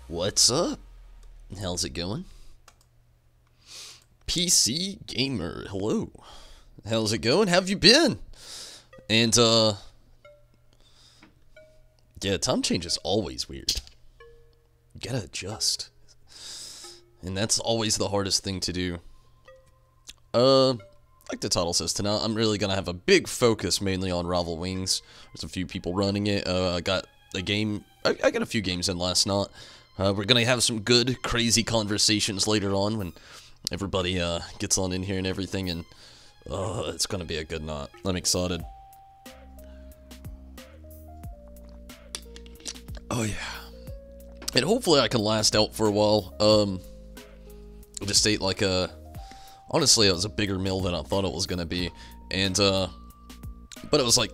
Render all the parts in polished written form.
What's up? How's it going? PC Gamer, hello. How's it going? How have you been? And, yeah, time change is always weird. You gotta adjust. And that's always the hardest thing to do. Like the title says, tonight I'm really gonna have a big focus mainly on Rival Wings. There's a few people running it. I got a game, I got a few games in last night. We're gonna have some good, crazy conversations later on when everybody gets on in here and everything, and it's gonna be a good night. I'm excited. Oh yeah, and hopefully I can last out for a while. I just ate like honestly, it was a bigger meal than I thought it was gonna be, and but it was like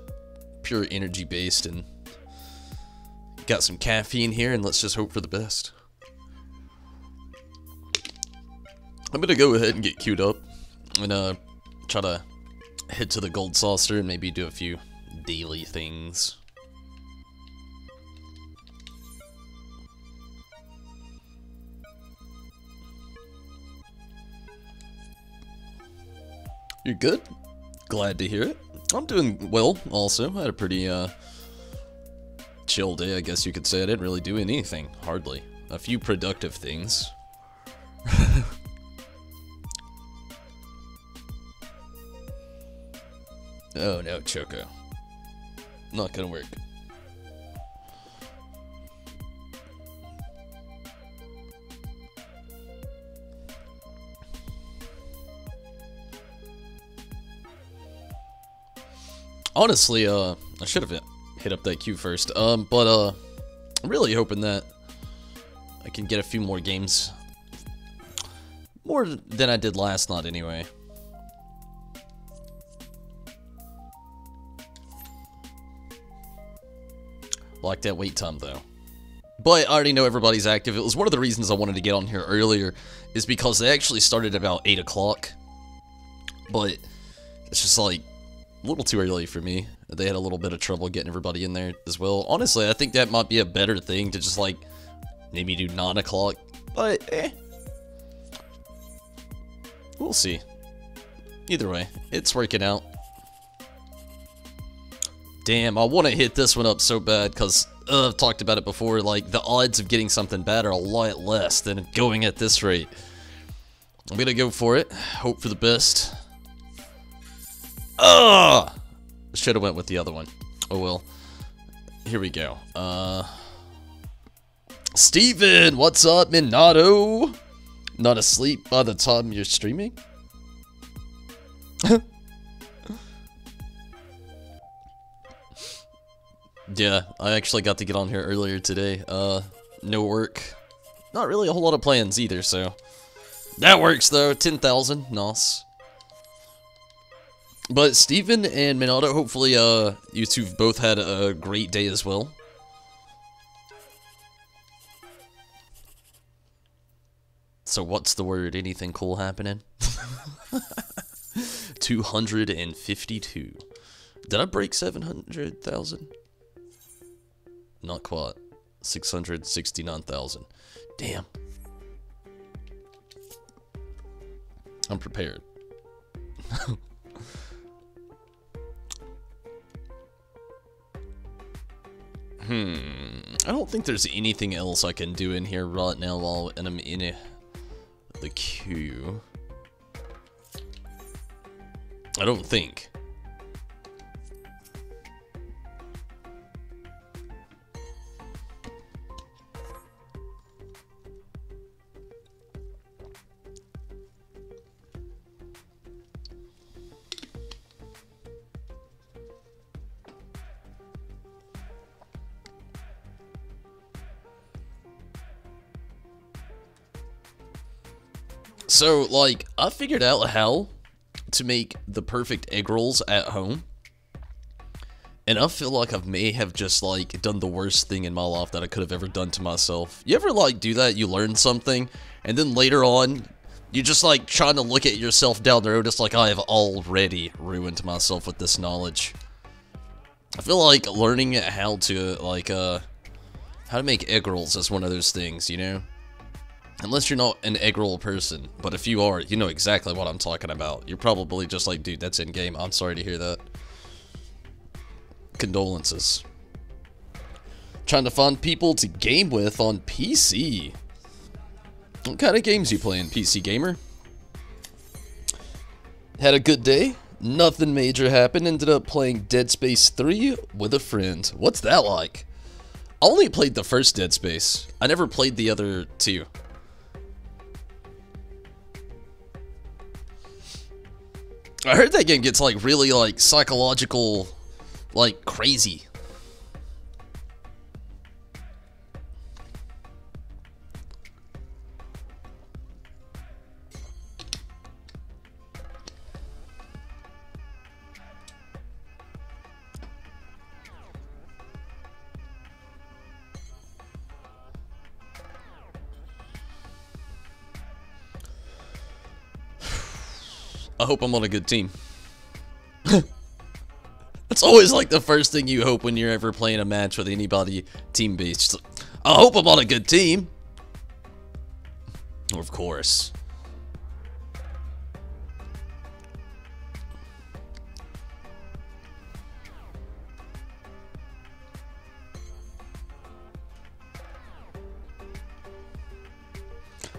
pure energy based, and got some caffeine here, and let's just hope for the best. I'm gonna go ahead and get queued up and try to head to the gold saucer and maybe do a few daily things. You're good? Glad to hear it. I'm doing well also. I had a pretty chill day, I guess you could say. I didn't really do anything, hardly. A few productive things. Oh no, Choco. Not gonna work. Honestly, I should have hit up that queue first. But I'm really hoping that I can get a few more games. More than I did last night, anyway. Like that wait time, though. But I already know everybody's active. It was one of the reasons I wanted to get on here earlier, is because they actually started about 8 o'clock. But it's just like a little too early for me. They had a little bit of trouble getting everybody in there as well. Honestly, I think that might be a better thing to just like maybe do 9 o'clock. But we'll see. Either way, it's working out. Damn, I want to hit this one up so bad because I've talked about it before. Like, the odds of getting something bad are a lot less than going at this rate. I'm gonna go for it. Hope for the best. Should have went with the other one. Oh well. Here we go. Steven, what's up, Minato? Not asleep by the time you're streaming? Yeah, I actually got to get on here earlier today. No work. Not really a whole lot of plans either, so. That works though, 10,000, nice. But Steven and Minato, hopefully you two both had a great day as well. So what's the word? Anything cool happening? 252. Did I break 700,000? Not quite. 669,000. Damn. I'm prepared. I don't think there's anything else I can do in here right now while I'm in the queue. I don't think. So, like, I figured out how to make the perfect egg rolls at home. And I feel like I may have just, like, done the worst thing in my life that I could have ever done to myself. You ever, like, do that? You learn something, and then later on, you just, like, trying to look at yourself down the road. It's like, I have already ruined myself with this knowledge. I feel like learning how to, like, How to make egg rolls is one of those things, you know? Unless you're not an egg roll person, but if you are, you know exactly what I'm talking about. You're probably just like, dude, that's in-game. I'm sorry to hear that. Condolences. Trying to find people to game with on PC. What kind of games you playing, PC gamer? Had a good day? Nothing major happened. Ended up playing Dead Space 3 with a friend. What's that like? I only played the first Dead Space. I never played the other two. I heard that game gets like really like psychological, like crazy. I hope I'm on a good team. That's always like the first thing you hope when you're ever playing a match with anybody team-based. I hope I'm on a good team. Of course.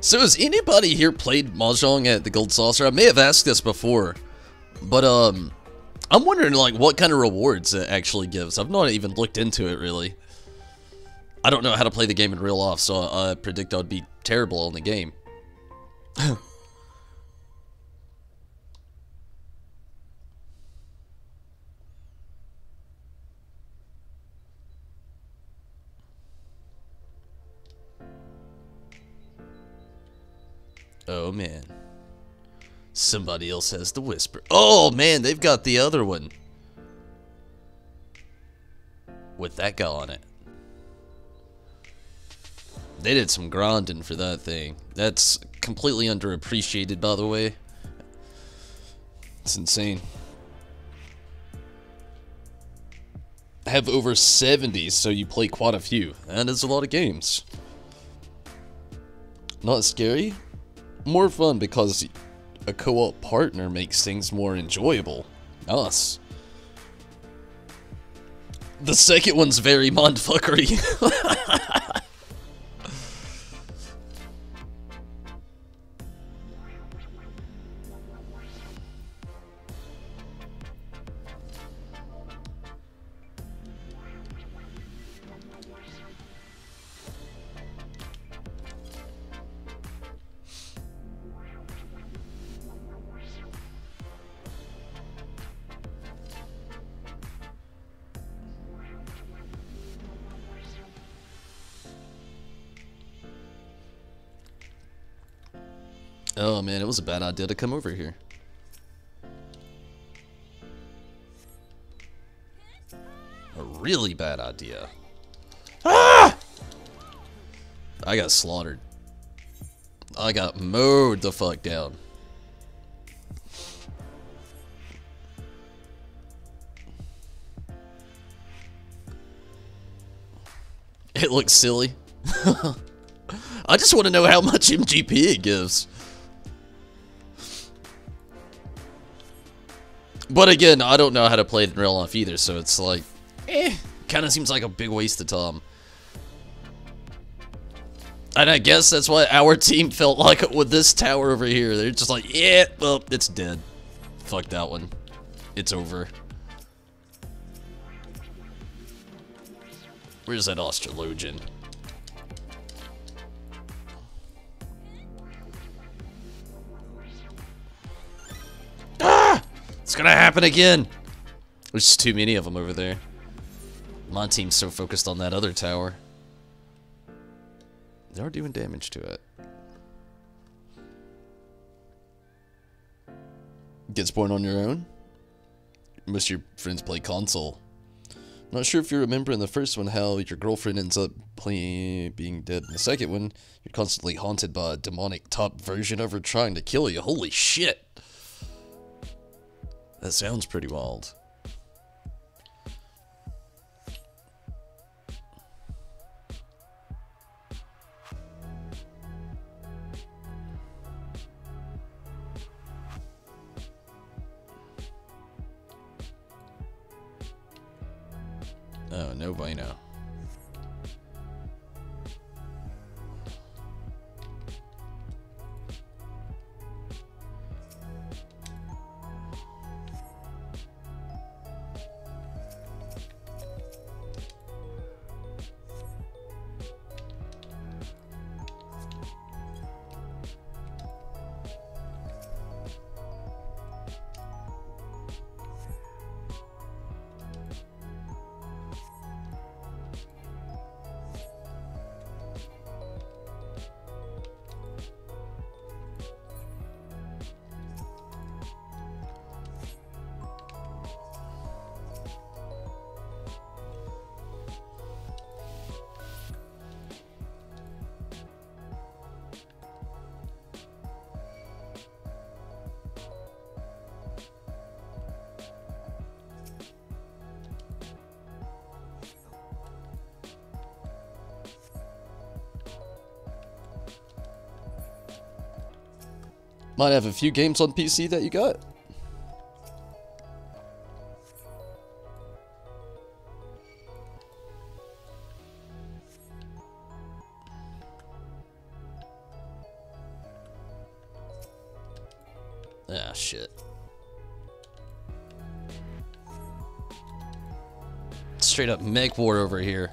So has anybody here played Mahjong at the Gold Saucer? I may have asked this before, but I'm wondering like what kind of rewards it actually gives. I've not even looked into it really. I don't know how to play the game in real life, so I predict I'd be terrible on the game. Oh man. Somebody else has the whisper. Oh man, they've got the other one. With that guy on it. They did some grinding for that thing. That's completely underappreciated, by the way. It's insane. I have over 70, so you play quite a few. That is a lot of games. Not scary? More fun because a co-op partner makes things more enjoyable. Us. The second one's very mindfuckery. Oh man, it was a bad idea to come over here. A really bad idea. Ah! I got slaughtered. I got mowed the fuck down. It looks silly. I just want to know how much MGP it gives. But again, I don't know how to play it in real life either, so it's like, kind of seems like a big waste of time. And I guess that's what our team felt like with this tower over here. They're just like, yeah, well, it's dead. Fuck that one. It's over. Where's that Australogian? Ah! It's gonna happen again! There's just too many of them over there. My team's so focused on that other tower. They are doing damage to it. Get spawned on your own? Most of your friends play console. Not sure if you remember in the first one how your girlfriend ends up being dead. In the second one, you're constantly haunted by a demonic top version of her trying to kill you. Holy shit! That sounds pretty wild. Oh, no bueno. Might have a few games on PC that you got. Ah, shit. Straight up mech war over here.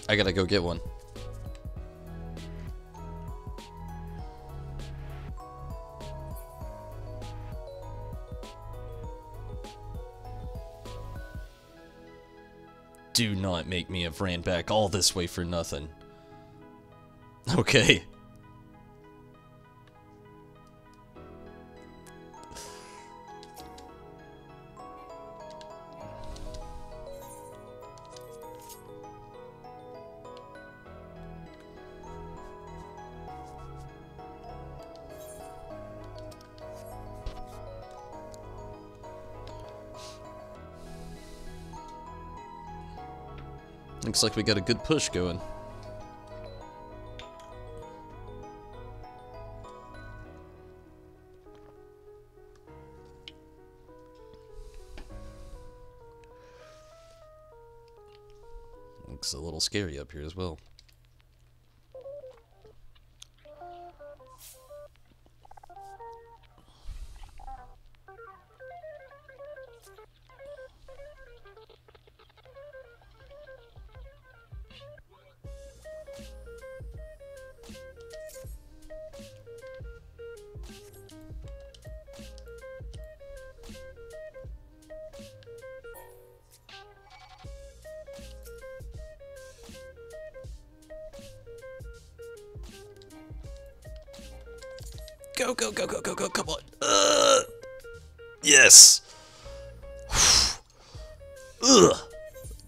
I gotta go get one. Do not make me have ran back all this way for nothing. Okay. Looks like we got a good push going. Looks a little scary up here as well. Go, go, go, go, go, go, come on. Yes. Ugh.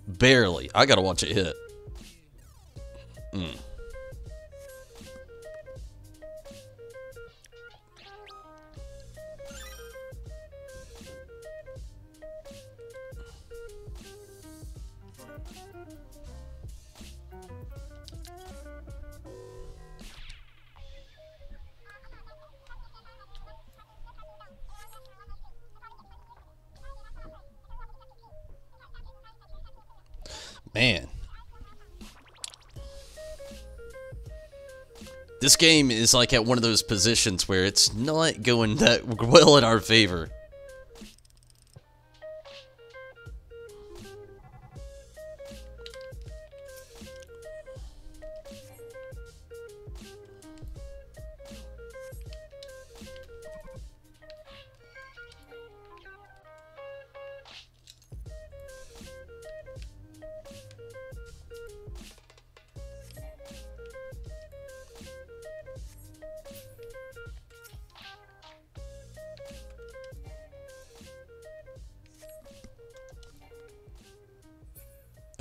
Barely. I gotta watch it hit. Man. This game is like at one of those positions where it's not going that well in our favor.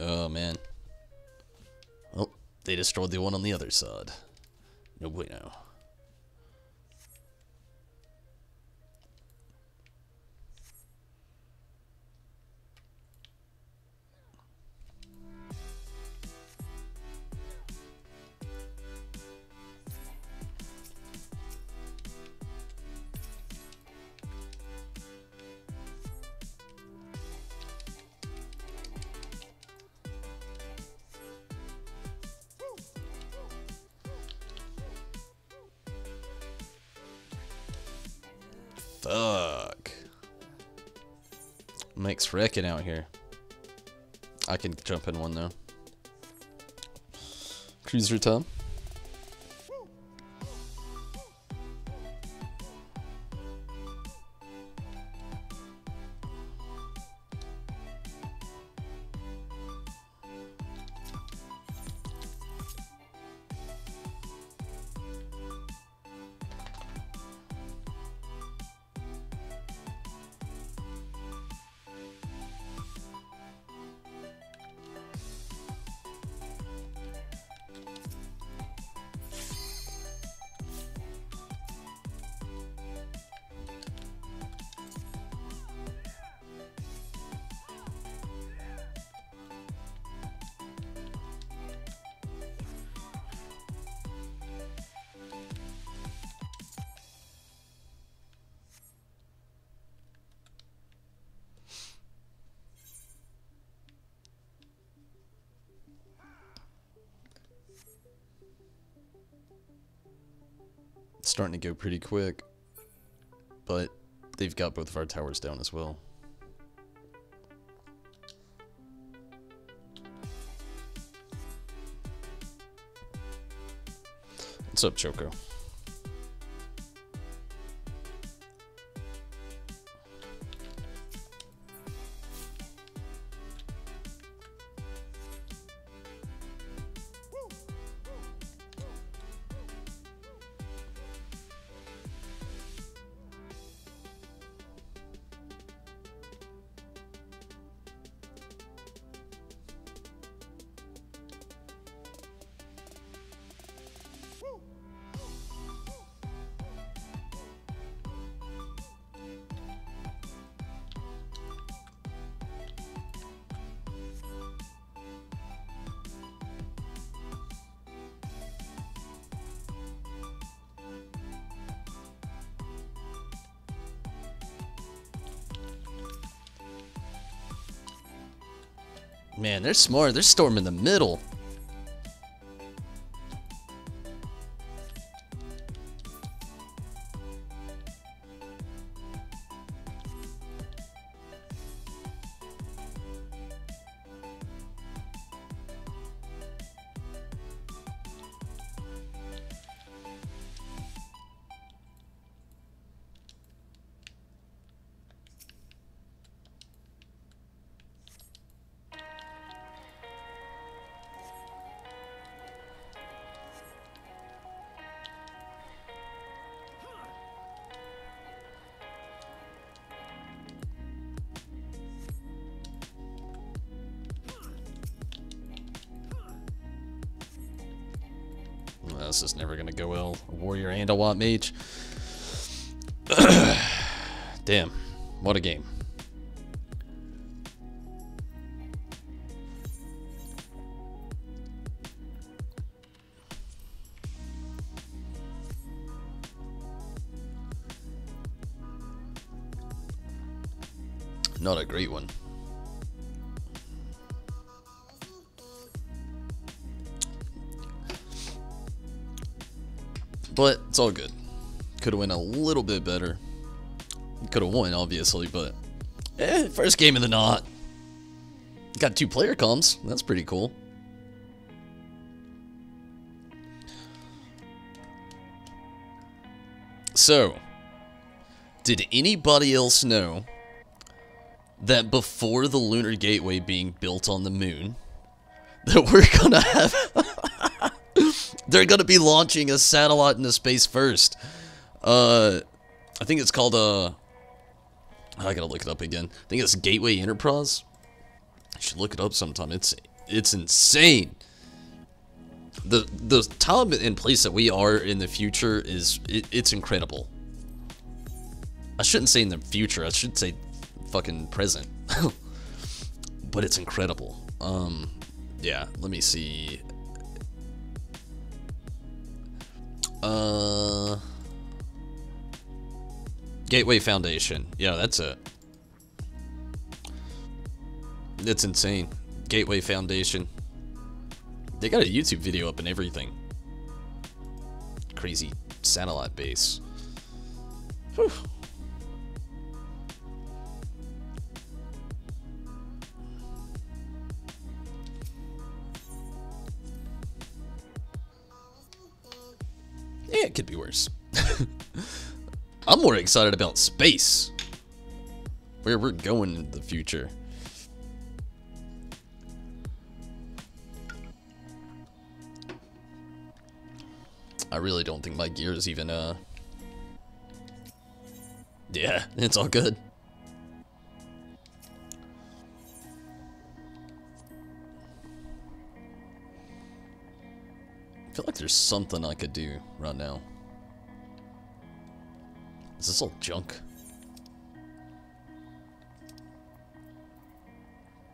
Oh, man. Oh, they destroyed the one on the other side. No bueno. Mike's wrecking out here. I can jump in one though. Cruiser Tom. Starting to go pretty quick, but they've got both of our towers down as well. What's up, Choco? Man, they're smart. They're storming the middle. This is never gonna go well. A warrior and a Watt mage. Damn, what a game. Not a great one. But it's all good. Could have went a little bit better. Could have won, obviously, but first game of the knot. Got 2 player comms. That's pretty cool. So, did anybody else know that before the Lunar Gateway being built on the moon, that we're gonna have... They're gonna be launching a satellite into space first. I think it's called I gotta look it up again. I think it's Gateway Enterprise. I should look it up sometime. It's insane. The time and place that we are in the future is it's incredible. I shouldn't say in the future. I should say fucking present. But it's incredible. Yeah. Let me see. Gateway Foundation. Yeah, that's it. It's insane. Gateway Foundation. They got a YouTube video up and everything. Crazy satellite base. Whew. it could be worse. I'm more excited about space. Where we're going in the future. I really don't think my gear is even, yeah, it's all good. I feel like there's something I could do right now. Is this all junk?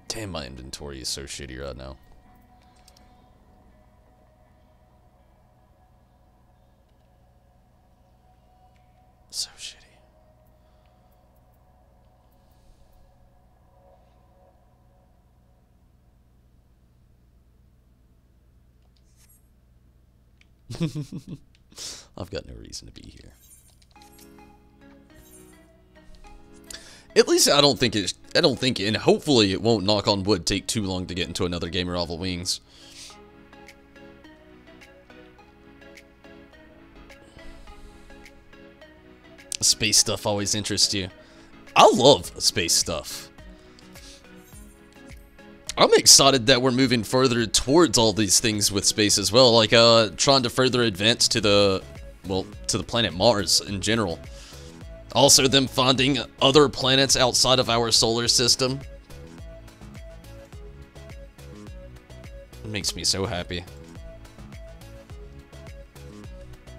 Damn, my inventory is so shitty right now. So shitty. I've got no reason to be here. At least I don't think and hopefully it won't, knock on wood, take too long to get into another game of Rival Wings. Space stuff always interests you. I love space stuff. I'm excited that we're moving further towards all these things with space as well, like trying to further advance to the, well, to the planet Mars in general. Also them finding other planets outside of our solar system. It makes me so happy.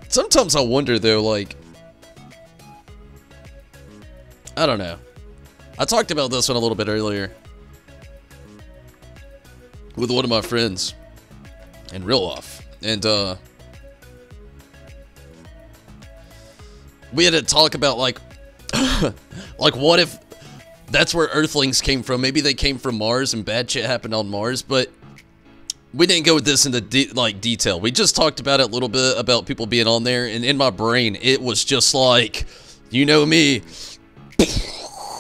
Sometimes I wonder though, like, I don't know. I talked about this one a little bit earlier with one of my friends in real life, and we had to talk about like like what if that's where Earthlings came from? Maybe they came from Mars and bad shit happened on Mars, but we didn't go with this into detail. We just talked about it a little bit about people being on there, and in my brain it was just like, you know me,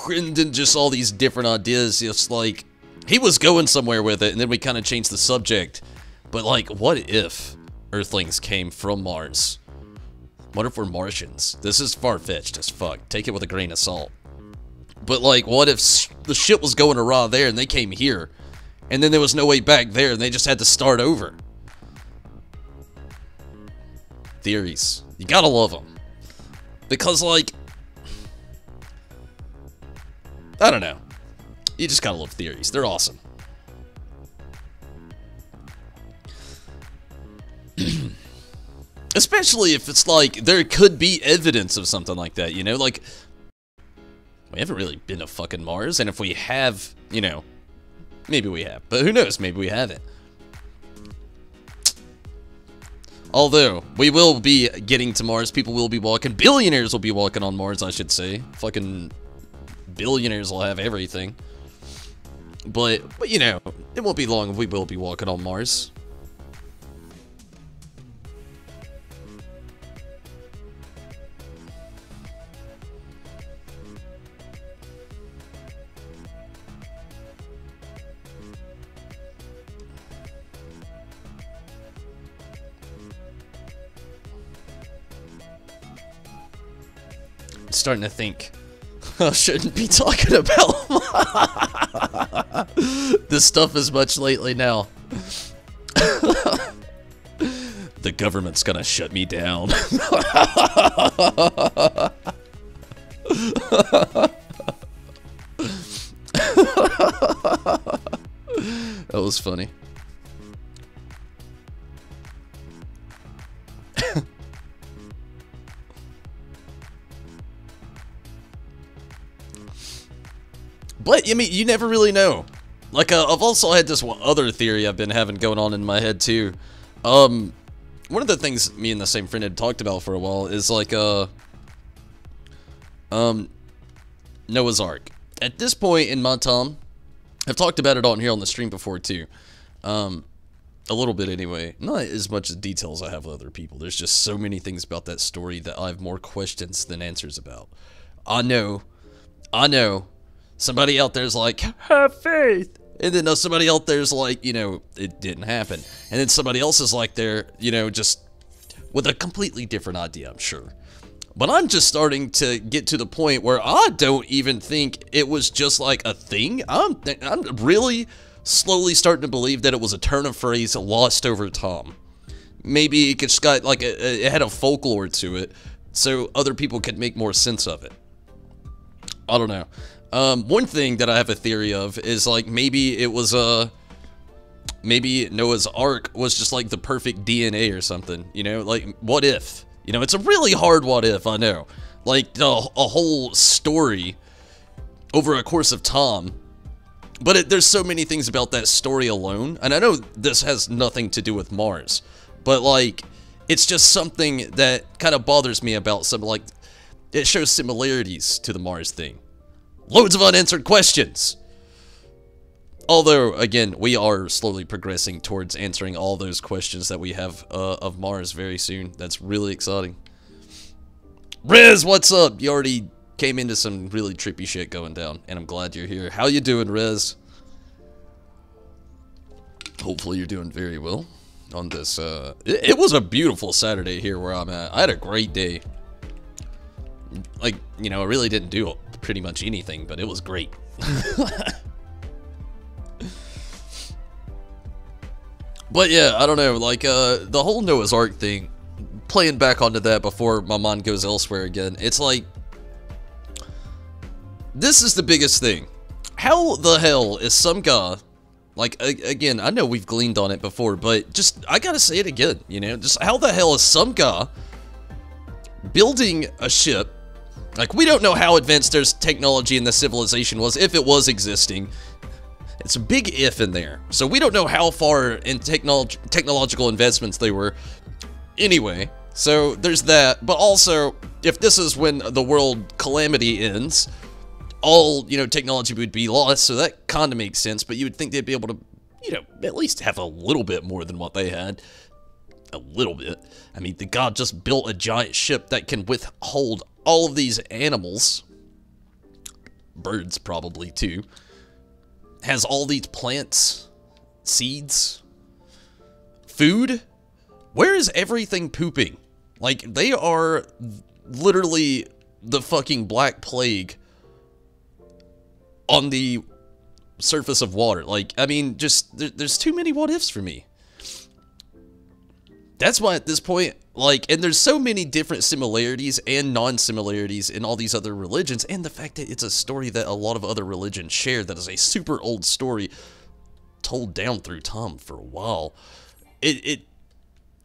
and then just all these different ideas. It's like he was going somewhere with it, and then we kind of changed the subject. But like, what if Earthlings came from Mars? What if we're Martians? This is far-fetched as fuck. Take it with a grain of salt. But like, what if the shit was going awry there and they came here, and then there was no way back there and they just had to start over? Theories. You gotta love them. Because like, I don't know. You just gotta love theories. They're awesome. Especially if it's like, there could be evidence of something like that, you know? Like, we haven't really been to fucking Mars, and if we have, you know, maybe we have. But who knows? Maybe we haven't. Although, we will be getting to Mars. People will be walking. Billionaires will be walking on Mars, I should say. Fucking billionaires will have everything. But you know, it won't be long if we will be walking on Mars. I'm starting to think I shouldn't be talking about this stuff as much lately now. The government's gonna shut me down. That was funny. But, I mean, you never really know. Like, I've also had this one other theory I've been having going on in my head, too. One of the things me and the same friend had talked about for a while is, like, Noah's Ark. At this point in my time, I've talked about it on here on the stream before, too. A little bit, anyway. Not as much as details I have with other people. There's just so many things about that story that I have more questions than answers about. I know. Somebody out there's like, have faith. And then somebody out there's like, you know, it didn't happen. And then somebody else is like, there, you know, just with a completely different idea, I'm sure. But I'm just starting to get to the point where I don't even think it was just like a thing. I'm really slowly starting to believe that it was a turn of phrase lost over Tom. Maybe it just got like it had a folklore to it, so other people could make more sense of it. I don't know. One thing that I have a theory of is like maybe it was maybe Noah's Ark was just like the perfect DNA or something. You know, like what if? You know, it's a really hard what if, I know. Like, a whole story over a course of time. But there's so many things about that story alone. And I know this has nothing to do with Mars. But, like, it's just something that kind of bothers me about some, like, it shows similarities to the Mars thing. Loads of unanswered questions! Although, again, we are slowly progressing towards answering all those questions that we have of Mars very soon. That's really exciting. Riz, what's up? You already came into some really trippy shit going down, and I'm glad you're here. How you doing, Riz? Hopefully you're doing very well on this. It was a beautiful Saturday here where I'm at. I had a great day. Like, you know, I really didn't do pretty much anything, but it was great. But yeah, I don't know, like, the whole Noah's Ark thing, playing back onto that before my mind goes elsewhere again, it's like, this is the biggest thing. How the hell is some guy, like, again, I know we've gleaned on it before, but just, I gotta say it again, you know, just how the hell is some guy building a ship, like, we don't know how advanced their technology in the civilization was, if it was existing. It's a big if in there. So we don't know how far in technological investments they were. Anyway, so there's that. But also, if this is when the world calamity ends, all, you know, technology would be lost. So that kind of makes sense. But you would think they'd be able to, you know, at least have a little bit more than what they had. A little bit. I mean, the god just built a giant ship that can withhold all of these animals. Birds, probably, too. Has all these plants, seeds, food. Where is everything pooping? Like, they are literally the fucking Black Plague on the surface of water. Like, I mean, just, there's too many what ifs for me. That's why at this point, like, and there's so many different similarities and non-similarities in all these other religions, and the fact that it's a story that a lot of other religions share that is a super old story told down through time for a while.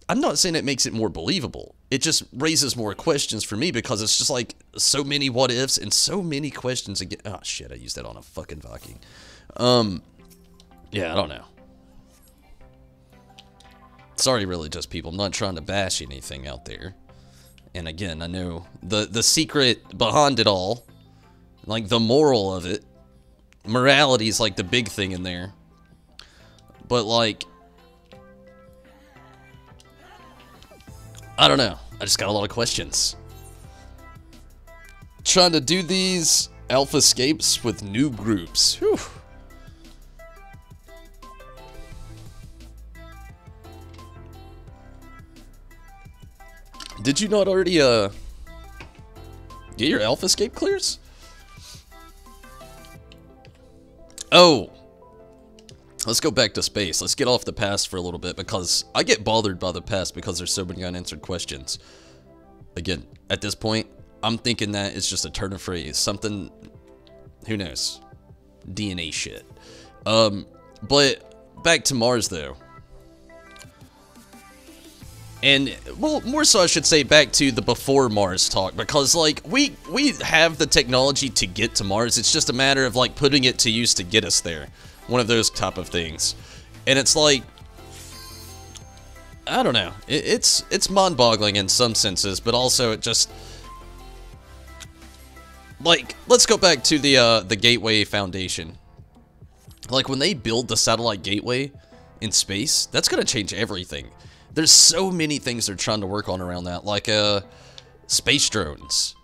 I'm not saying it makes it more believable. It just raises more questions for me because it's just like so many what ifs and so many questions again. Oh shit, I used that on a fucking Viking. Yeah, I don't know. Sorry, religious people. I'm not trying to bash anything out there. And again, I know the secret behind it all, like the moral of it, morality is like the big thing in there. But like, I don't know. I just got a lot of questions. Trying to do these alpha escapes with new groups. Whew. Did you not already, get your alpha escape clears? Oh. Let's go back to space. Let's get off the past for a little bit because I get bothered by the past because there's so many unanswered questions. Again, at this point, I'm thinking that it's just a turn of phrase. Something, who knows? DNA shit. But back to Mars, though. And, well, more so I should say back to the before Mars talk, because, like, we have the technology to get to Mars, it's just a matter of, like, putting it to use to get us there. One of those type of things. And it's like, I don't know, it's mind-boggling in some senses, but also it just, like, let's go back to the Gateway Foundation. Like, when they build the satellite gateway in space, that's gonna change everything. There's so many things they're trying to work on around that, like space drones,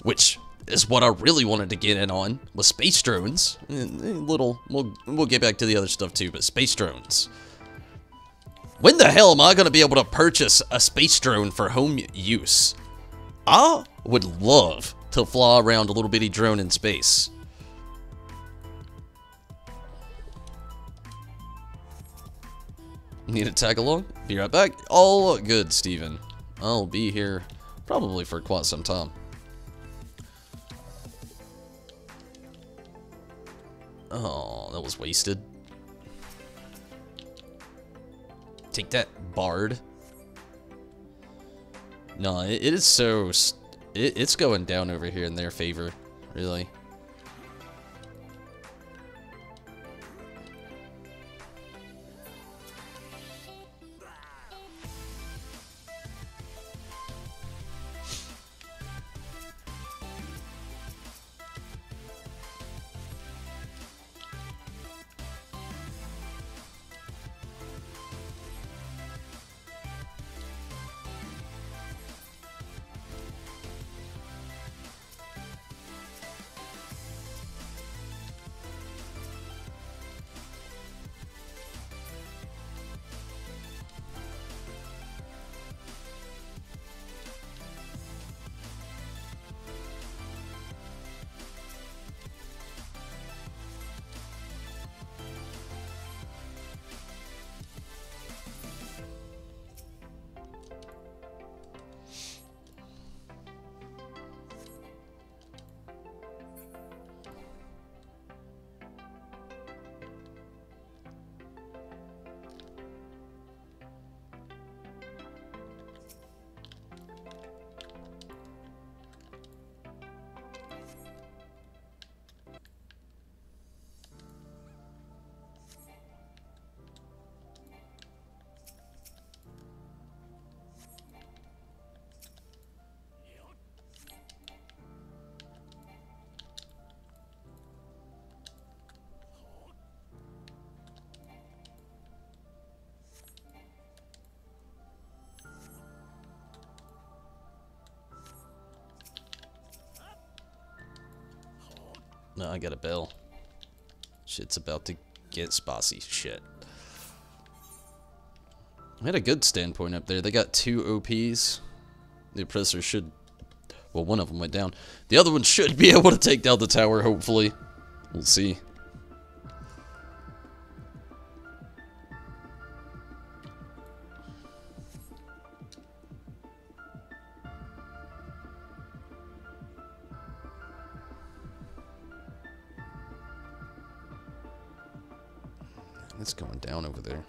which is what I really wanted to get in on, was space drones. We'll get back to the other stuff too, but space drones. When the hell am I going to be able to purchase a space drone for home use? I would love to fly around a little bitty drone in space. Need to tag along? Be right back. All good, Steven. I'll be here probably for quite some time. Oh, that was wasted. Take that, Bard. No, it is so... It's going down over here in their favor, really. No, I got a bell. Shit's about to get spicy. Shit. I had a good standpoint up there. They got 2 OPs. The oppressor should... Well, one of them went down. The other one should be able to take down the tower, hopefully. We'll see. It's going down over there.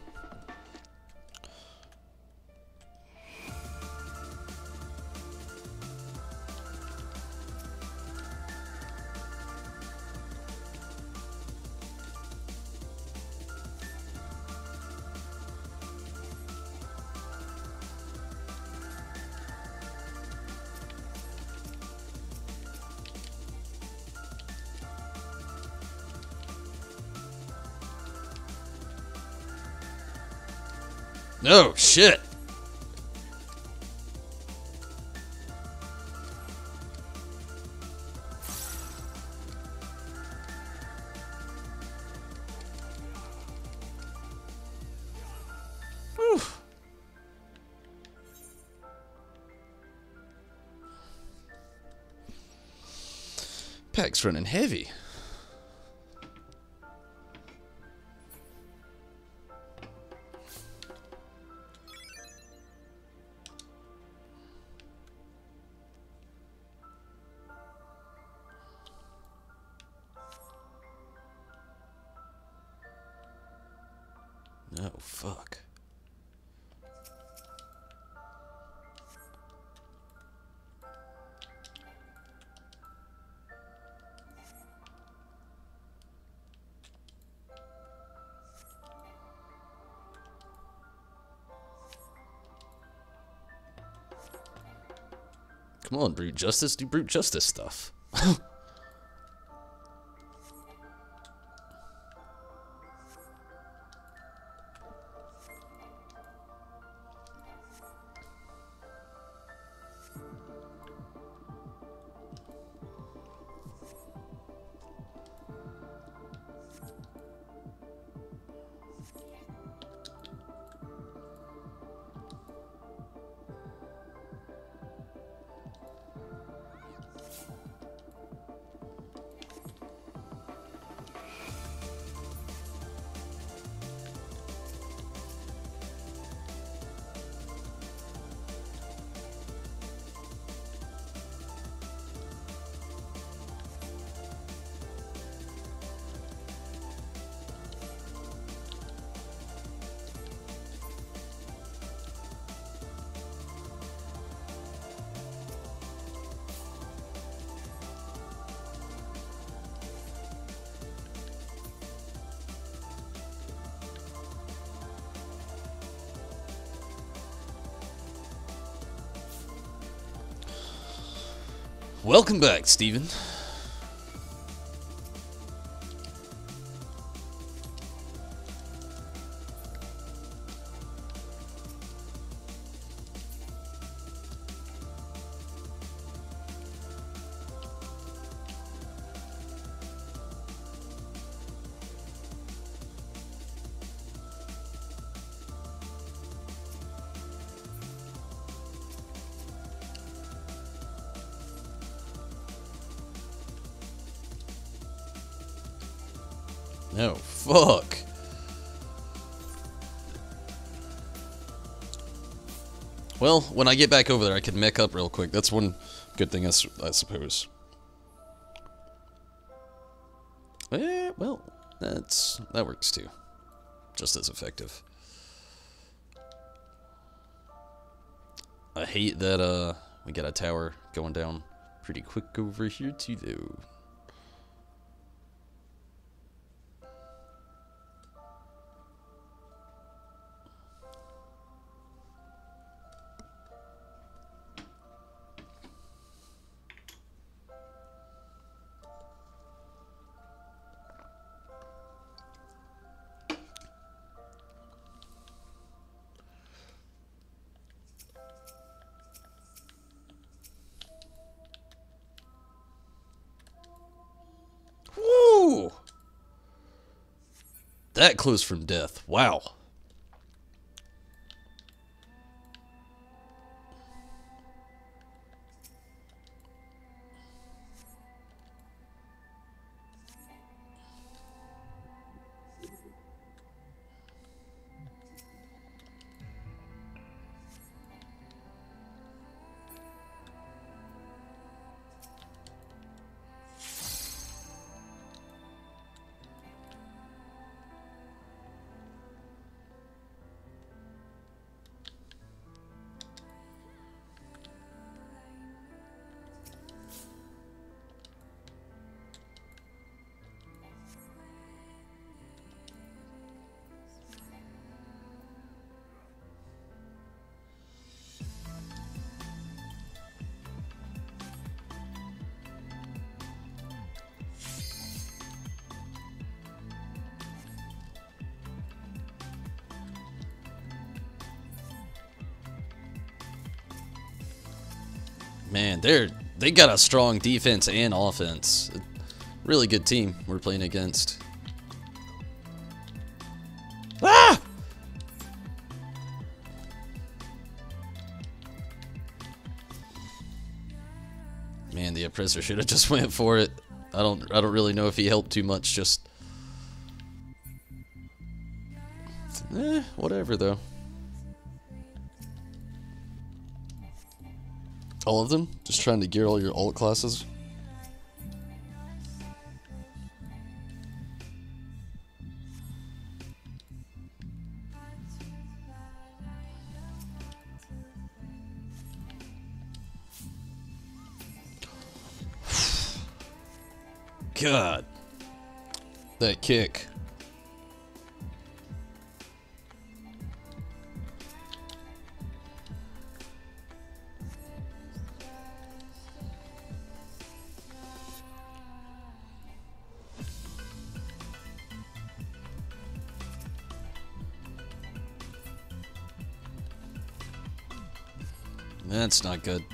No, shit. Whew. Pack's running heavy. Oh, fuck. Come on, Brute Justice, do Brute Justice stuff. Welcome back, Steven. No, fuck. Well, when I get back over there, I can mech up real quick. That's one good thing, I suppose. Well, that works too. Just as effective. I hate that, we got a tower going down pretty quick over here too, though. That close from death. Wow. Man, they got a strong defense and offense. Really good team we're playing against. Ah! Man, the oppressor should have just went for it. I don't really know if he helped too much. Just whatever though. All of them? Just trying to gear all your alt classes? God. That kick. That's not good.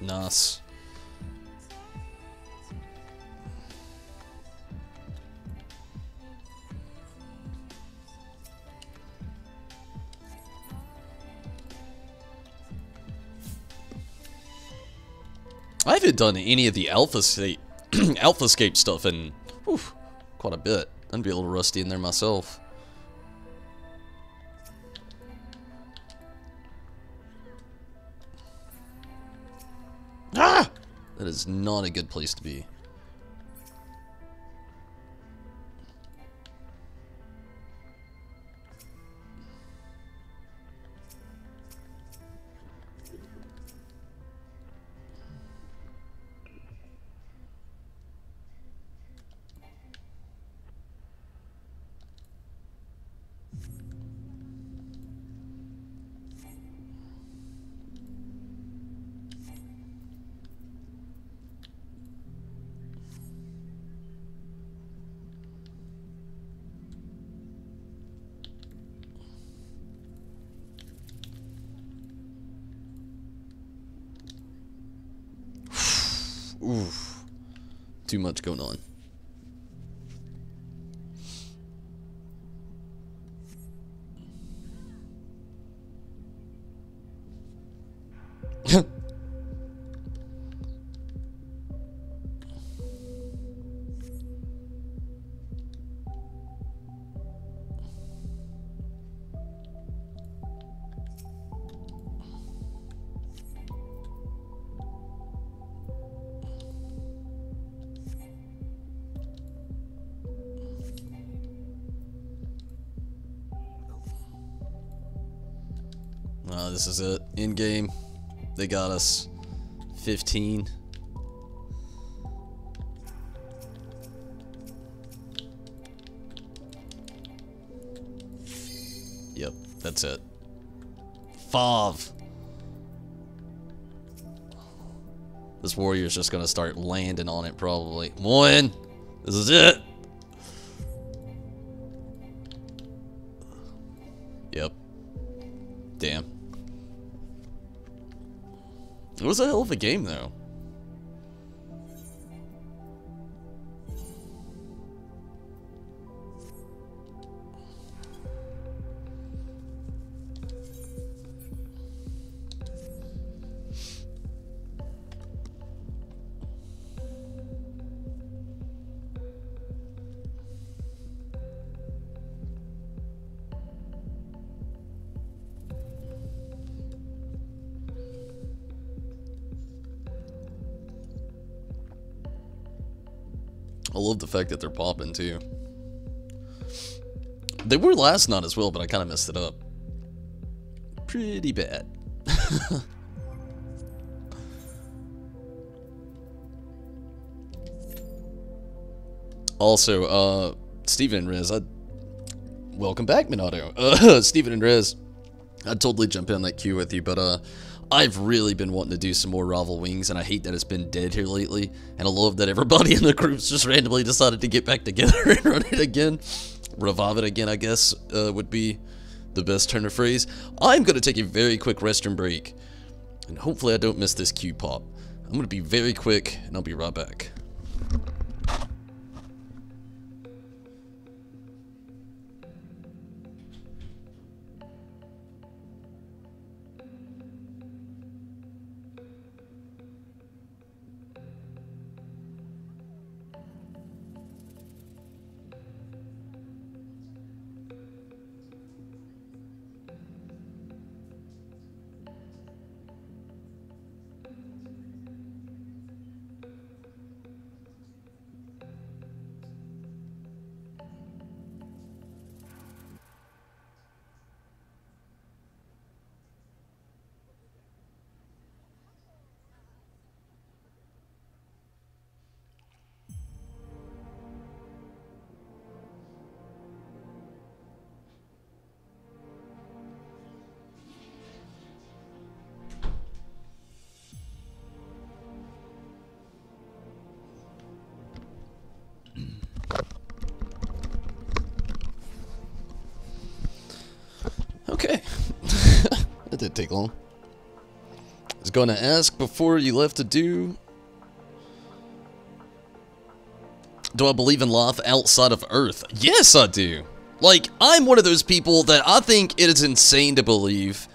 Nice. I haven't done any of the Alphascape stuff in quite a bit. I'd be a little rusty in there myself. Ah! That is not a good place to be. Oof. Too much going on. This is it. In game, they got us 15. Yep, that's it. 5. This warrior's just gonna start landing on it probably. 1. This is it. Yep. Damn. It was a hell of a game, though. I love the fact that they're popping, too. They were last night as well, but I kind of messed it up. Pretty bad. Also, Steven and Rez, welcome back, Minato. Steven and Rez, I'd totally jump in that queue with you, but, I've really been wanting to do some more Rival Wings, and I hate that it's been dead here lately, and I love that everybody in the group's just randomly decided to get back together and run it again. Revive it again, I guess, would be the best turn of phrase. I'm going to take a very quick restroom break, and hopefully I don't miss this queue pop. I'm going to be very quick, and I'll be right back. Okay. That didn't take long. I was going to ask before you left to do I believe in life outside of Earth? Yes, I do. Like, I'm one of those people that I think it is insane to believe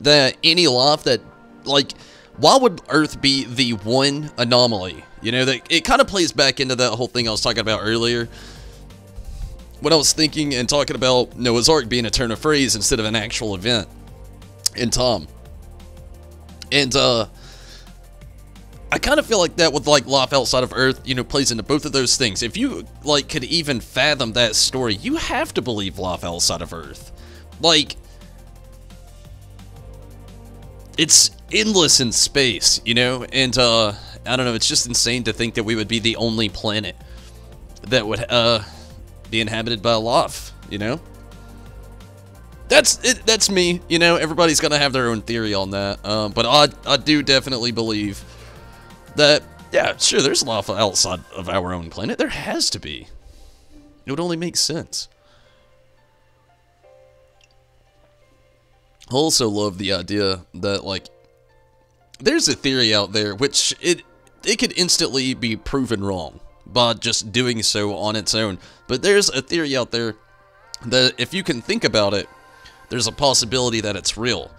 that any life that, like, why would Earth be the one anomaly? You know, that it kind of plays back into that whole thing I was talking about earlier. when I was thinking and talking about Noah's Ark being a turn of phrase instead of an actual event in Tom. And, I kind of feel like that with, like, life outside of Earth, you know, plays into both of those things. If you, like, could even fathom that story, you have to believe life outside of Earth. Like, it's endless in space, you know? And, I don't know, it's just insane to think that we would be the only planet that would, be inhabited by life, you know? That's me, you know? Everybody's gonna have their own theory on that, but I do definitely believe that, yeah, sure, there's life outside of our own planet. There has to be. It would only make sense. I also love the idea that, like, there's a theory out there which it could instantly be proven wrong by just doing so on its own. But there's a theory out there that if you can think about it, there's a possibility that it's real.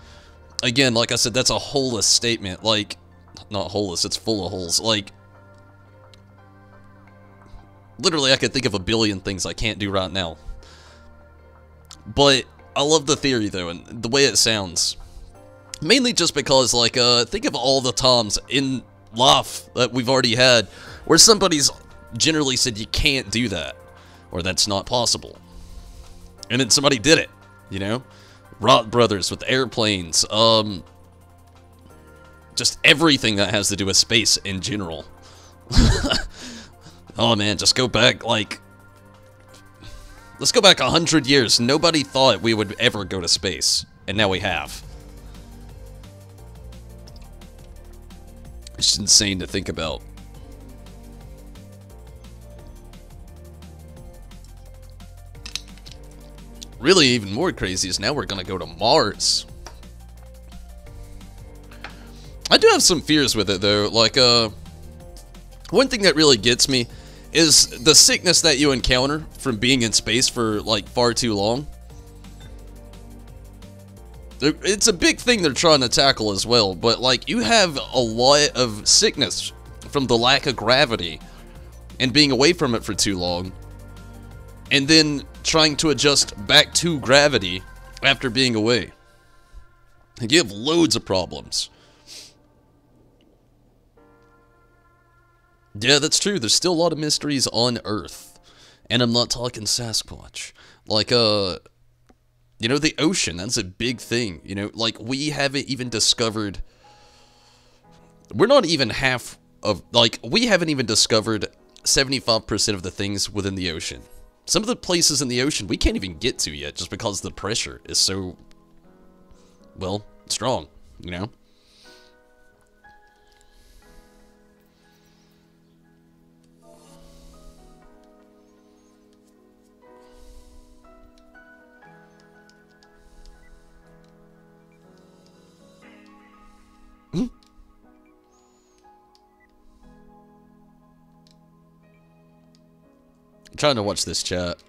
Again, like I said, that's a holeless statement. Like, not holeless, it's full of holes. Like, literally I could think of a billion things I can't do right now. But I love the theory though, and the way it sounds. Mainly just because, like, think of all the times in life that we've already had where somebody's generally said you can't do that, or that's not possible. And then somebody did it, you know? Wright brothers with airplanes, just everything that has to do with space in general. Oh man, just go back, like, let's go back 100 years. Nobody thought we would ever go to space, and now we have. It's insane to think about. Really, even more crazy is now we're gonna go to Mars. I do have some fears with it though. Like, one thing that really gets me is the sickness that you encounter from being in space for, like, far too long. It's a big thing they're trying to tackle as well, but, like, you have a lot of sickness from the lack of gravity and being away from it for too long, and then trying to adjust back to gravity after being away. And you have loads of problems. Yeah, that's true. There's still a lot of mysteries on Earth. And I'm not talking Sasquatch. Like, you know, the ocean, that's a big thing. You know, like, we haven't even discovered... We're not even half of... Like, we haven't even discovered 75% of the things within the ocean. Some of the places in the ocean we can't even get to yet, just because the pressure is so, well, strong, you know? Trying to watch this chat.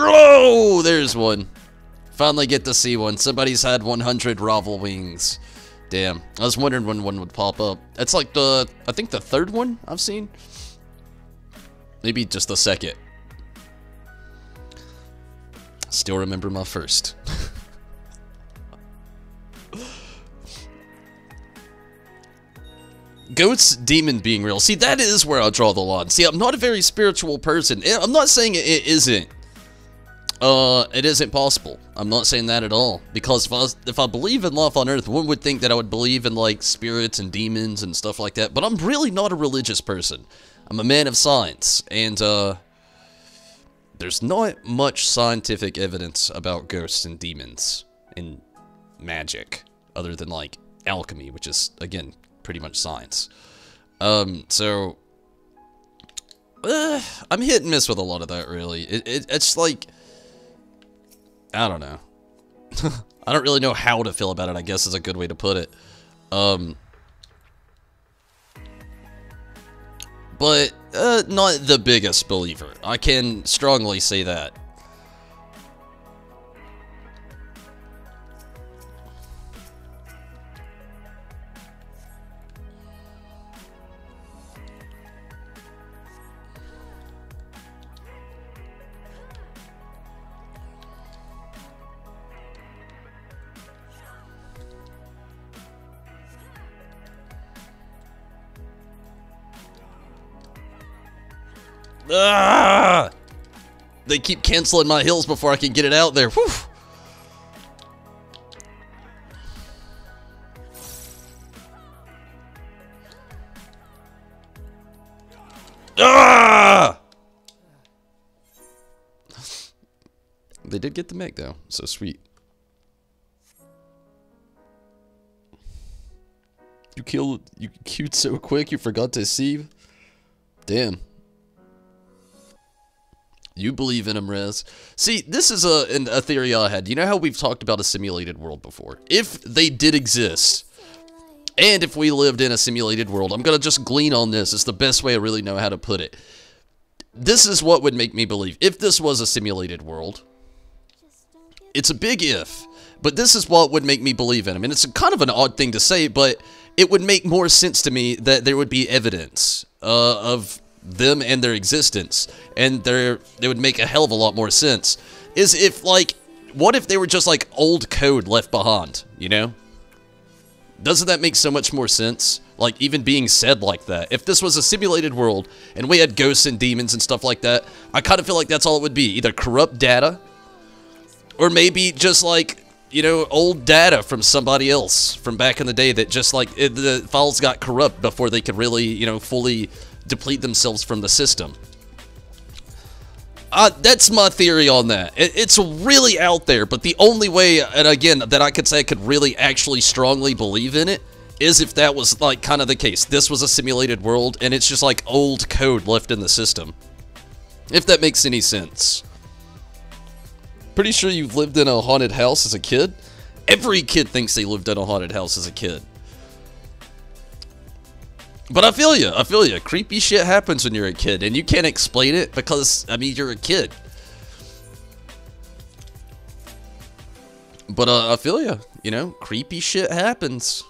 Oh, there's one. Finally get to see one. Somebody's had 100 Ravel wings. Damn. I was wondering when one would pop up. That's like the, I think the third one I've seen. Maybe just the second. Still remember my first. Goats, demon being real. See, that is where I draw the line. See, I'm not a very spiritual person. I'm not saying it isn't. It isn't possible. I'm not saying that at all. Because if I believe in life on Earth, one would think that I would believe in, like, spirits and demons and stuff like that. But I'm really not a religious person. I'm a man of science. And, there's not much scientific evidence about ghosts and demons and magic. Other than, like, alchemy, which is, again, pretty much science. So I'm hit and miss with a lot of that, really. It's like, I don't know. I don't really know how to feel about it, I guess is a good way to put it. But not the biggest believer. I can strongly say that. Ah! They keep canceling my heals before I can get it out there. Whew. Ah! They did get the mech though, so sweet. You queued so quick you forgot to see. Damn. You believe in him, Rez. See, this is a theory I had. You know how we've talked about a simulated world before? If they did exist, and if we lived in a simulated world, I'm going to just glean on this. It's the best way I really know how to put it. This is what would make me believe. If this was a simulated world, it's a big if, but this is what would make me believe in him. And it's kind of an odd thing to say, but it would make more sense to me that there would be evidence of them and their existence, and they would make a hell of a lot more sense. Is if, like, what if they were just like old code left behind, you know? Doesn't that make so much more sense? Like, even being said like that. If this was a simulated world, and we had ghosts and demons and stuff like that, I kind of feel like that's all it would be. Either corrupt data, or maybe just like, you know, old data from somebody else from back in the day that just like, the files got corrupt before they could really, you know, fully deplete themselves from the system. That's my theory on that. It's really out there, but the only way, and again, that I could say I could really actually strongly believe in it, is if that was, like, kind of the case. This was a simulated world, and it's just, like, old code left in the system. If that makes any sense. Pretty sure you've lived in a haunted house as a kid? Every kid thinks they lived in a haunted house as a kid. But I feel you. Creepy shit happens when you're a kid, and you can't explain it because, I mean, you're a kid. But I feel you. You know, creepy shit happens.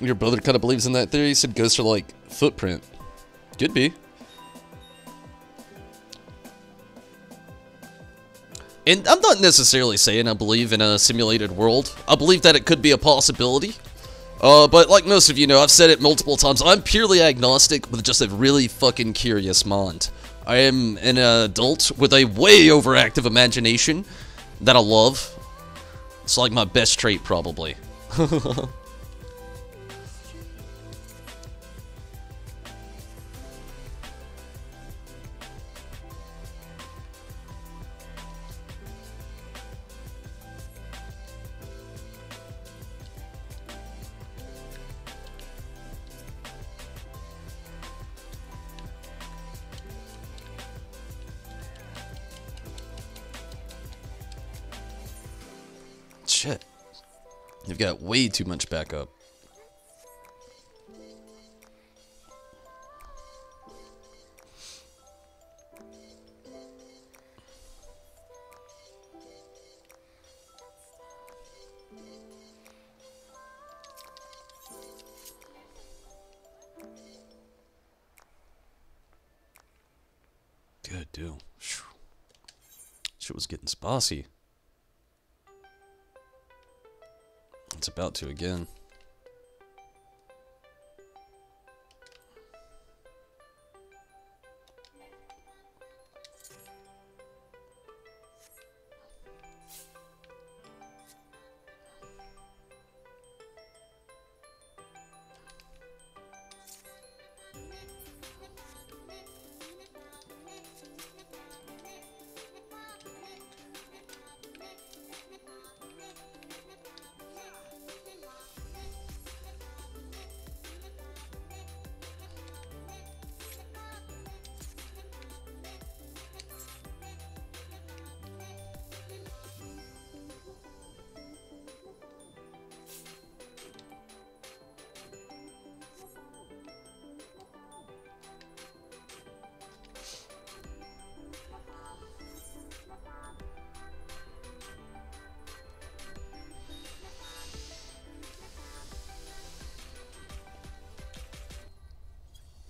Your brother kind of believes in that theory. He said ghosts are like footprint. Could be. And I'm not necessarily saying I believe in a simulated world. I believe that it could be a possibility. But like most of you know, I've said it multiple times, I'm purely agnostic with just a really fucking curious mind. I am an adult with a way overactive imagination that I love. It's like my best trait, probably. Shit. You've got way too much backup. Good deal. Shit was getting spicy. It's about to again.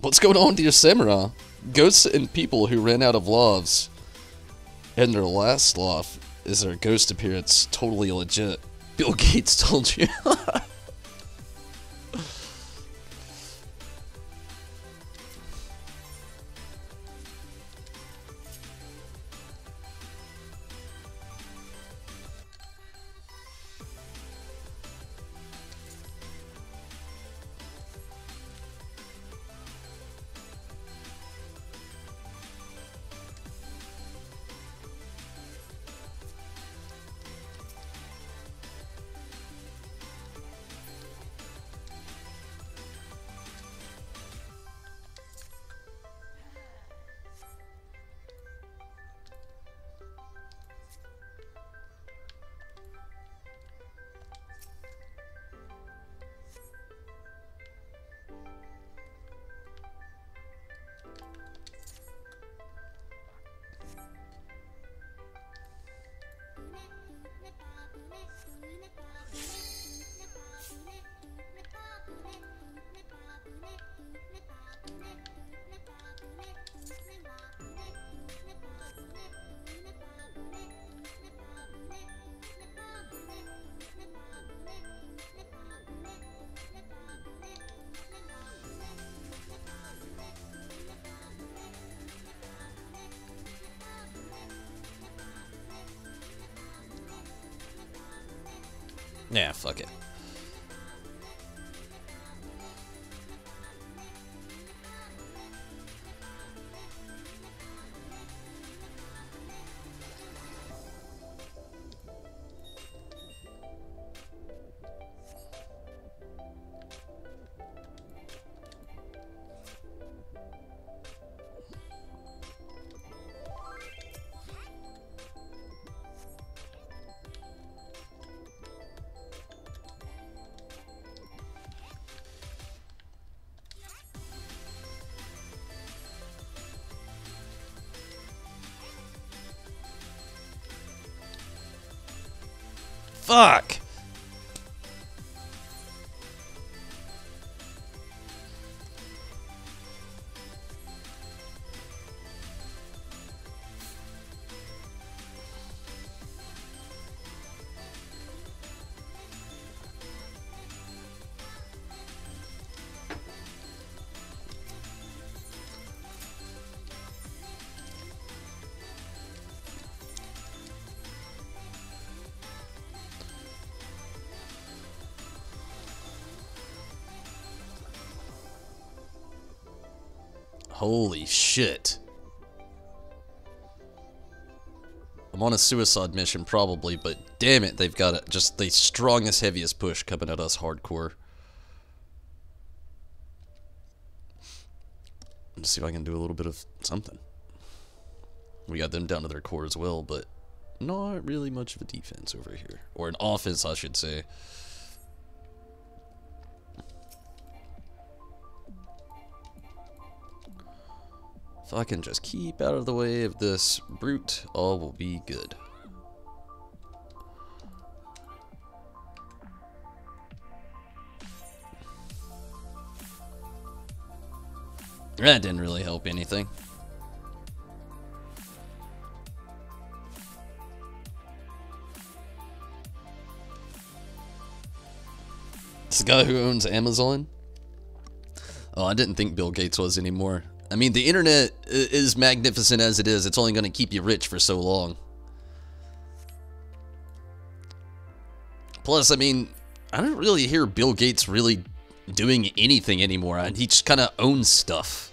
What's going on, dear samurai? Ghosts and people who ran out of lives. And their last life is their ghost appearance. Totally legit. Bill Gates told you. Nah, fuck it. Fuck! Holy shit. I'm on a suicide mission probably, but damn it, they've got just the strongest, heaviest push coming at us hardcore. Let's see if I can do a little bit of something. We got them down to their core as well, but not really much of a defense over here. Or an offense, I should say. If I can just keep out of the way of this brute, all will be good. That didn't really help anything. It's the guy who owns Amazon. Oh, I didn't think Bill Gates was anymore. I mean, the internet is magnificent as it is. It's only going to keep you rich for so long. Plus, I mean, I don't really hear Bill Gates really doing anything anymore. He just kind of owns stuff.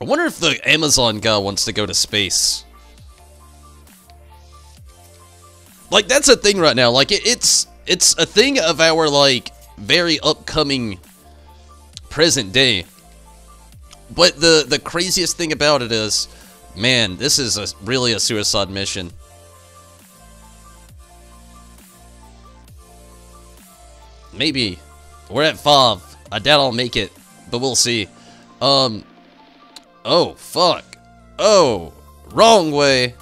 I wonder if the Amazon guy wants to go to space. Like, that's a thing right now. Like, it's a thing of our, like, very upcoming present day. But the craziest thing about it is, man, this is really a suicide mission. Maybe. We're at 5. I doubt I'll make it, but we'll see. Oh, fuck. Oh, wrong way.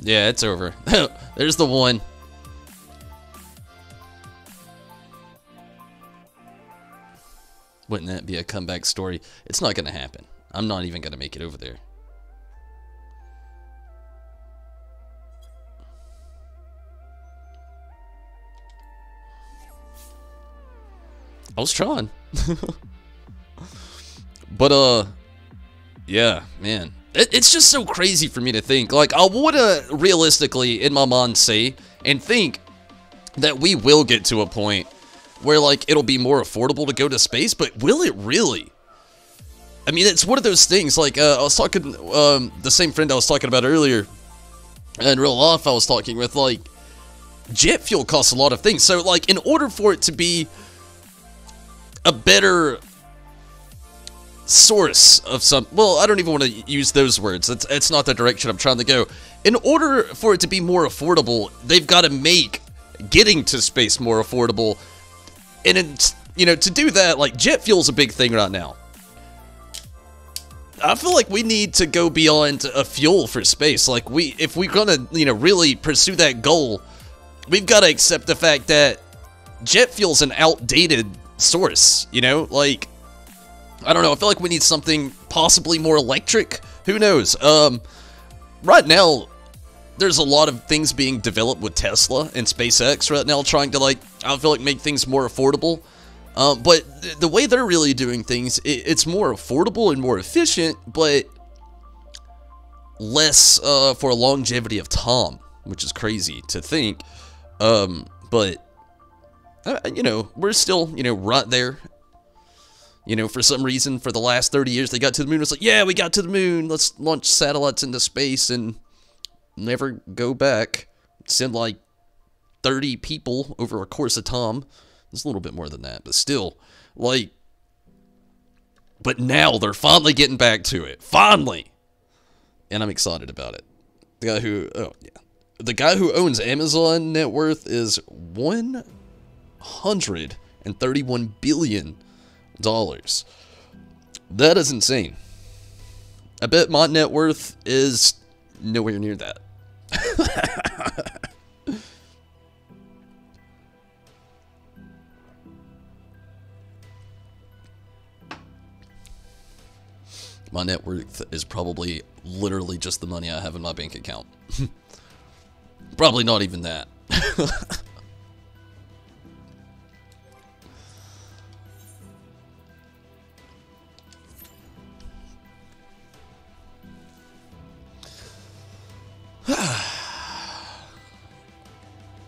Yeah, it's over. There's the one. Wouldn't that be a comeback story? It's not gonna happen. I'm not even gonna make it over there. I was trying. But, yeah, man. It's just so crazy for me to think. Like, I woulda realistically, in my mind, say and think that we will get to a point where, like, it'll be more affordable to go to space, but will it really? I mean, it's one of those things, like, I was talking, the same friend I was talking about earlier, in real life I was talking with, like, jet fuel costs a lot of things, so, like, in order for it to be a better source of some, well, I don't even want to use those words, it's not the direction I'm trying to go. In order for it to be more affordable, they've got to make getting to space more affordable, and it's, you know, to do that, like, jet fuel's a big thing right now. I feel like we need to go beyond a fuel for space. Like, if we're gonna, you know, really pursue that goal, we've got to accept the fact that jet fuel's an outdated source, you know? Like, I don't know, I feel like we need something possibly more electric. Who knows? Right now, there's a lot of things being developed with Tesla and SpaceX right now, trying to, like, I feel like make things more affordable. But the way they're really doing things, it's more affordable and more efficient, but less for longevity of time, which is crazy to think. But, you know, we're still, you know, right there. You know, for some reason, for the last 30 years, they got to the moon. It's like, yeah, we got to the moon. Let's launch satellites into space and never go back. Send, like, 30 people over a course of time. It's a little bit more than that, but still, like, but now they're finally getting back to it. Finally! And I'm excited about it. The guy who, oh, yeah. The guy who owns Amazon net worth is $131 billion. That is insane. I bet my net worth is nowhere near that. My net worth is probably literally just the money I have in my bank account. Probably not even that.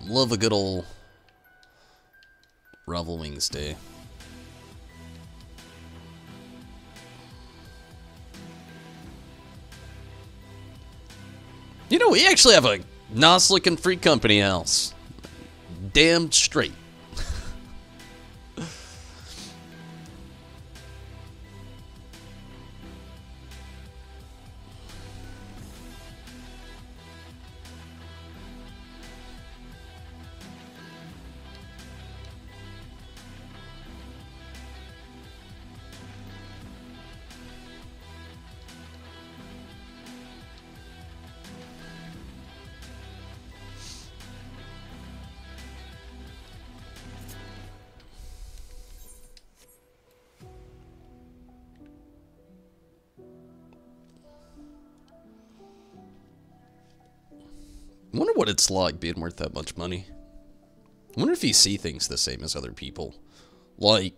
Love a good old Rival Wings day. You know, we actually have a nice looking free company house. Damn straight. wonder what it's like being worth that much money. I wonder if you see things the same as other people. Like,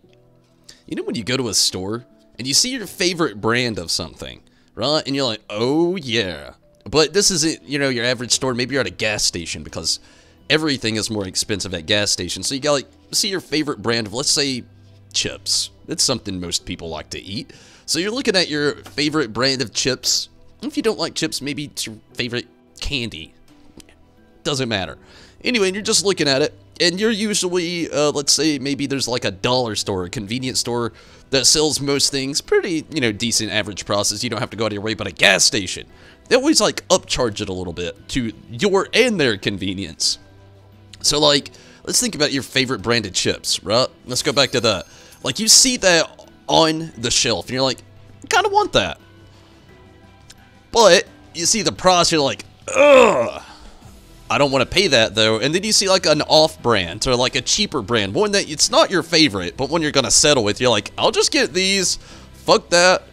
you know when you go to a store and you see your favorite brand of something, right? And you're like, oh yeah. But this isn't, you know, your average store. Maybe you're at a gas station because everything is more expensive at gas stations. So you gotta, like, see your favorite brand of, let's say, chips. That's something most people like to eat. So you're looking at your favorite brand of chips. If you don't like chips, maybe it's your favorite candy. Doesn't matter. Anyway, and you're just looking at it, and you're usually, let's say maybe there's like a dollar store, a convenience store that sells most things, pretty, you know, decent average prices. You don't have to go out of your way, but a gas station, they always like upcharge it a little bit to your and their convenience. So like, let's think about your favorite branded chips, right? Let's go back to that. Like, you see that on the shelf, and you're like, I kind of want that. But you see the price, you're like, ugh, I don't want to pay that though. And then you see like an off-brand or like a cheaper brand, one that it's not your favorite, but one you're gonna settle with. You're like, I'll just get these. Fuck that.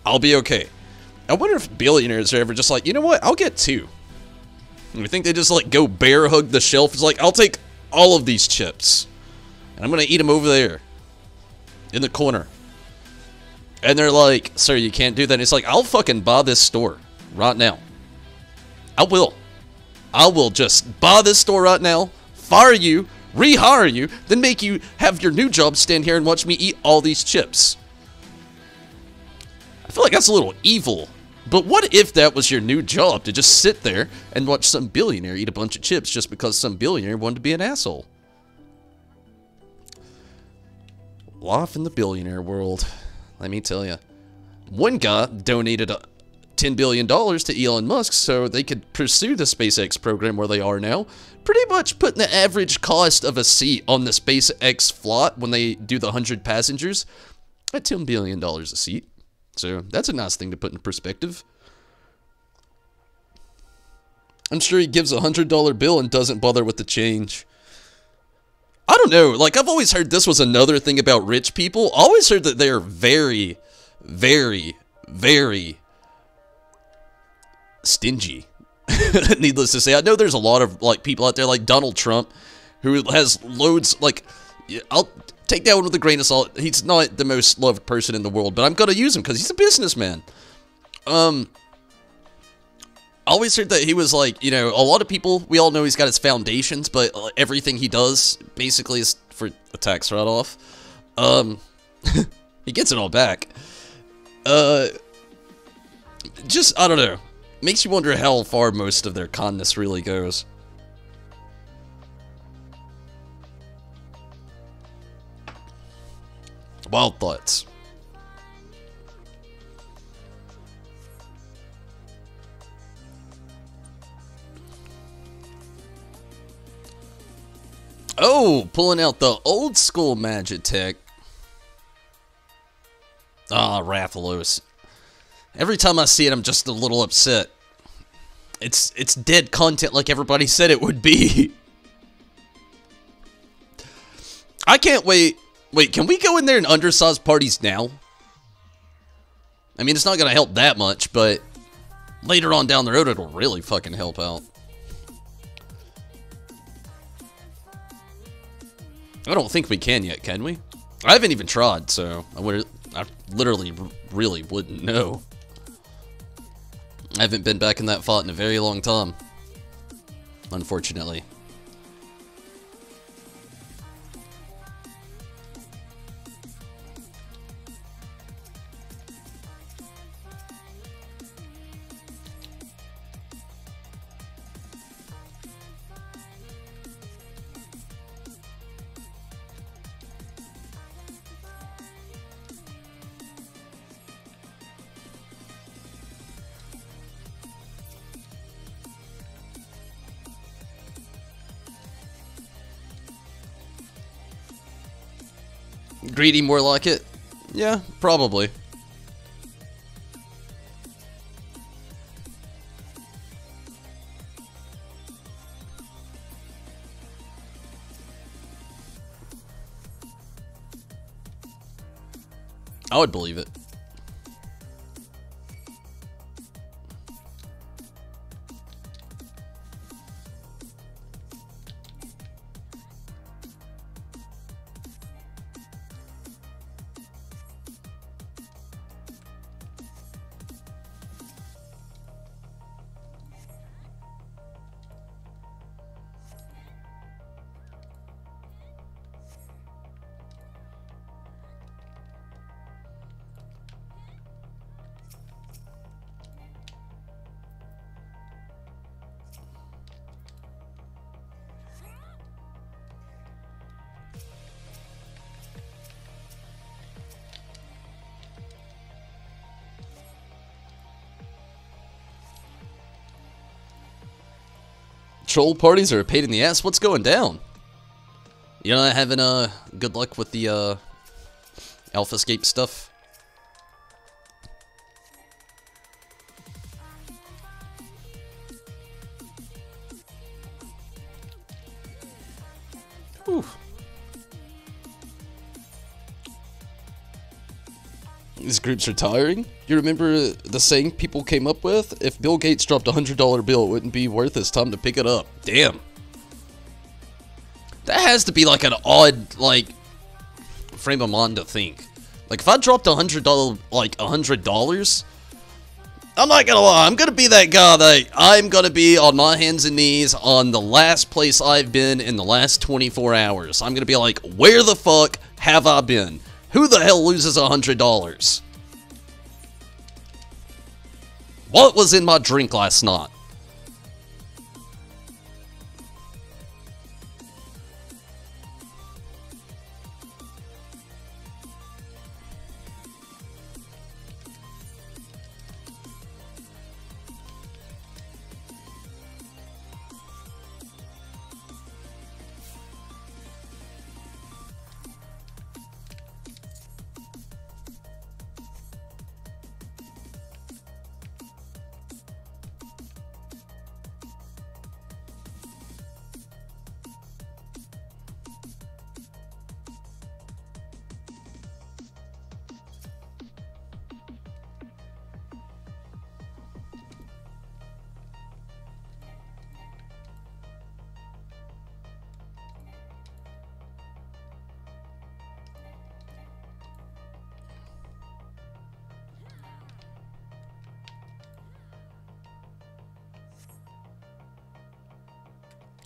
I'll be okay. I wonder if billionaires are ever just like, you know what? I'll get two. And you think they just like go bear hug the shelf? It's like, I'll take all of these chips, and I'm gonna eat them over there in the corner. And they're like, sir, you can't do that. And it's like, I'll fucking buy this store right now. I will. I will just buy this store right now, fire you, rehire you, then make you have your new job stand here and watch me eat all these chips. I feel like that's a little evil. But what if that was your new job, to just sit there and watch some billionaire eat a bunch of chips just because some billionaire wanted to be an asshole? Life in the billionaire world, let me tell you. One guy donated $10 billion to Elon Musk so they could pursue the SpaceX program where they are now, pretty much putting the average cost of a seat on the SpaceX flight when they do the 100 passengers at $10 billion a seat. So that's a nice thing to put in perspective. I'm sure he gives a $100 bill and doesn't bother with the change. I don't know, like, I've always heard this was another thing about rich people. I always heard that they are very, very, very stingy. Needless to say, I know there's a lot of, like, people out there like Donald Trump who has loads, like, I'll take that one with a grain of salt. He's not the most loved person in the world, but I'm gonna use him because he's a businessman. I always heard that he was like, you know, a lot of people, we all know he's got his foundations, but everything he does basically is for a tax write-off. He gets it all back. Just, I don't know. Makes you wonder how far most of their kindness really goes. Wild thoughts. Oh, pulling out the old school Magitech. Ah, Rathalos. Every time I see it, I'm just a little upset. It's dead content like everybody said it would be. I can't wait. Wait, can we go in there and undersize parties now? I mean, it's not gonna help that much, but later on down the road, it'll really fucking help out. I don't think we can yet, can we? I haven't even tried, so I literally really wouldn't know. I haven't been back in that fight in a very long time, unfortunately. Greedy, more like it? Yeah, probably. I would believe it. Troll parties are a pain in the ass. What's going down? You're not having good luck with the AlphaScape stuff? Whew. These groups are tiring. You remember the saying people came up with? If Bill Gates dropped a $100 bill, it wouldn't be worth his time to pick it up. Damn. That has to be like an odd, like, frame of mind to think. Like, if I dropped $100, like, $100, I'm not gonna lie, I'm gonna be that guy that I'm gonna be on my hands and knees on the last place I've been in the last 24 hours. I'm gonna be like, where the fuck have I been? Who the hell loses $100? What was in my drink last night?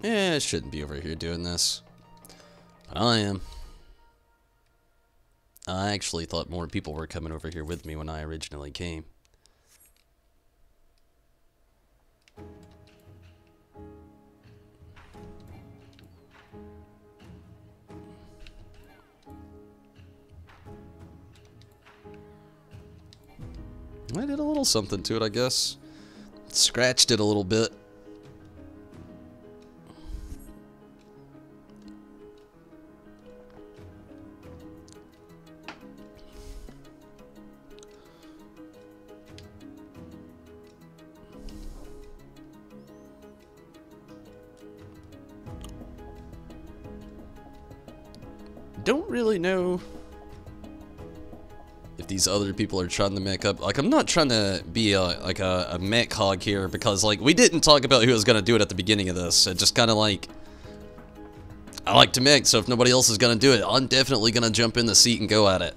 I shouldn't be over here doing this. But I am. I actually thought more people were coming over here with me when I originally came. I did a little something to it, I guess. Scratched it a little bit. Don't really know if these other people are trying to make up. Like, I'm not trying to be a mech hog here, because, like, we didn't talk about who was going to do it at the beginning of this. It just kind of, like, I like to mech, so if nobody else is going to do it, I'm definitely going to jump in the seat and go at it.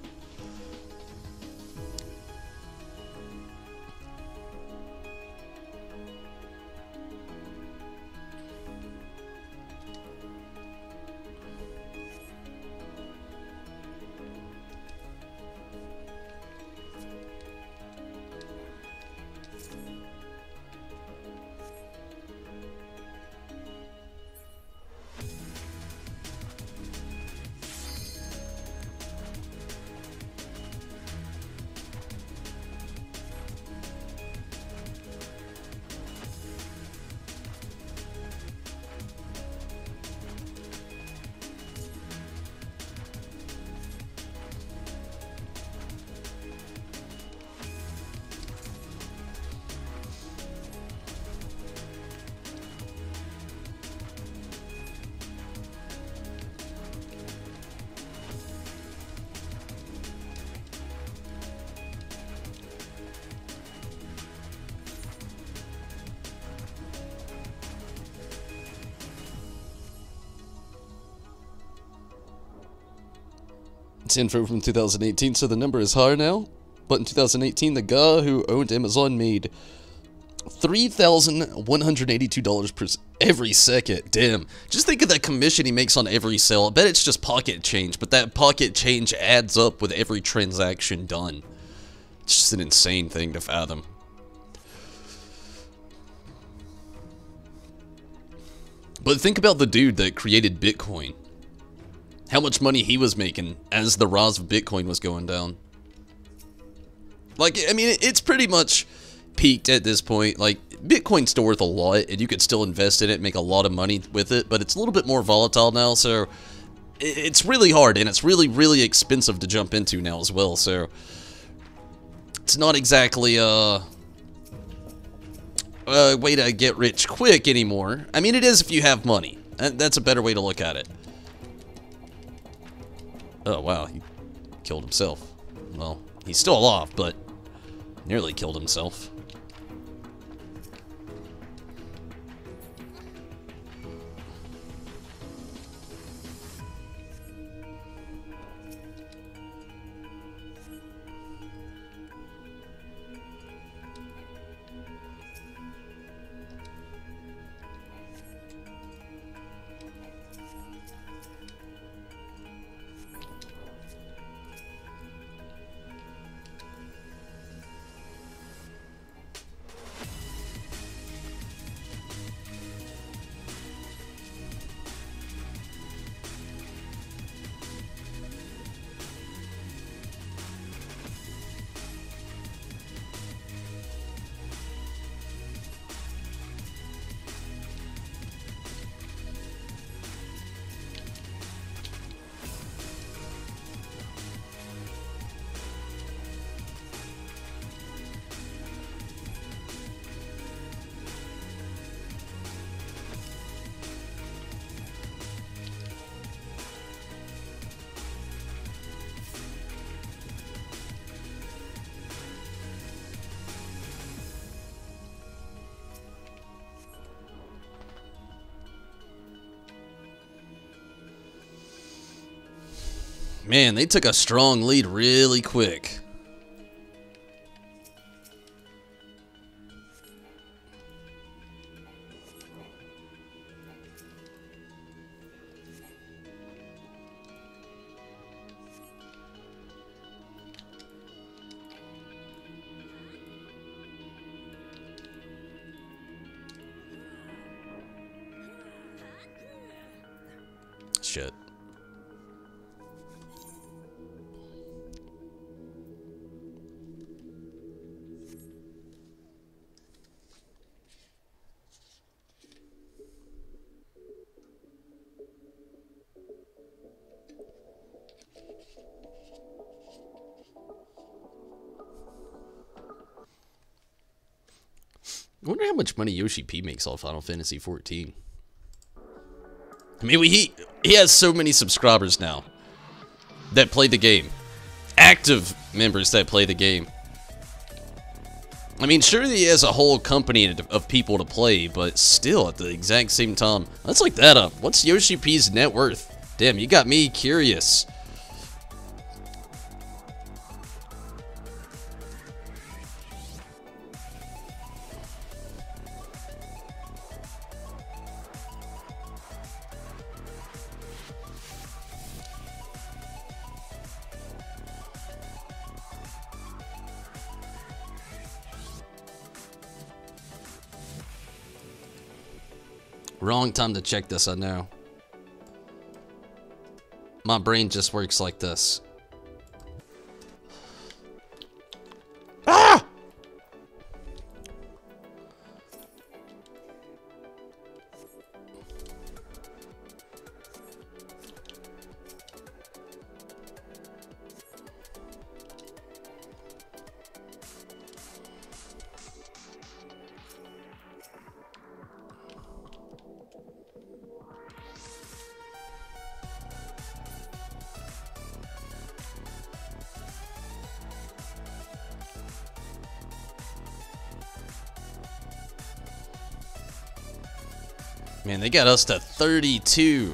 It's info from 2018, so the number is higher now. But in 2018, the guy who owned Amazon made $3,182 per every second. Damn. Just think of that commission he makes on every sale. I bet it's just pocket change, but that pocket change adds up with every transaction done. It's just an insane thing to fathom. But think about the dude that created Bitcoin. How much money he was making as the rise of Bitcoin was going down. Like, I mean, it's pretty much peaked at this point. Like, Bitcoin's still worth a lot, and you could still invest in it, make a lot of money with it, but it's a little bit more volatile now, so it's really hard, and it's really, really expensive to jump into now as well, so it's not exactly a way to get rich quick anymore. I mean, it is if you have money. That's a better way to look at it. Oh, wow, he killed himself. Well, he's still alive, but nearly killed himself. Man, they took a strong lead really quick. Shit. I wonder how much money Yoshi P makes off Final Fantasy 14. I mean, he has so many subscribers now that play the game. Active members that play the game. I mean, sure he has a whole company of people to play, but still at the exact same time. Let's look that up. What's Yoshi P's net worth? Damn, you got me curious. Wrong time to check this, I know. My brain just works like this. Ah! Man, they got us to 32.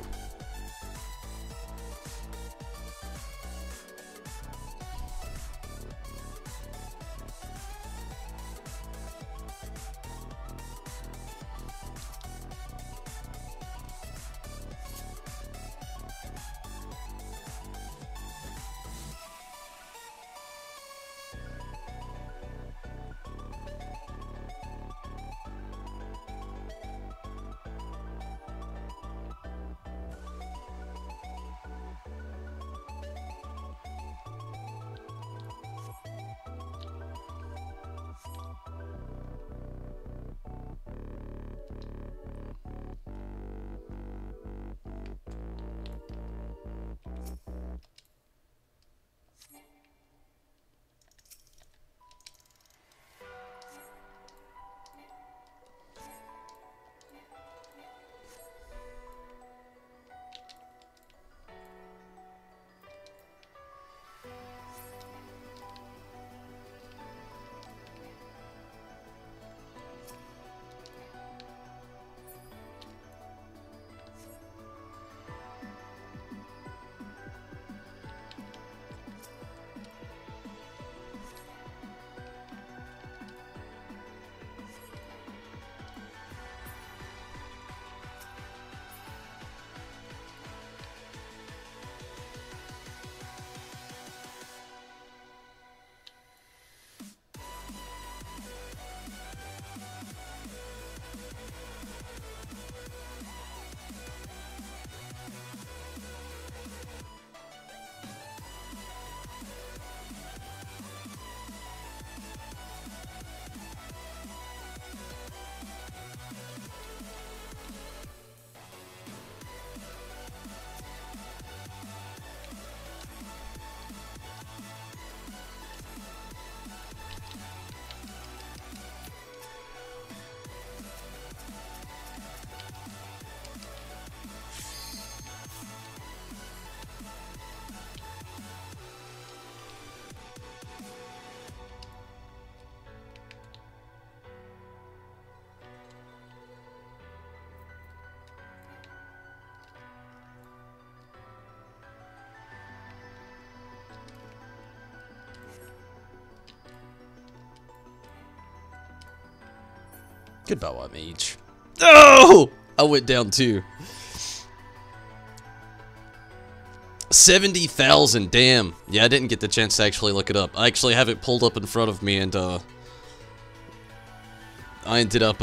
Goodbye, White Mage. Oh! I went down too. 70,000, damn. Yeah, I didn't get the chance to actually look it up. I actually have it pulled up in front of me, and I ended up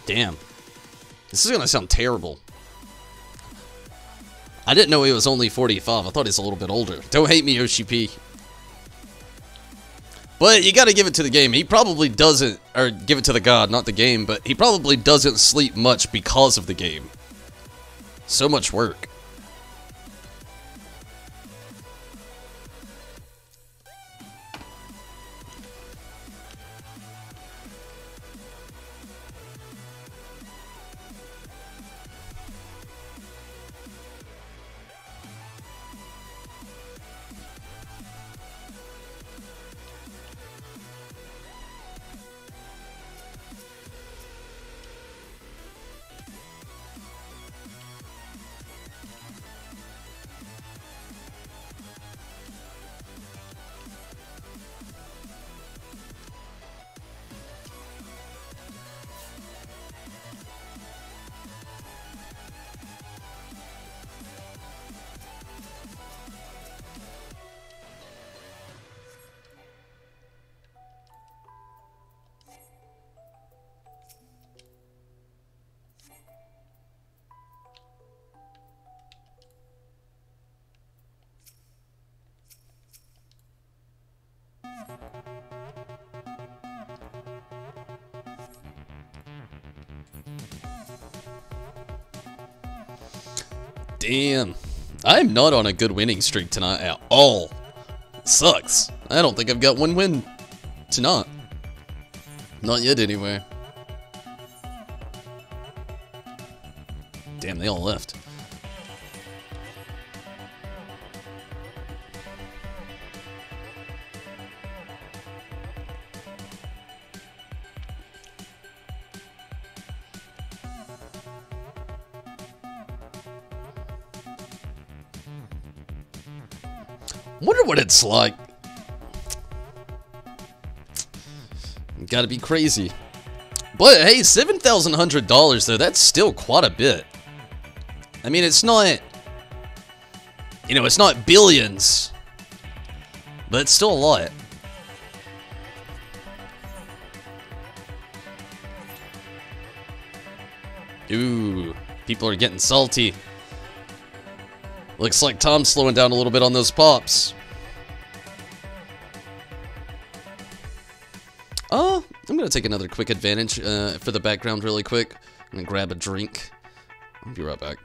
damn. This is gonna sound terrible. I didn't know he was only 45. I thought he's a little bit older. Don't hate me, Yoshi P. But you gotta give it to the game. He probably doesn't, or give it to the god, not the game, but he probably doesn't sleep much because of the game. So much work. Damn. I'm not on a good winning streak tonight at all. It sucks. I don't think I've got one win tonight. Not yet, anyway. Damn, they all left. Wonder what it's like. Gotta be crazy. But hey, $7,100 though, that's still quite a bit. I mean, it's not, you know, it's not billions, but it's still a lot. Ooh, people are getting salty. Looks like Tom's slowing down a little bit on those pops. I'm gonna take another quick advantage for the background really quick. I'm gonna grab a drink. I'll be right back.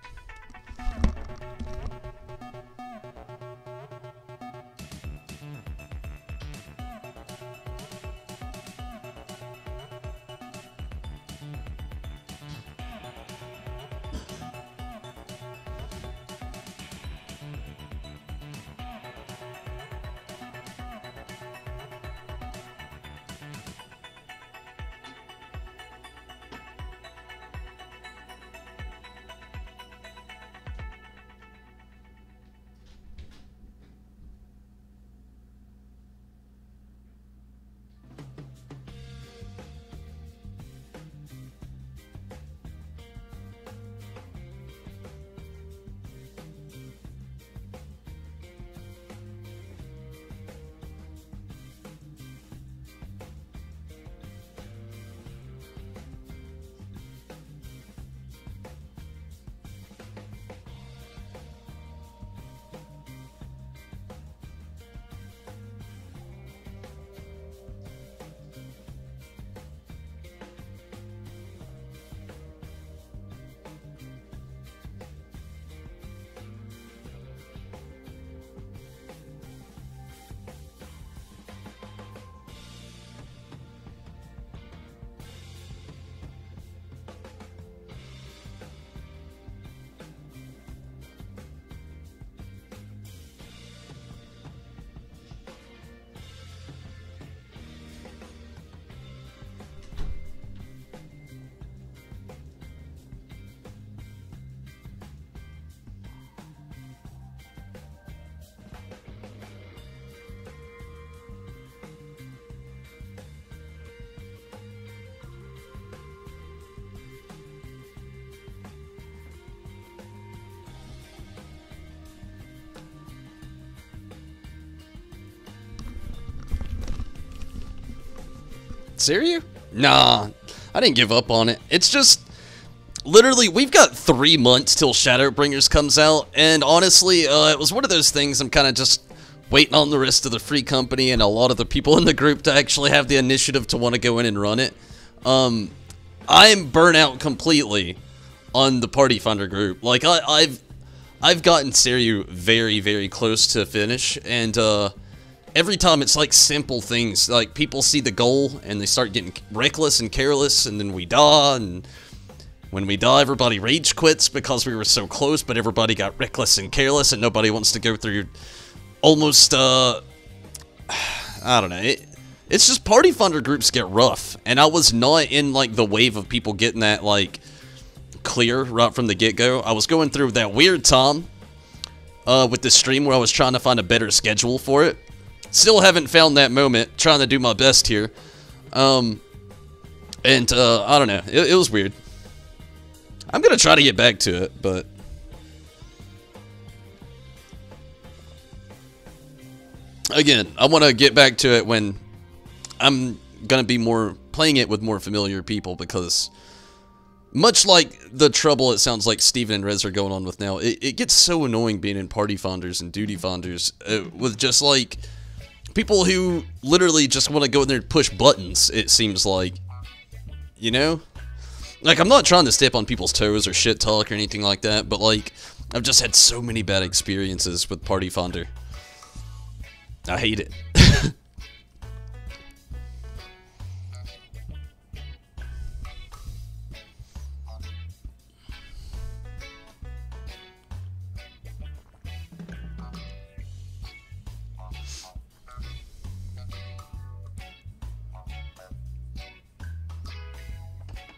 Seiryu? Nah, I didn't give up on it. It's just, literally, we've got 3 months till Shadowbringers comes out, and honestly, it was one of those things I'm kind of just waiting on the rest of the free company and a lot of the people in the group to actually have the initiative to want to go in and run it. I'm burnt out completely on the Party Finder group. Like, I've gotten Seiryu very, very close to finish, and every time it's like simple things. Like, people see the goal and they start getting reckless and careless, and then we die, and when we die, everybody rage quits because we were so close, but everybody got reckless and careless, and nobody wants to go through almost, I don't know. It's just Party Finder groups get rough, and I was not in, like, the wave of people getting that, like, clear right from the get-go. I was going through that weird time with the stream where I was trying to find a better schedule for it. Still haven't found that moment, trying to do my best here. I don't know, it was weird. I'm gonna try to get back to it, but again, I want to get back to it when I'm gonna be playing it with more familiar people, because much like the trouble it sounds like Steven and Rez are going on with now, it gets so annoying being in Party Finders and Duty Finders with just like people who literally just want to go in there and push buttons, it seems like, you know? Like, I'm not trying to step on people's toes or shit talk or anything like that, but, like, I've just had so many bad experiences with Party Finder. I hate it.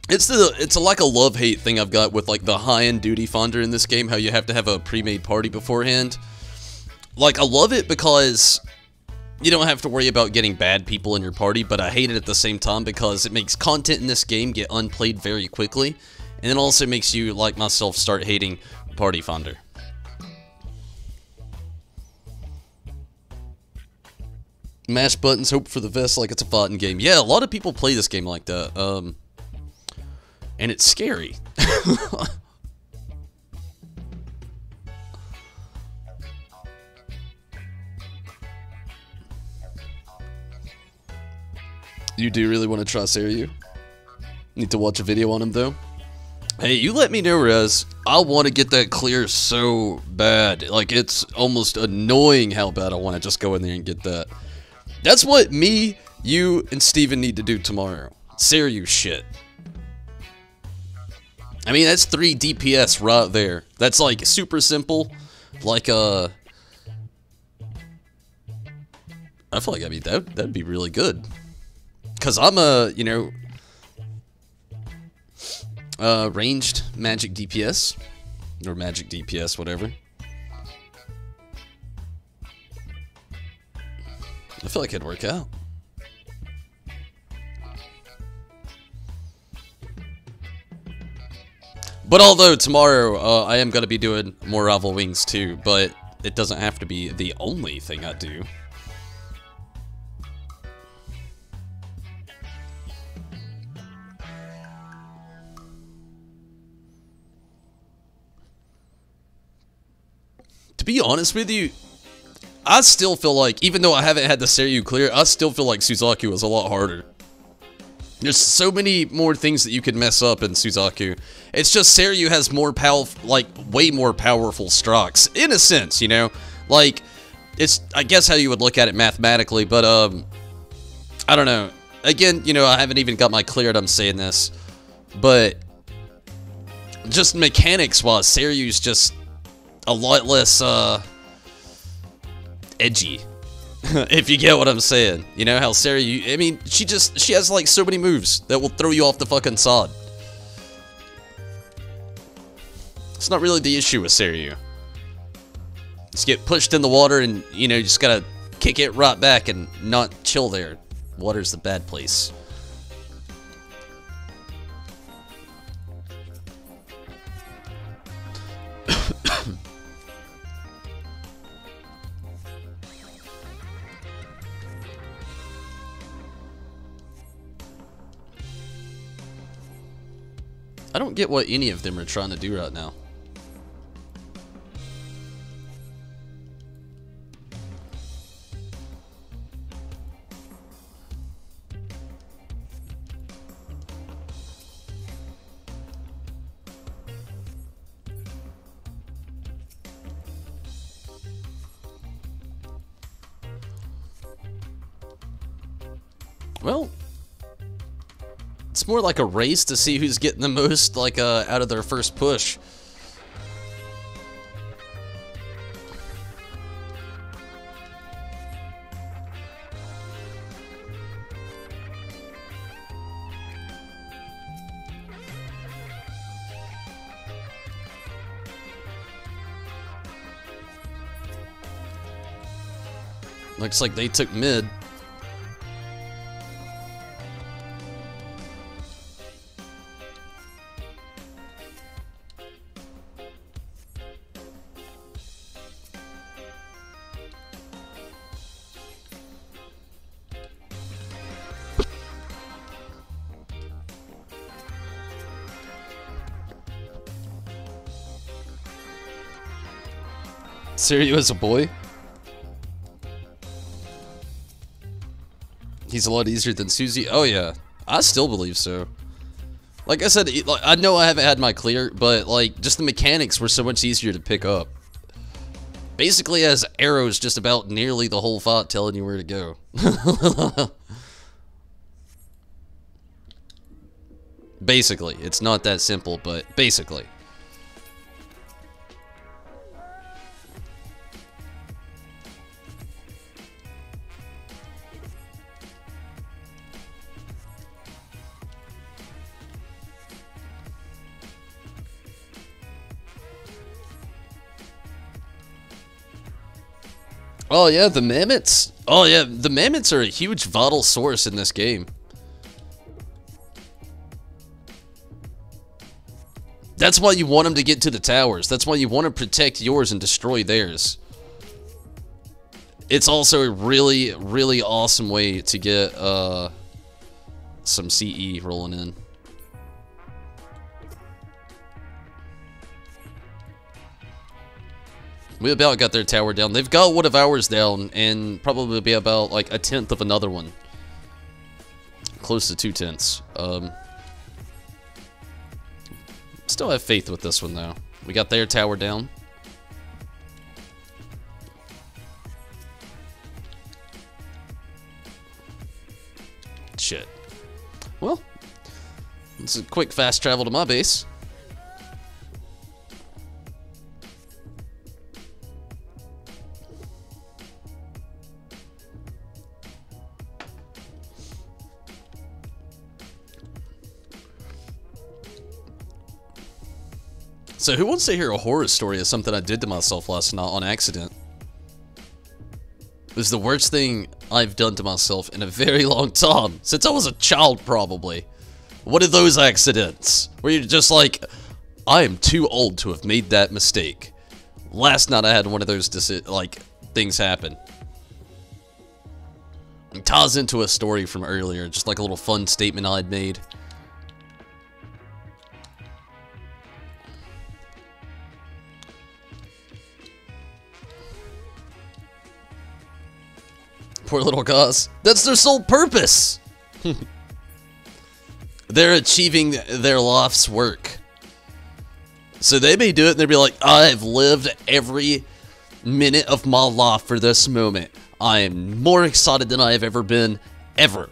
It's like a love-hate thing I've got with, like, the high-end Duty Finder in this game, how you have to have a pre-made party beforehand. Like, I love it because you don't have to worry about getting bad people in your party, but I hate it at the same time because it makes content in this game get unplayed very quickly, and it also makes you, like myself, start hating Party Finder. Mash buttons, hope for the best like it's a fighting game. Yeah, a lot of people play this game like that, and it's scary. You do really want to try Seiryu? Need to watch a video on him, though? Hey, you let me know, Rez. I want to get that clear so bad. Like, it's almost annoying how bad I want to just go in there and get that. That's what me, you, and Steven need to do tomorrow. Seiryu shit. I mean, that's 3 DPS right there. That's, like, super simple. Like, I feel like, I mean, that'd be really good. Because I'm a, you know, ranged magic DPS. Or magic DPS, whatever. I feel like it'd work out. But although tomorrow I am going to be doing more Rival Wings too, but it doesn't have to be the only thing I do. To be honest with you, I still feel like, even though I haven't had the Seiryu clear, I still feel like Suzaku was a lot harder. There's so many more things that you could mess up in Suzaku. It's just Seiryu has more powerful, like, way more powerful strokes, in a sense, you know? Like, it's, I guess how you would look at it mathematically, but, I don't know. Again, you know, I haven't even got my cleared, I'm saying this, but just mechanics-wise, Seiryu's just a lot less, edgy. If you get what I'm saying. You know how Seiryu, I mean, she has like so many moves that will throw you off the fucking sod. It's not really the issue with Seiryu. Just get pushed in the water and, you know, you just gotta kick it right back and not chill there. Water's the bad place. I don't get what any of them are trying to do right now. Well, it's more like a race to see who's getting the most, like, out of their first push. Looks like they took mid. Seryu as a boy? He's a lot easier than Susie? Oh yeah, I still believe so. Like I said, I know I haven't had my clear, but like, just the mechanics were so much easier to pick up. Basically has arrows just about nearly the whole fight telling you where to go. Basically, it's not that simple, but basically. Oh yeah, the mammoths. Oh yeah, the mammoths are a huge vital source in this game. That's why you want them to get to the towers. That's why you want to protect yours and destroy theirs. It's also a really, really awesome way to get some CE rolling in. We about got their tower down. They've got one of ours down, and probably be about like a tenth of another one. Close to 2/10. Still have faith with this one though. We got their tower down. Shit. Well, it's a quick fast travel to my base. So who wants to hear a horror story of something I did to myself last night on accident? It was the worst thing I've done to myself in a very long time. Since I was a child, probably. What are those accidents? Where you're just like, I am too old to have made that mistake. Last night I had one of those things happen. It ties into a story from earlier, just like a little fun statement I'd made. Poor little guys. That's their sole purpose. They're achieving their life's work. So they may do it and they'll be like, I've lived every minute of my life for this moment. I am more excited than I have ever been, ever.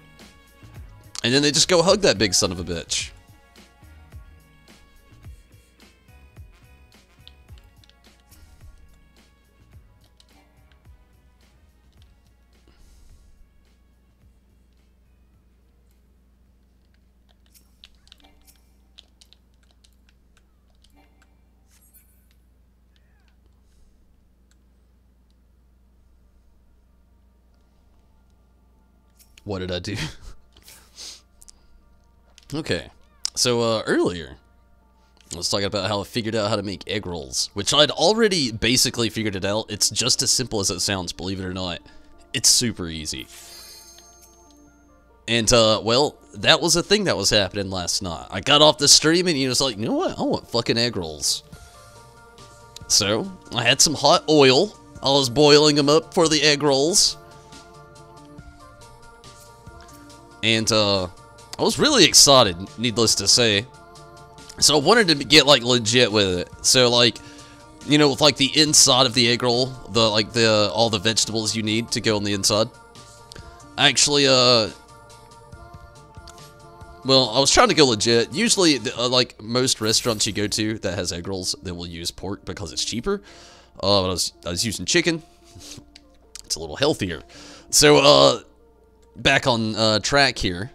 And then they just go hug that big son of a bitch. What did I do? Okay, so earlier, I was talking about how I figured out how to make egg rolls, which I'd already basically figured it out. It's just as simple as it sounds, believe it or not. It's super easy. And, well, that was a thing that was happening last night. I got off the stream and he was like, you know what? I want fucking egg rolls. So, I had some hot oil. I was boiling them up for the egg rolls. And, I was really excited, needless to say. So, I wanted to get, like, legit with it. So, like, you know, with, like, the inside of the egg roll, all the vegetables you need to go on the inside. Actually, well, I was trying to go legit. Usually, like, most restaurants you go to that has egg rolls, they will use pork because it's cheaper. But I was using chicken. It's a little healthier. So, back on track here.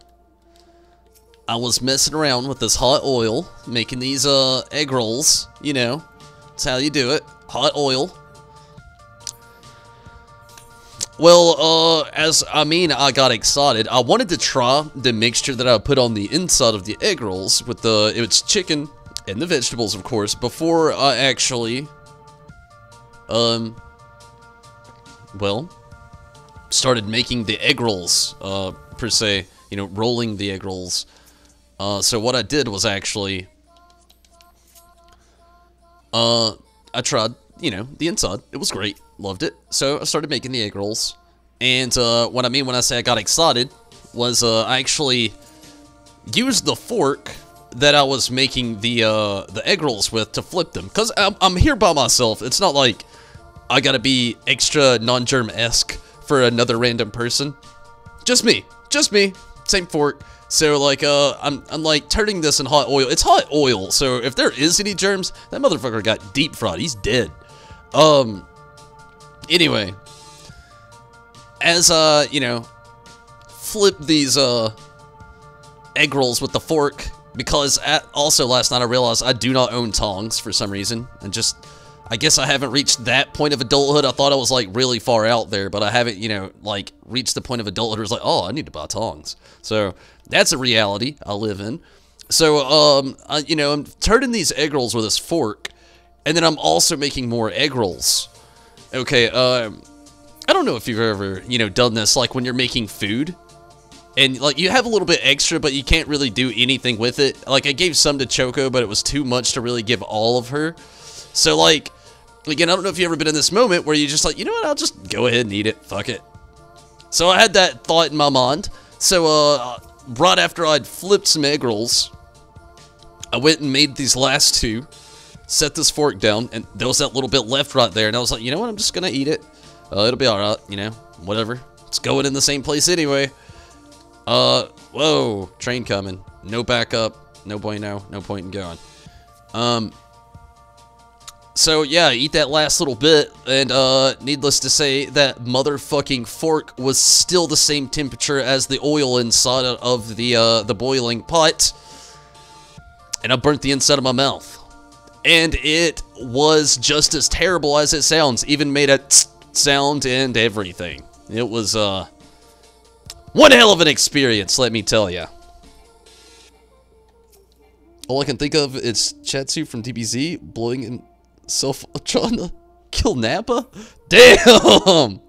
I was messing around with this hot oil, making these egg rolls. You know, that's how you do it. Hot oil. Well, I got excited. I wanted to try the mixture that I put on the inside of the egg rolls with it's chicken and the vegetables, of course, before I actually, well, started making the egg rolls, per se, you know, rolling the egg rolls. So what I did was actually, I tried, you know, the inside. It was great. Loved it. So I started making the egg rolls. And what I mean when I say I got excited was I actually used the fork that I was making the egg rolls with to flip them. Because I'm here by myself. It's not like I gotta be extra non-germ-esque for another random person. Just me. Just me. Same fork. So, like, I'm like, turning this in hot oil. It's hot oil, so if there is any germs, that motherfucker got deep fried. He's dead. Anyway, as, you know, flip these, egg rolls with the fork, because also last night I realized I do not own tongs for some reason, and I guess I haven't reached that point of adulthood. I thought I was, like, really far out there, but I haven't, you know, like, reached the point of adulthood where it's like, oh, I need to buy tongs. So, that's a reality I live in. So, you know, I'm turning these egg rolls with this fork, and then I'm also making more egg rolls. Okay, I don't know if you've ever, you know, done this, like, when you're making food, and, like, you have a little bit extra, but you can't really do anything with it. Like, I gave some to Choco, but it was too much to really give all of her. So, like, again, I don't know if you've ever been in this moment where you're just like, you know what, I'll just go ahead and eat it, fuck it. So I had that thought in my mind. So, right after I'd flipped some egg rolls, I went and made these last two, set this fork down, and there was that little bit left right there, and I was like, you know what, I'm just gonna eat it. It'll be alright, you know, whatever. It's going in the same place anyway. Whoa, train coming. No backup, no bueno, no point in going. So yeah, eat that last little bit, and needless to say, that motherfucking fork was still the same temperature as the oil inside of the boiling pot, and I burnt the inside of my mouth. And it was just as terrible as it sounds, even made a tss sound and everything. It was one hell of an experience, let me tell ya. All I can think of is Chatsu from DBZ blowing himself trying to kill Nappa? Damn!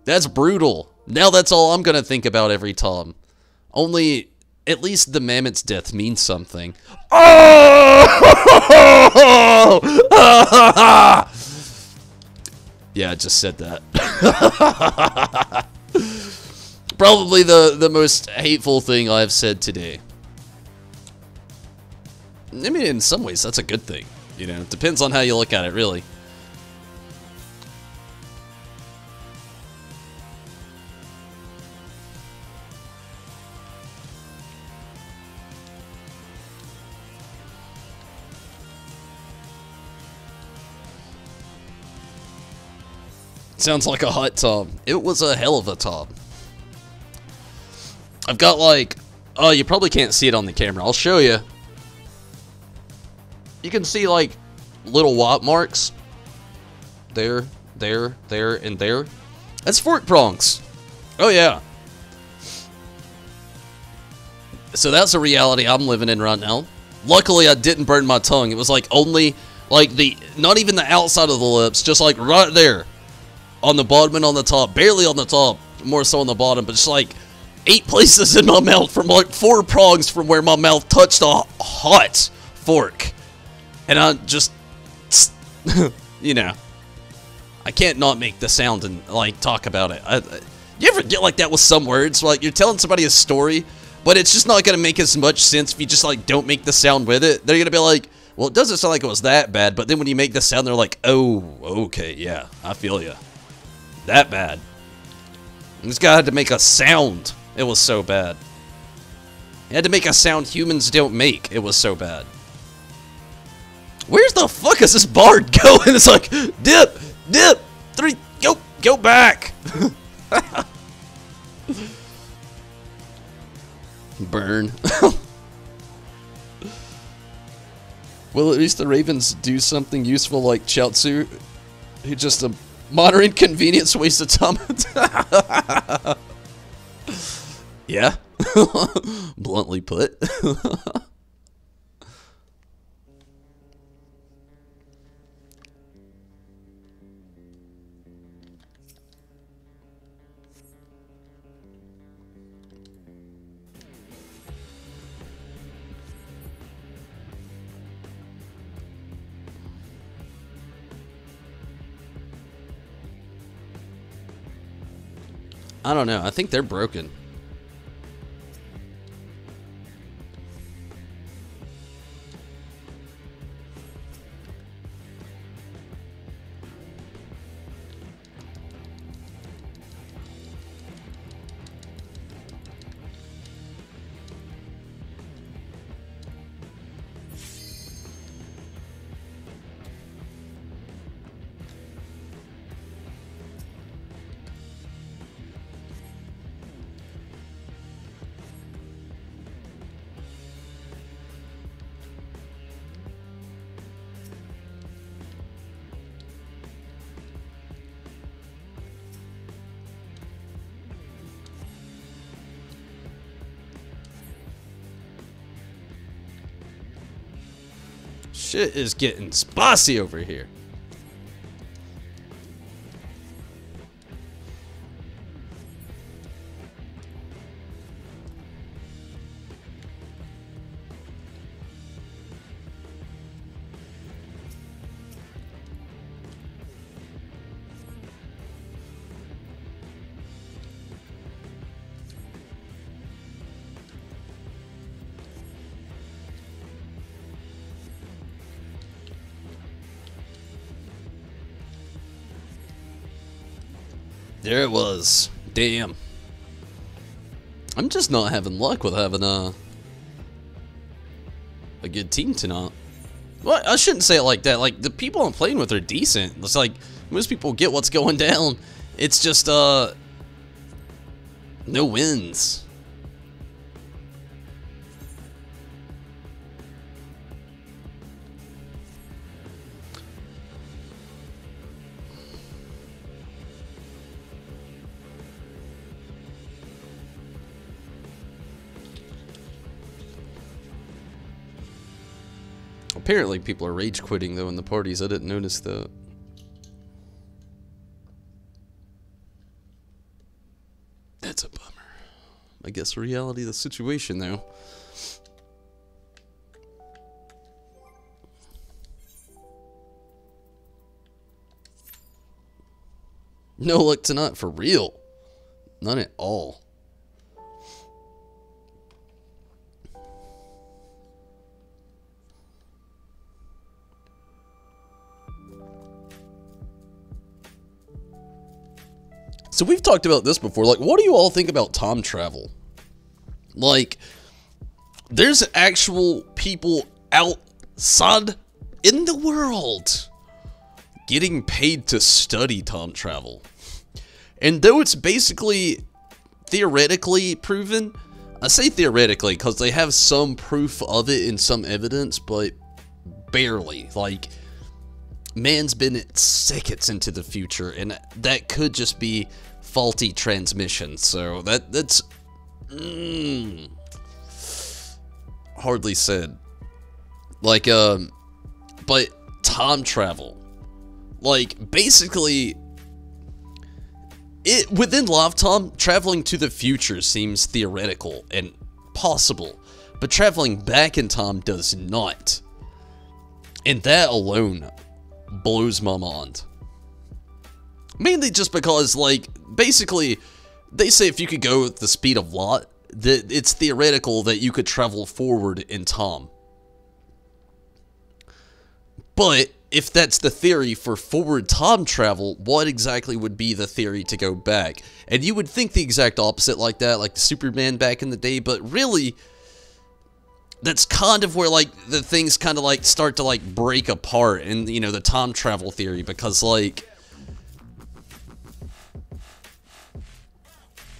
That's brutal. Now that's all I'm gonna think about every time. Only, at least the mammoth's death means something. Oh! Yeah, I just said that. Probably the most hateful thing I've said today. I mean, in some ways, that's a good thing. You know, it depends on how you look at it, really. Sounds like a hot tub. It was a hell of a tub. I've got like... Oh, you probably can't see it on the camera. I'll show you. You can see like little white marks. There, there, there, and there. That's fork prongs. Oh yeah. So that's a reality I'm living in right now. Luckily, I didn't burn my tongue. It was like only like not even the outside of the lips, just like right there. On the bottom and on the top, barely on the top. more so on the bottom, but just like 8 places in my mouth from like 4 prongs from where my mouth touched a hot fork. And I just, you know, I can't not make the sound and like talk about it. You ever get like that with some words? Like you're telling somebody a story, but it's just not going to make as much sense if you just like don't make the sound with it. They're going to be like, well, it doesn't sound like it was that bad, but then when you make the sound, they're like, oh, okay, yeah, I feel ya. That bad. And this guy had to make a sound. It was so bad. He had to make a sound humans don't make. It was so bad. Where's the fuck is this bard going? It's like, dip, dip, 3, go back. Burn. Will at least the ravens do something useful like Chaozu? He's just a moderate convenience waste of time. Yeah. Bluntly put. I don't know. I think they're broken. Shit is getting spicy over here. There it was. Damn. I'm just not having luck with having a good team tonight. Well, I shouldn't say it like that. Like, the people I'm playing with are decent. It's like, most people get what's going down. It's just, no wins. Apparently people are rage quitting though in the parties. I didn't notice that. That's a bummer. I guess reality of the situation though. No luck tonight for real. None at all. So we've talked about this before. Like, what do you all think about time travel? Like, there's actual people outside in the world getting paid to study time travel. And though it's basically theoretically proven, I say theoretically because they have some proof of it and some evidence, but barely. Like, man's been seconds into the future, and that could just be faulty transmission. So that's hardly said. Like, but time travel, like, basically, within lifetime, traveling to the future seems theoretical and possible, but traveling back in time does not. And that alone blows my mind. Mainly just because, like, basically, they say if you could go at the speed of light, that it's theoretical that you could travel forward in time. But if that's the theory for forward time travel, what exactly would be the theory to go back? And you would think the exact opposite like that, like Superman back in the day, but really, that's kind of where, like, the things kind of, like, start to, like, break apart in, you know, the time travel theory, because, like,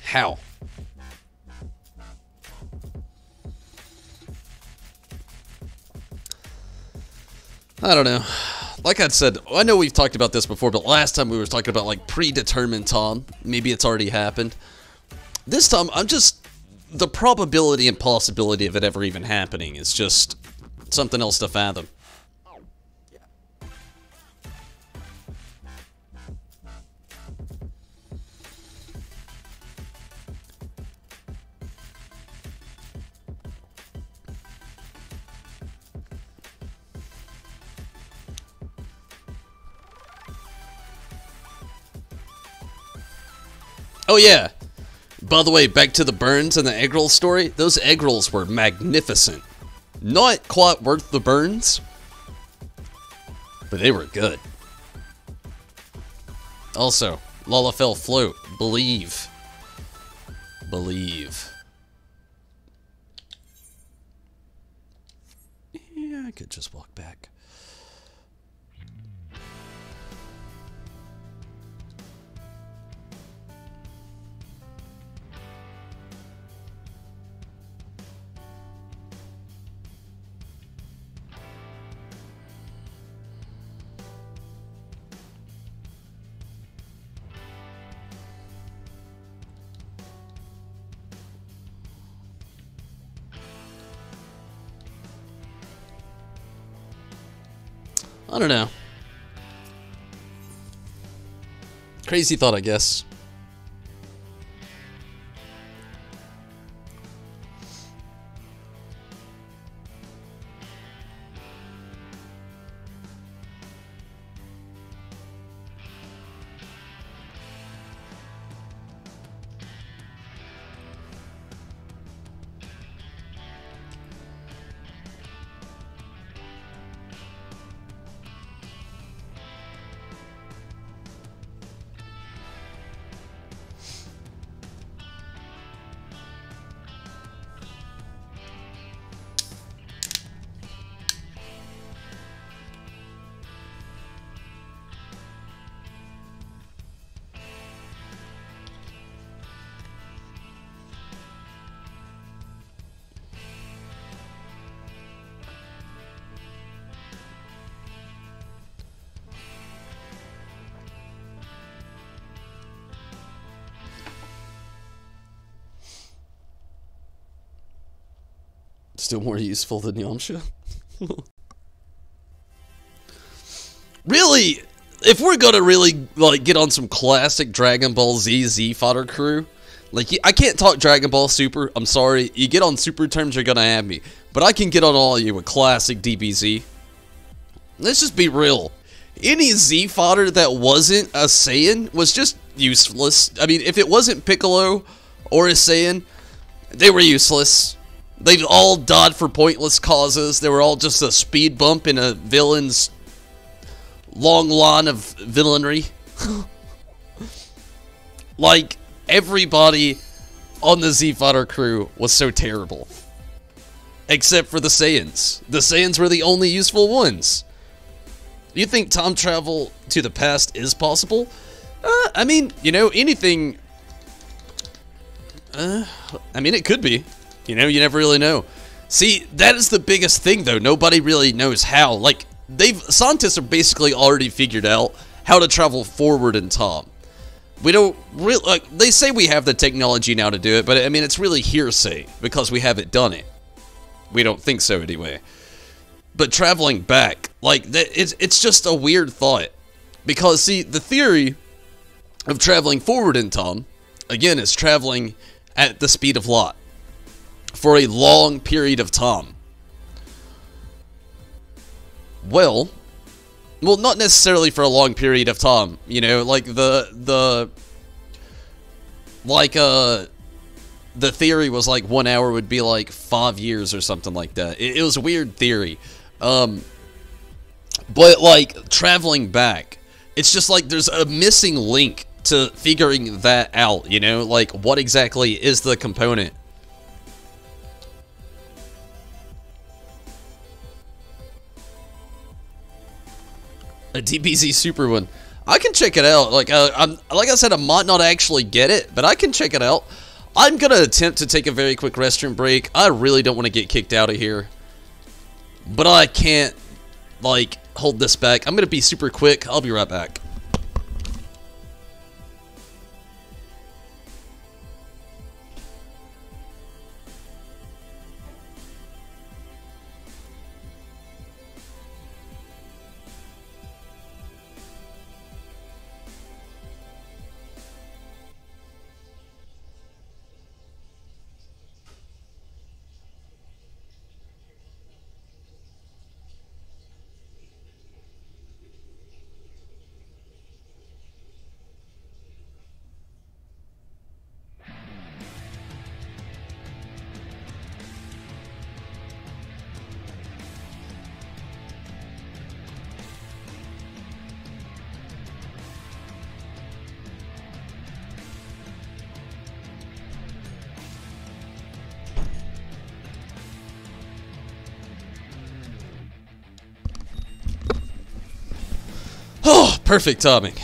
how? I don't know. Like I said, I know we've talked about this before, but last time we were talking about, like, predetermined time. Maybe it's already happened. This time, I'm just... the probability and possibility of it ever even happening is just something else to fathom. Oh yeah, by the way, back to the burns and the egg roll story, those egg rolls were magnificent. Not quite worth the burns, but they were good. Also, Lalafell float, believe. Believe. Yeah, I could just walk back. I don't know. Crazy thought, I guess. Still more useful than Yamcha. Really, if we're gonna really, like, get on some classic Dragon Ball Z Z-Fighter crew, like, I can't talk Dragon Ball Super, I'm sorry, you get on Super terms, you're gonna have me, but I can get on all of you with classic DBZ. Let's just be real. Any Z-Fighter that wasn't a Saiyan was just useless. I mean, if it wasn't Piccolo or a Saiyan, they were useless. They all died for pointless causes. They were all just a speed bump in a villain's long line of villainy. Like, everybody on the Z-Fighter crew was so terrible. Except for the Saiyans. The Saiyans were the only useful ones. You think time travel to the past is possible? I mean, you know, anything... I mean, it could be. You know, you never really know. See, that is the biggest thing, though. Nobody really knows how. Like, scientists are basically already figured out how to travel forward in time. We don't really, like, they say we have the technology now to do it, but I mean, it's really hearsay because we haven't done it. We don't think so, anyway. But traveling back, like, it's just a weird thought. Because, see, the theory of traveling forward in time, again, is traveling at the speed of light for a long period of time. Well, not necessarily for a long period of time, you know, like the theory was like 1 hour would be like 5 years or something like that. It was a weird theory. But like traveling back, it's just like there's a missing link to figuring that out, you know, like what exactly is the component. A DBZ Super one. I can check it out. Like like I said, I might not actually get it, but I can check it out. I'm gonna attempt to take a very quick restroom break. I really don't want to get kicked out of here, but I can't like hold this back. I'm gonna be super quick. I'll be right back. Oh, perfect timing.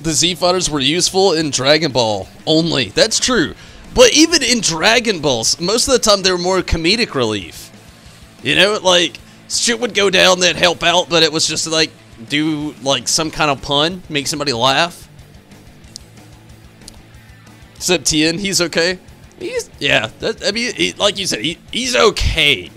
The Z fighters were useful in Dragon Ball only. That's true. But even in Dragon Balls, most of the time they were more comedic relief. You know, like, shit would go down, they'd help out, but it was just like, do like some kind of pun, make somebody laugh. Except Tien, he's okay. Yeah, I mean, like you said, he's okay.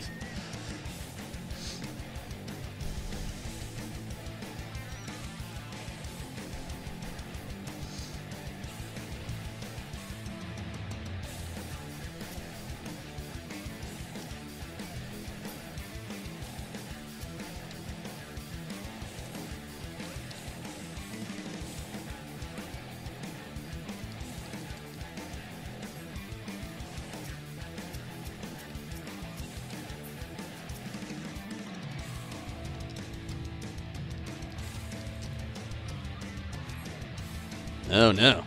Oh no.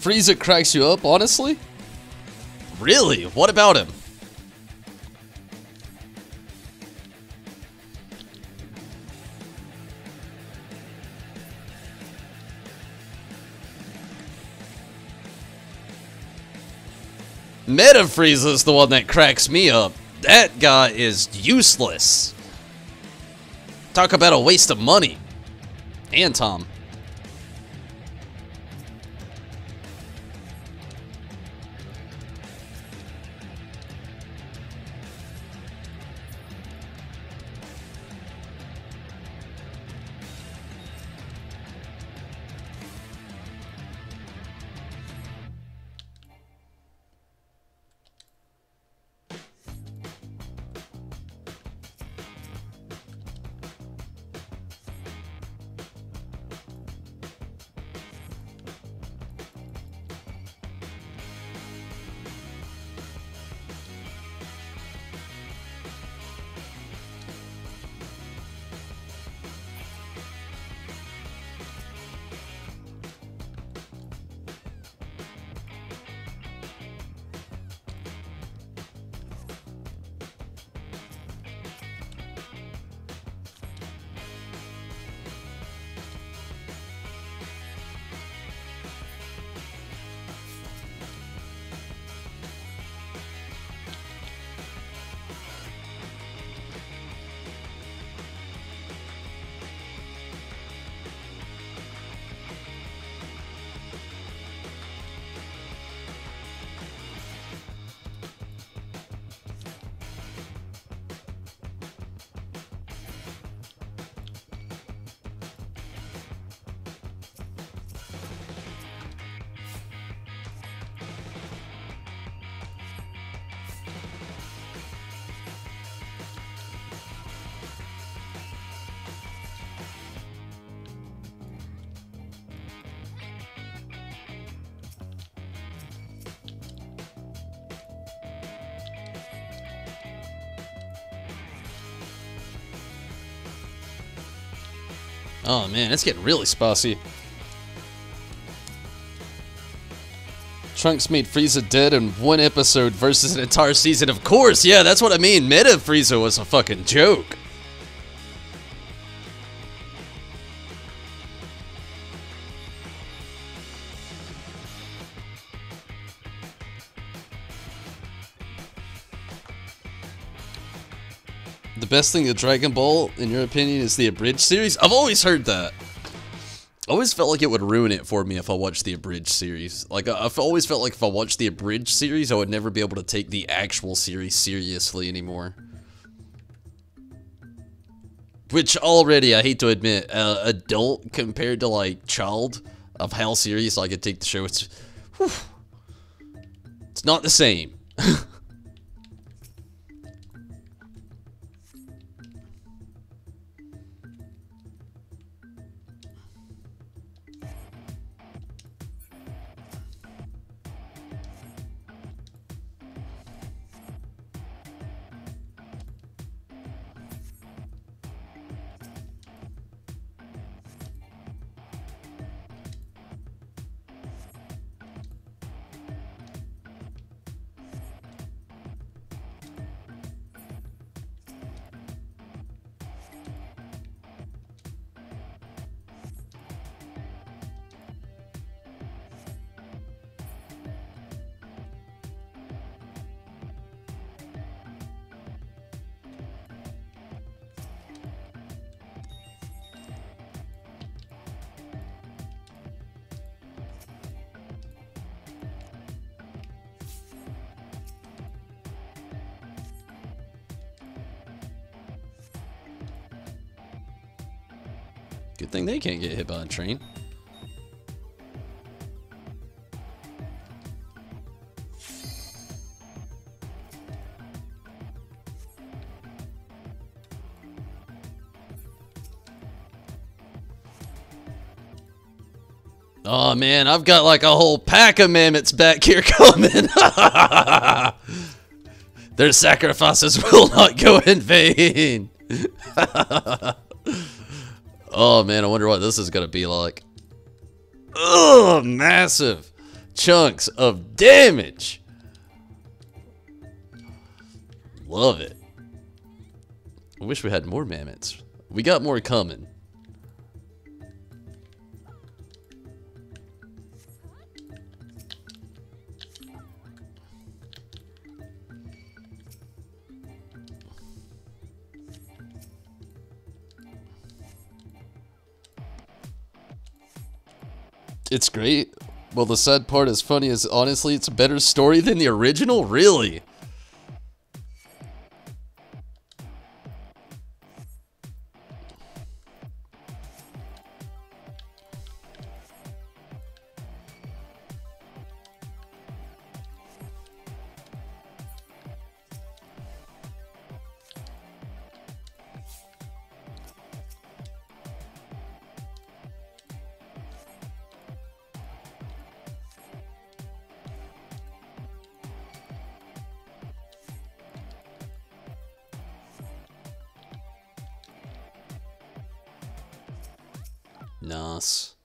Frieza cracks you up, honestly? Really? What about him? Meta Frieza's the one that cracks me up. That guy is useless. Talk about a waste of money. And time. Oh man, it's getting really spicy. Trunks made Frieza dead in one episode versus an entire season. Of course, yeah, that's what I mean. Meta Frieza was a fucking joke. The best thing of Dragon Ball, in your opinion, is the abridged series? I've always heard that. I always felt like it would ruin it for me if I watched the abridged series. Like, I've always felt like if I watched the abridged series, I would never be able to take the actual series seriously anymore. Which already, I hate to admit, adult compared to, like, child, of how serious I could take the show, it's... Whew, it's not the same. Good thing they can't get hit by a train. Oh man, I've got like a whole pack of mammoths back here coming. Their sacrifices will not go in vain. Oh man, I wonder what this is gonna be like. Ugh, massive chunks of damage. Love it. I wish we had more mammoths. We got more coming. It's great. Well, the sad part is funny is honestly it's a better story than the original, really. Nice.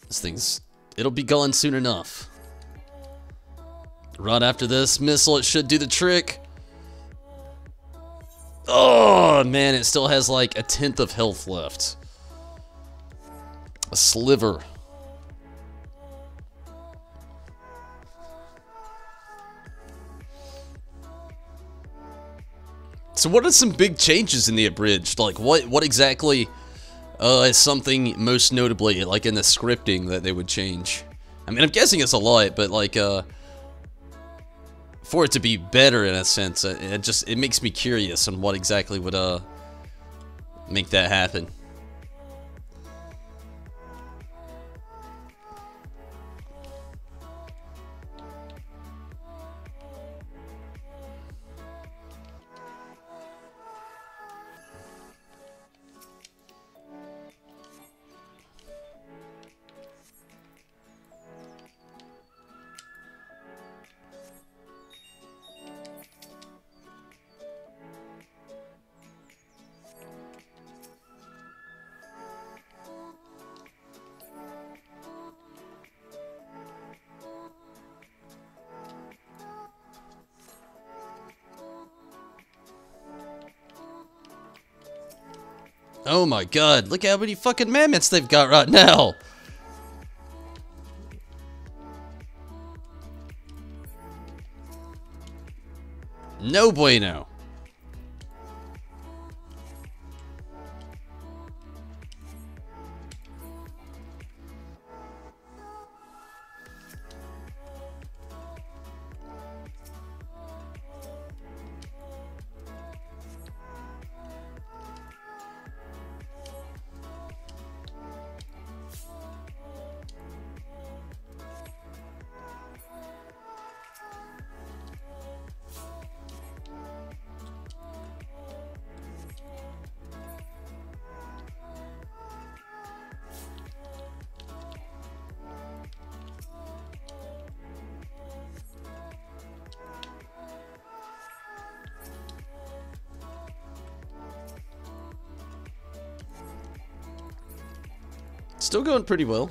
This thing's... it'll be gone soon enough. Right after this missile, it should do the trick. Oh, man, it still has like a 1/10 of health left. A sliver. So what are some big changes in the abridged? Like, what exactly is something most notably, like, in the scripting that they would change? I mean, I'm guessing it's a lot, but, like, for it to be better in a sense, it makes me curious on what exactly would, make that happen. Oh my god, look how many fucking mammoths they've got right now. No bueno. Still going pretty well.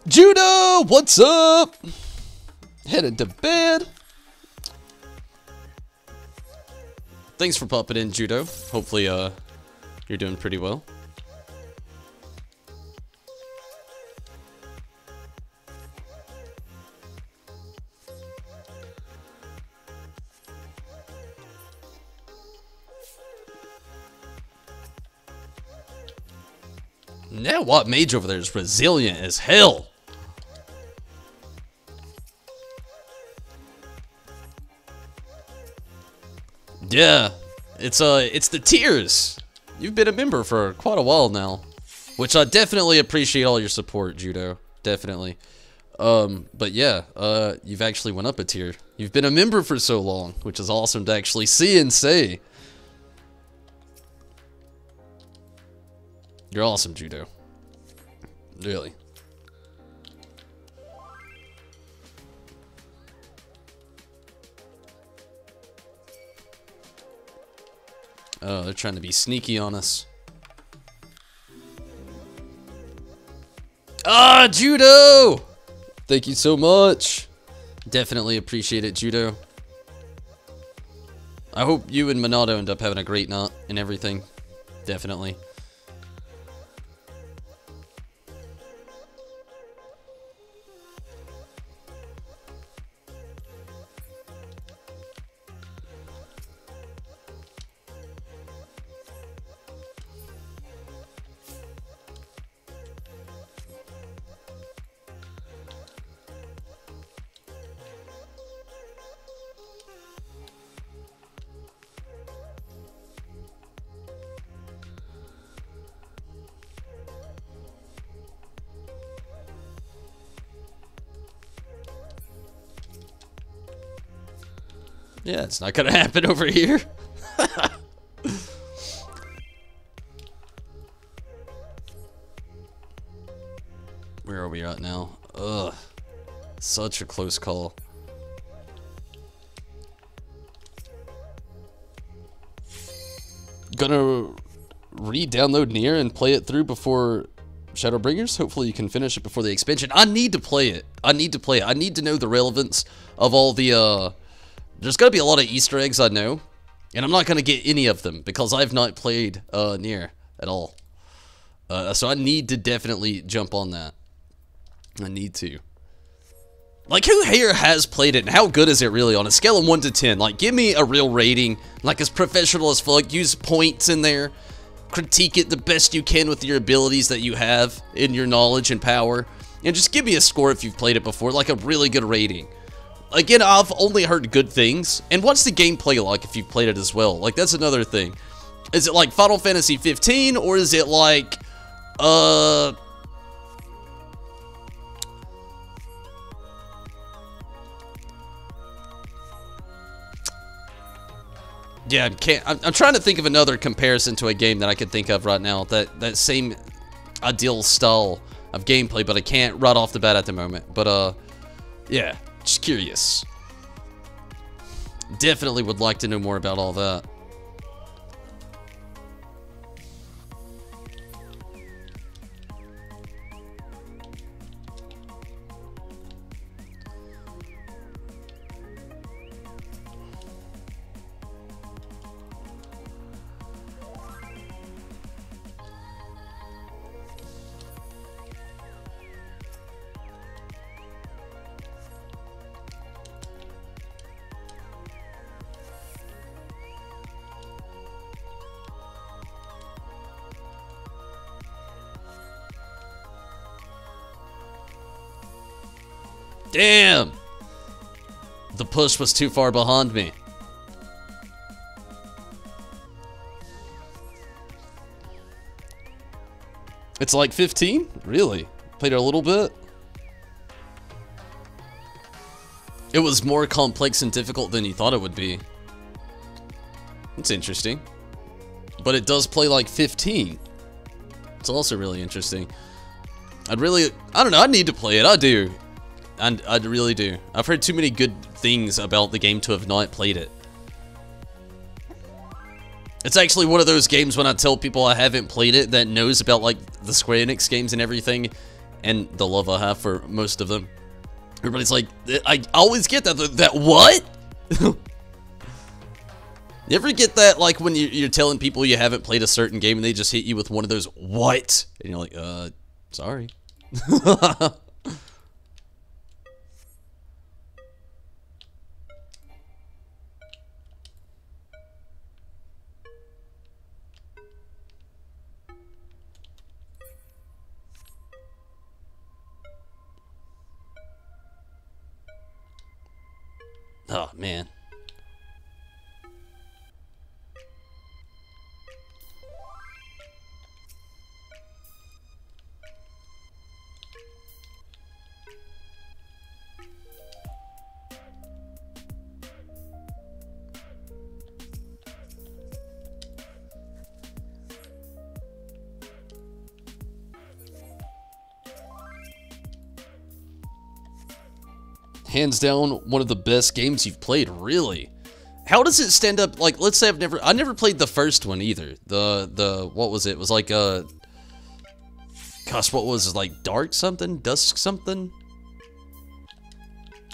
Judo, what's up? Headed to bed. Thanks for popping in, Judo. Hopefully, you're doing pretty well. Now, what mage over there is resilient as hell. Yeah, it's the tiers. You've been a member for quite a while now, which I definitely appreciate all your support, Judo. Definitely. But yeah, you've actually went up a tier. You've been a member for so long, which is awesome to actually see and say. You're awesome, Judo. Really. Oh, they're trying to be sneaky on us. Ah, Judo! Thank you so much. Definitely appreciate it, Judo. I hope you and Minato end up having a great night and everything. Definitely. Yeah, it's not gonna happen over here. Where are we at now? Ugh. Such a close call. Gonna re-download Nier and play it through before Shadowbringers. Hopefully you can finish it before the expansion. I need to play it. I need to play it. I need to know the relevance of all the, there's gotta be a lot of Easter eggs I know. And I'm not gonna get any of them because I've not played, Nier at all. So I need to definitely jump on that. I need to. Like, who here has played it, and how good is it really on a scale of 1 to 10? Like, give me a real rating, like as professional as fuck. Use points in there. Critique it the best you can with your abilities that you have in your knowledge and power. And just give me a score if you've played it before, like a really good rating. Again, I've only heard good things. And what's the gameplay like if you've played it as well? Like, that's another thing. Is it like Final Fantasy 15, or is it like, yeah, I'm trying to think of another comparison to a game that I could think of right now. That same ideal style of gameplay, but I can't right off the bat at the moment. But, yeah, just curious. Definitely would like to know more about all that. Damn! The push was too far behind me. It's like 15? Really? Played it a little bit? It was more complex and difficult than you thought it would be. That's interesting. But it does play like 15. It's also really interesting. I don't know, I need to play it, I do. And I really do. I've heard too many good things about the game to have not played it. It's actually one of those games when I tell people I haven't played it that knows about like the Square Enix games and everything, and the love I have for most of them. Everybody's like, I always get that what? You ever get that, like, when you're telling people you haven't played a certain game and they just hit you with one of those what? And you're like, sorry. Oh, man. Hands down, one of the best games you've played, really. How does it stand up? Like, let's say I never played the first one either. What was it? It was like, gosh, what was it, like Dark something? Dusk something?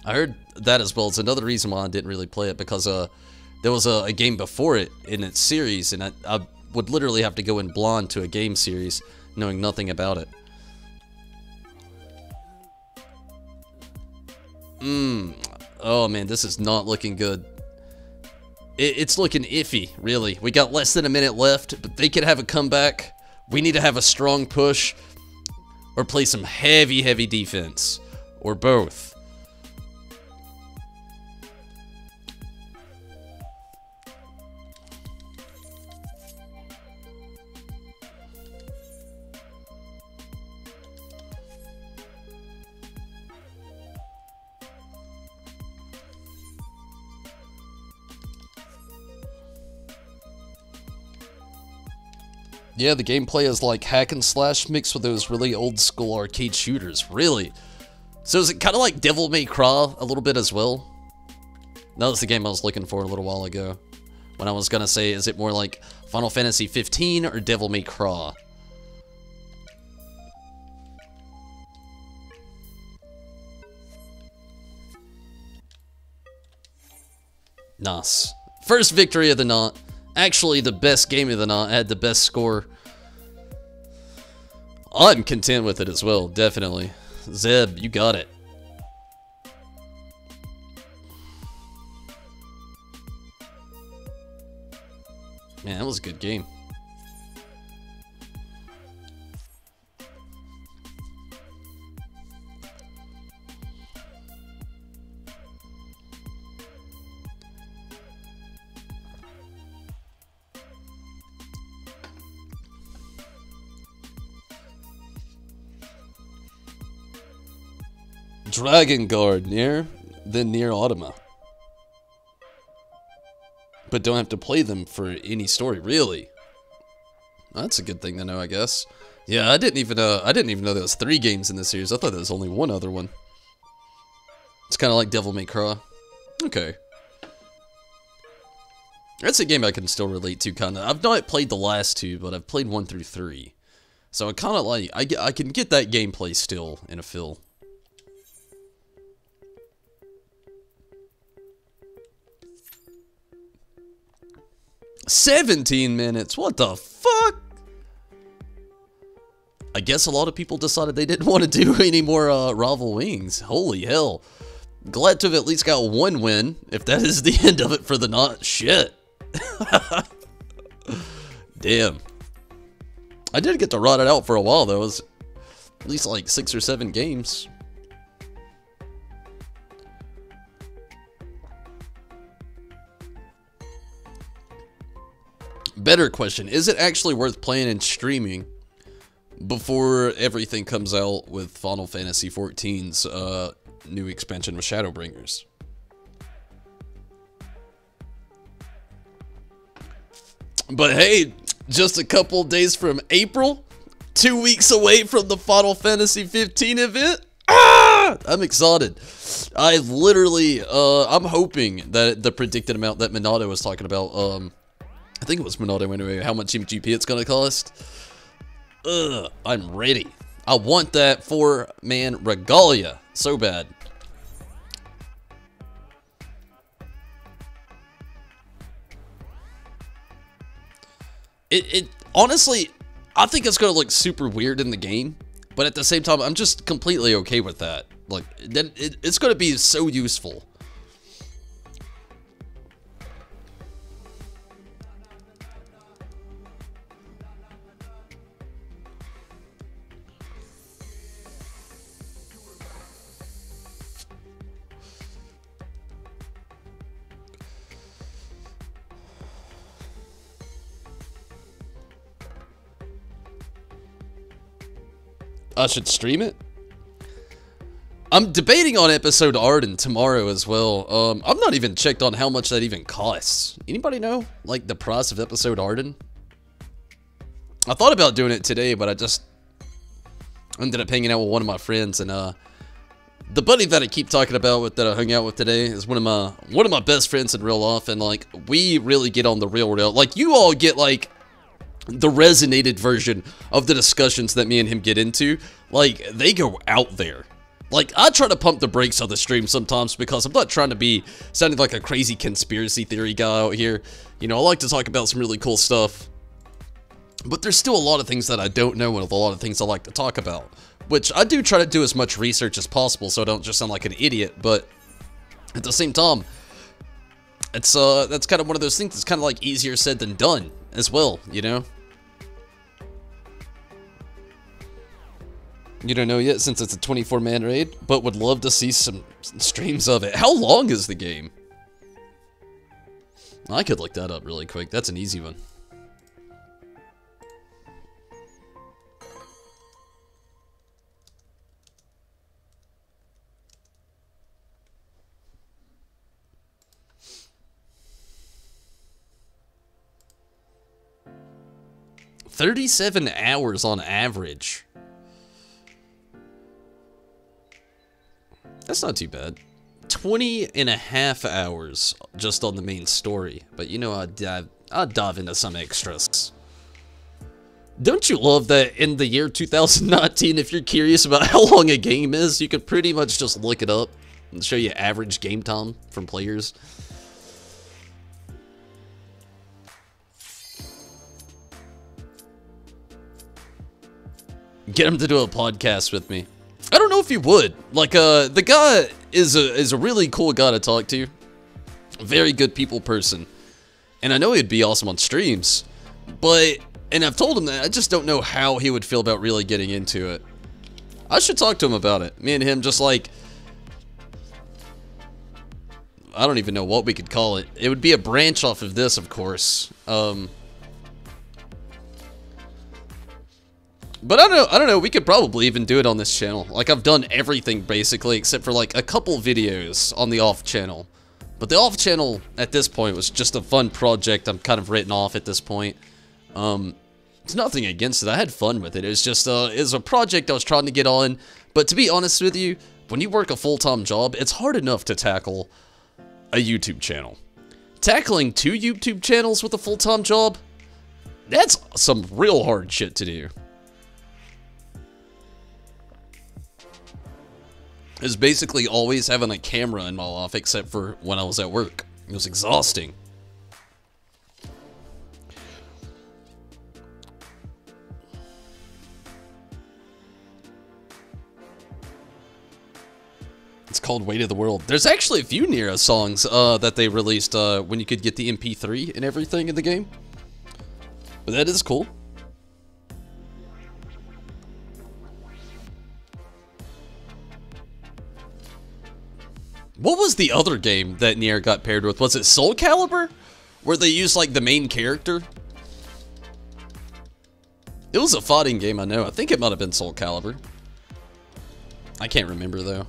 I heard that as well. It's another reason why I didn't really play it, because, there was a game before it in its series, and I would literally have to go in blind to a game series, knowing nothing about it. Oh man, this is not looking good. It's looking iffy, really. We got less than a minute left, but they could have a comeback. We need to have a strong push, or play some heavy defense, or both. Yeah, the gameplay is like hack and slash mixed with those really old school arcade shooters, really. So is it kind of like Devil May Cry a little bit as well? That was the game I was looking for a little while ago. When I was gonna say, is it more like Final Fantasy 15 or Devil May Cry? Nice. First victory of the night. Actually, the best game of the night. Had the best score. I'm content with it as well, definitely. Zeb, you got it. Man, that was a good game. Dragon Guard, near Automa. But don't have to play them for any story, really. That's a good thing to know, I guess. Yeah, I didn't even know there was 3 games in this series. I thought there was only one other one. It's kind of like Devil May Cry. Okay. That's a game I can still relate to, kind of. I've not played the last 2, but I've played 1 through 3. So I kind of like, I can get that gameplay still in a feel. 17 minutes, what the fuck? I guess a lot of people decided they didn't want to do any more Rival Wings. Holy hell. Glad to have at least got 1 win, if that is the end of it for the not shit. Damn. I did get to rot it out for a while though. It was at least like 6 or 7 games. Better question, is it actually worth playing and streaming before everything comes out with Final Fantasy XIV's new expansion with Shadowbringers? But hey, just a couple days from April, 2 weeks away from the Final Fantasy 15 event. Ah! I'm excited. I literally, I'm hoping that the predicted amount that Minato was talking about, I think it was Minato anyway, how much GP it's gonna cost. I'm ready. I want that 4-man regalia so bad. It honestly, I think it's gonna look super weird in the game, but at the same time, I'm just completely okay with that. Like, it's gonna be so useful. I should stream it? I'm debating on episode Arden tomorrow as well. I've not even checked on how much that even costs. Anybody know, like, the price of episode Arden? I thought about doing it today, but I just ended up hanging out with one of my friends, and the buddy that I keep talking about with that I hung out with today is one of my best friends in real life, and like, we really get on the real. Like, you all get like the resonated version of the discussions that me and him get into. Like, they go out there. Like, I try to pump the brakes on the stream sometimes because I'm not trying to be sounding like a crazy conspiracy theory guy out here. You know, I like to talk about some really cool stuff, but there's still a lot of things that I don't know and a lot of things I like to talk about, which I do try to do as much research as possible so I don't just sound like an idiot. But at the same time, it's that's kind of one of those things that's kind of like easier said than done as well, you know? You don't know yet since it's a 24-man raid, but would love to see some streams of it. How long is the game? I could look that up really quick. That's an easy one. $37 hours on average. That's not too bad. 20.5 hours just on the main story. But you know, I'd dive into some extras. Don't you love that in the year 2019, if you're curious about how long a game is, you could pretty much just look it up and show you average game time from players? Get him to do a podcast with me. I don't know if he would. Like, the guy is a really cool guy to talk to. Very good people person. And I know he'd be awesome on streams, but, and I've told him that, I just don't know how he would feel about really getting into it. I should talk to him about it. Me and him just like, I don't even know what we could call it. It would be a branch off of this, of course. But I don't know, we could probably even do it on this channel. Like, I've done everything, basically, except for, like, a couple videos on the off channel. But the off channel, at this point, was just a fun project I'm kind of written off at this point. It's nothing against it, I had fun with it. It was just, it was a project I was trying to get on. But to be honest with you, when you work a full-time job, it's hard enough to tackle a YouTube channel. Tackling 2 YouTube channels with a full-time job, that's some real hard shit to do. Is basically always having a camera in my life, except for when I was at work. It was exhausting. It's called Weight of the World. There's actually a few Nero songs that they released when you could get the MP3 and everything in the game. But that is cool. What was the other game that Nier got paired with? Was it Soul Calibur? Where they used, like, the main character? It was a fighting game, I know. I think it might have been Soul Calibur. I can't remember, though.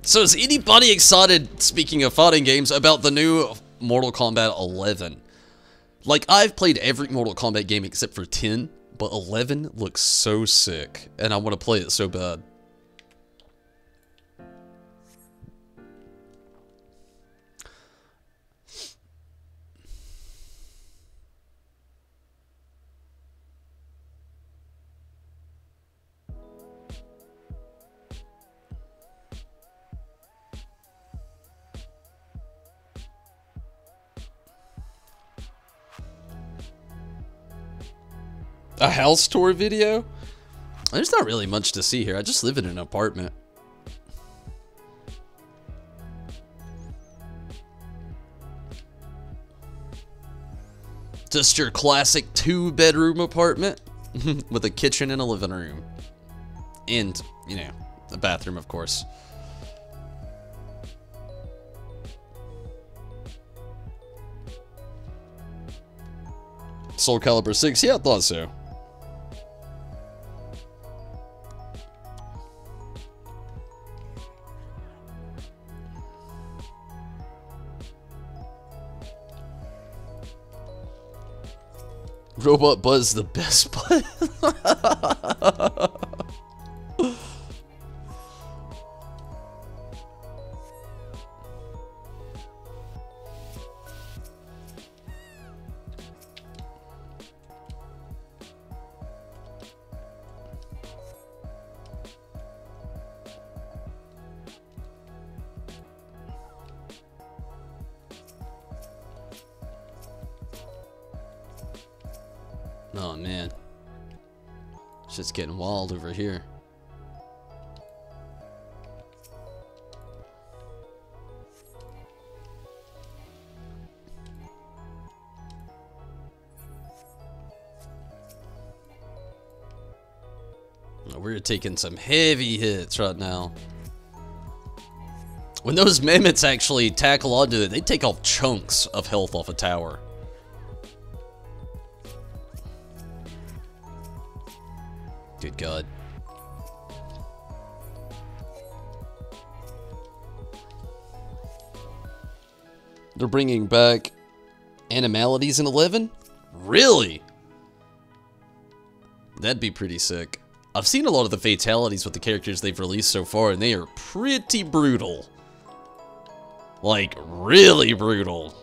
So is anybody excited, speaking of fighting games, about the new Mortal Kombat 11? Like, I've played every Mortal Kombat game except for 10, but 11 looks so sick, and I want to play it so bad. A house tour video? There's not really much to see here. I just live in an apartment. Just your classic 2-bedroom apartment with a kitchen and a living room. And, you know, a bathroom, of course. Soul Calibur 6? Yeah, I thought so. Robot Buzz the best Buzz. Oh man, it's just getting wild over here. We're taking some heavy hits right now. When those mammoths actually tackle onto it, they take off chunks of health off a tower. Good God. They're bringing back animalities in 11? Really? That'd be pretty sick. I've seen a lot of the fatalities with the characters they've released so far, and they are pretty brutal. Like, really brutal.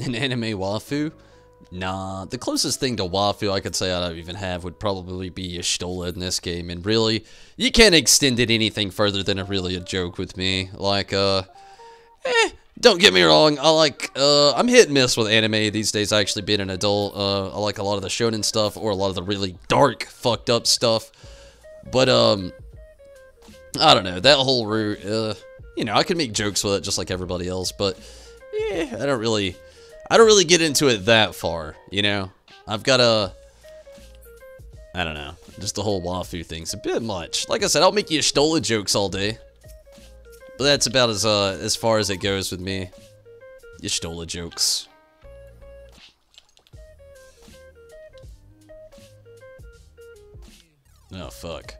An anime waifu? Nah, the closest thing to Wafu I could say I don't even have would probably be Y'shtola in this game, and really, you can't extend it anything further than a joke with me. Like, don't get me wrong, I'm hit and miss with anime these days, actually being an adult. I like a lot of the shonen stuff, or a lot of the really dark, fucked up stuff. But, I don't know, that whole route, you know, I can make jokes with it just like everybody else, but, yeah, I don't really get into it that far, you know? I've got I don't know, just the whole Wafu thing's a bit much. Like I said, I'll make you Y'shtola jokes all day. But that's about as far as it goes with me. Y'shtola jokes. Oh, fuck.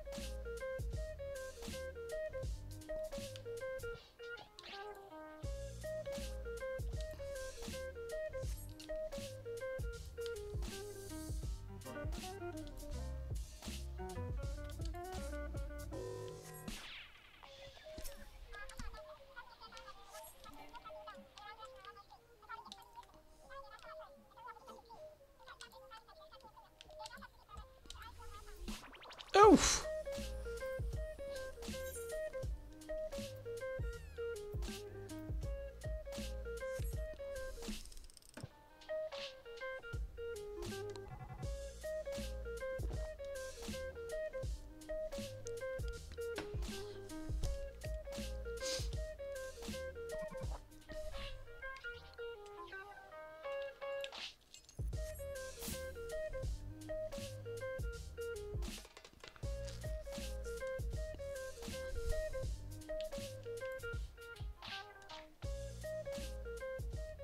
Oof.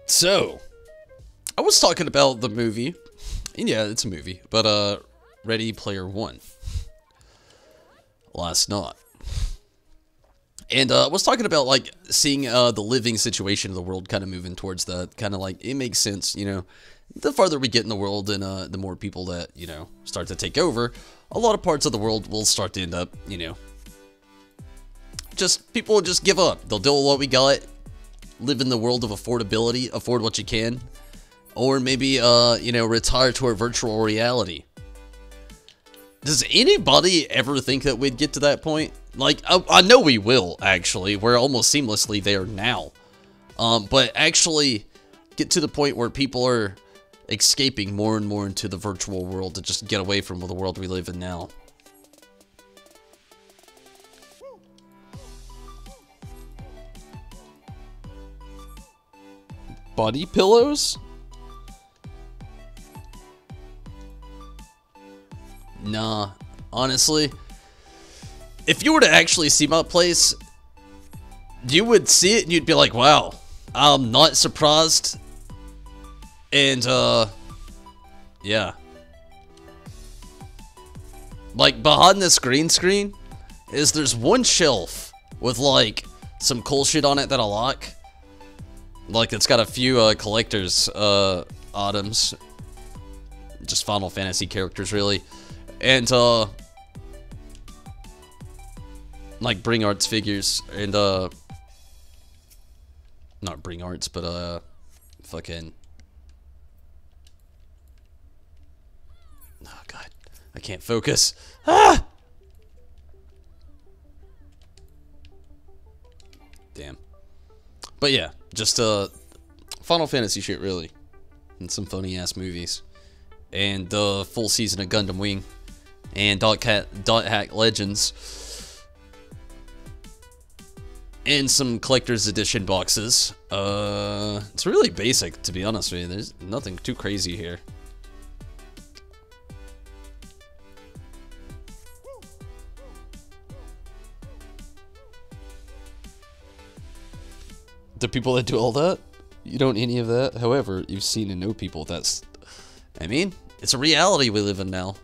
So, I was talking about the movie, and yeah, it's a movie, but, Ready Player One, last night. And, I was talking about, like, seeing, the living situation of the world kind of moving towards that, kind of like, it makes sense, you know, the farther we get in the world and, the more people that, you know, start to take over, a lot of parts of the world will start to end up, you know, people will just give up. They'll deal with what we got, live in the world of affordability, afford what you can, or maybe, you know, retire to a virtual reality. Does anybody ever think that we'd get to that point? Like, I know we will, actually. We're almost seamlessly there now. But actually get to the point where people are escaping more and more into the virtual world to just get away from the world we live in now. Body pillows? Nah, honestly, if you were to actually see my place, you would see it and you'd be like, wow, I'm not surprised. And, yeah. Like, behind this green screen there's one shelf with, like, some cool shit on it that I like. Like, it's got a few, collector's, items. Just Final Fantasy characters, really. And, like, Bring Arts figures. And, not Bring Arts, but, fucking... Oh, God. I can't focus. Ah! Damn. But, yeah. Just, Final Fantasy shit, really. And some funny-ass movies. And, full season of Gundam Wing. And Dot Hack Legends. And some collector's edition boxes. It's really basic, to be honest with you. There's nothing too crazy here. The people that do all that, you don't any of that. However, you've seen and know people that's, I mean, it's a reality we live in now.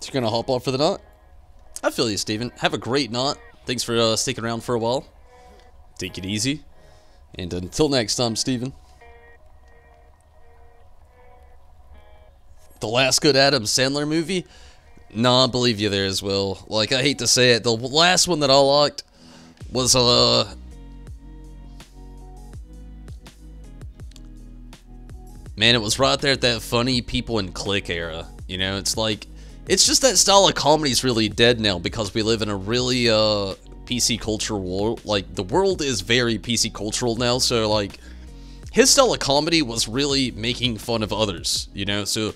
You're gonna hop off for the night? I feel you, Steven. Have a great night. Thanks for sticking around for a while. Take it easy. And until next time, Steven. The last good Adam Sandler movie? Nah, I believe you there as well. Like, I hate to say it, the last one that I liked was, man, it was right there at that funny people in click era. You know, it's like, it's just that style of comedy is really dead now because we live in a really, PC culture world. Like, the world is very PC cultural now, so, like, his style of comedy was really making fun of others, you know, so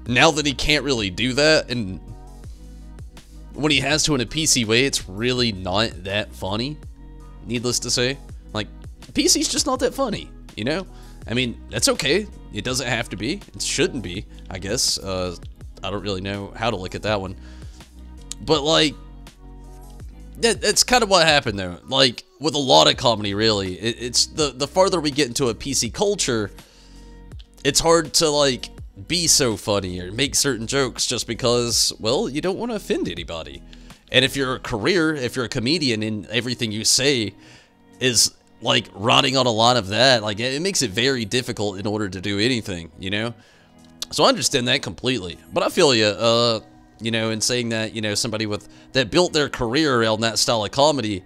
now that he can't really do that, and when he has to in a PC way, it's really not that funny, needless to say. Like, PC's just not that funny, you know? I mean, that's okay. It doesn't have to be. It shouldn't be, I guess. I don't really know how to look at that one. But, like, that's kind of what happened, though. Like, with a lot of comedy, really. It's the farther we get into a PC culture, it's hard to, like, be so funny or make certain jokes just because, well, you don't want to offend anybody. And if you're a comedian and everything you say is like riding on a lot of that, like, it makes it very difficult in order to do anything, you know? So I understand that completely. But I feel you, you know, in saying that, you know, somebody that built their career around that style of comedy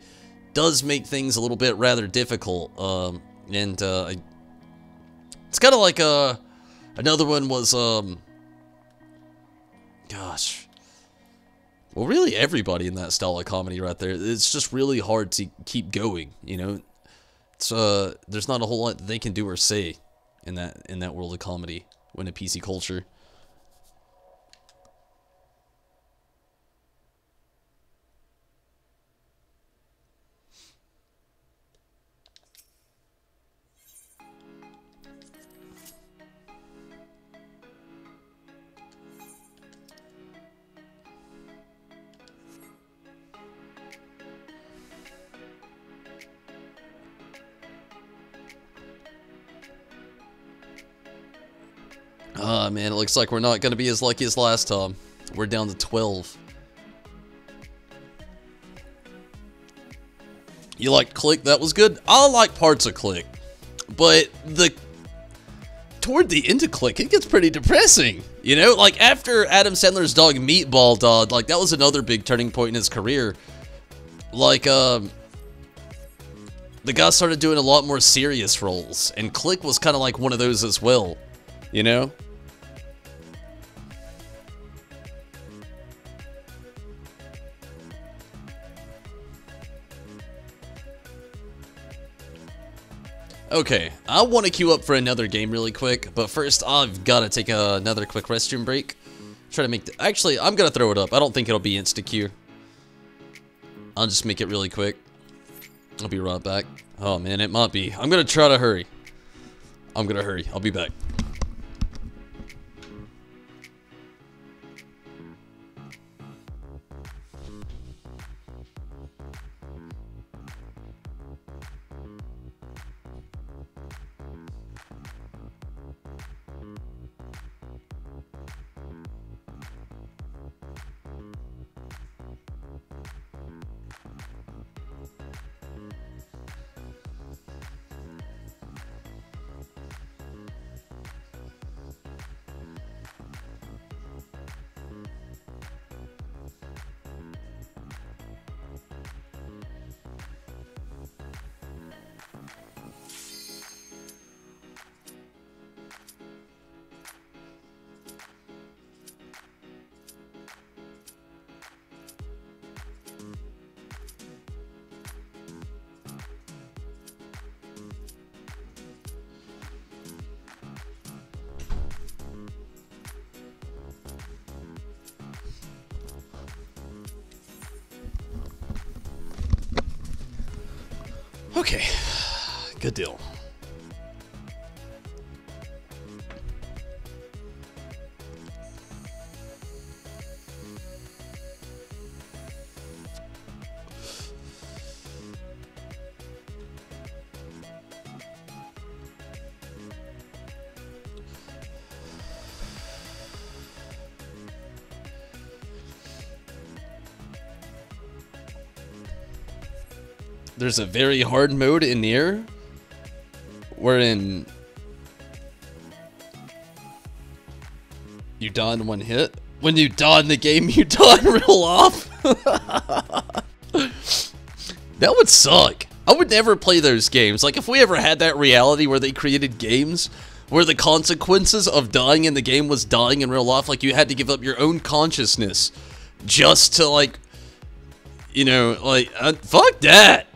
does make things a little bit rather difficult. It's kind of like, another one was, gosh. Well, really everybody in that style of comedy right there. It's just really hard to keep going, you know? It's, there's not a whole lot they can do or say in that world of comedy when a PC culture. Ah, man, it looks like we're not going to be as lucky as last time. We're down to 12. You liked Click? That was good? I like parts of Click. But toward the end of Click, it gets pretty depressing. You know, like after Adam Sandler's dog Meatball died, like that was another big turning point in his career. Like, the guy started doing a lot more serious roles. And Click was kind of like one of those as well. You know? Okay, I want to queue up for another game really quick, but first I've got to take another quick restroom break. Try to make actually, I'm going to throw it up. I don't think it'll be insta-queue. I'll just make it really quick. I'll be right back. Oh man, it might be. I'm going to try to hurry. I'm going to hurry. I'll be back. Okay, good deal. There's a very hard mode in Nier, wherein you die in one hit. When you die in the game, you die in real life. That would suck. I would never play those games. Like, if we ever had that reality where they created games where the consequences of dying in the game was dying in real life, like you had to give up your own consciousness just to, like, you know, like, fuck that.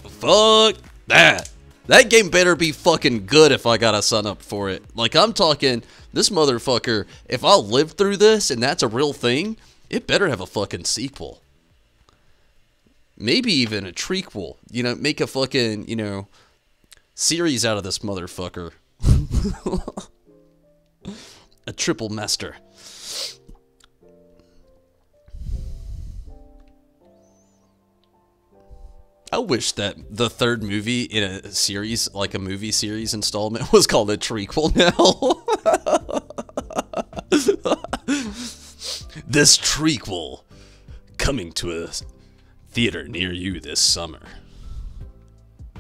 Fuck that. That game better be fucking good if I gotta sign up for it. Like, I'm talking, this motherfucker, if I live through this and that's a real thing, it better have a fucking sequel. Maybe even a trequel. You know, make a fucking, you know, series out of this motherfucker. A triple master. I wish that the third movie in a series, like a movie series installment, was called a trequel now. This trequel coming to a theater near you this summer.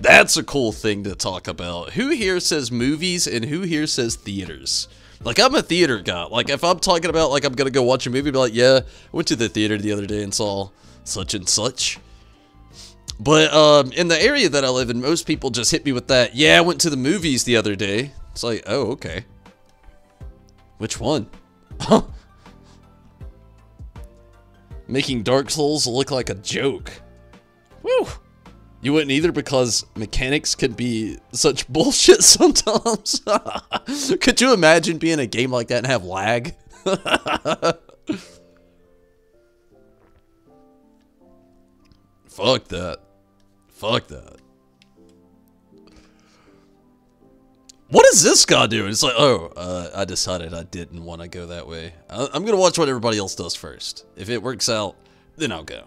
That's a cool thing to talk about. Who here says movies and who here says theaters? Like, I'm a theater guy. Like, if I'm talking about, like, I'm gonna go watch a movie, be like, yeah, I went to the theater the other day and saw such and such. But, in the area that I live in, most people just hit me with that, yeah, I went to the movies the other day. It's like, oh, okay. Which one? Making Dark Souls look like a joke. Woo! You wouldn't either because mechanics can be such bullshit sometimes. Could you imagine being a game like that and have lag? Fuck that. Fuck that. What is this guy doing? It's like, oh, I decided I didn't want to go that way. I'm going to watch what everybody else does first. If it works out, then I'll go.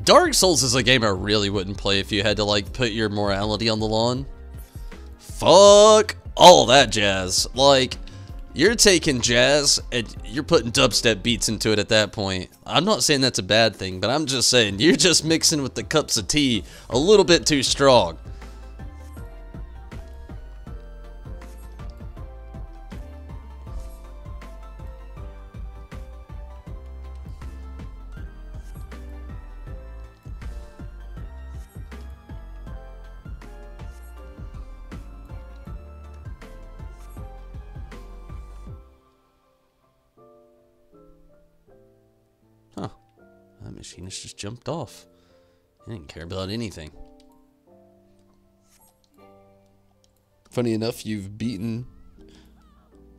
Dark Souls is a game I really wouldn't play if you had to, like, put your morality on the lawn. Fuck all that jazz. Like, you're taking jazz and you're putting dubstep beats into it at that point. I'm not saying that's a bad thing, but I'm just saying you're just mixing with the cups of tea a little bit too strong. Huh. That machinist just jumped off. He didn't care about anything. Funny enough, you've beaten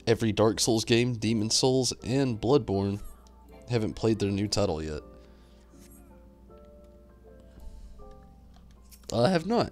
every Dark Souls game, Demon Souls, and Bloodborne. Haven't played their new title yet. I have not.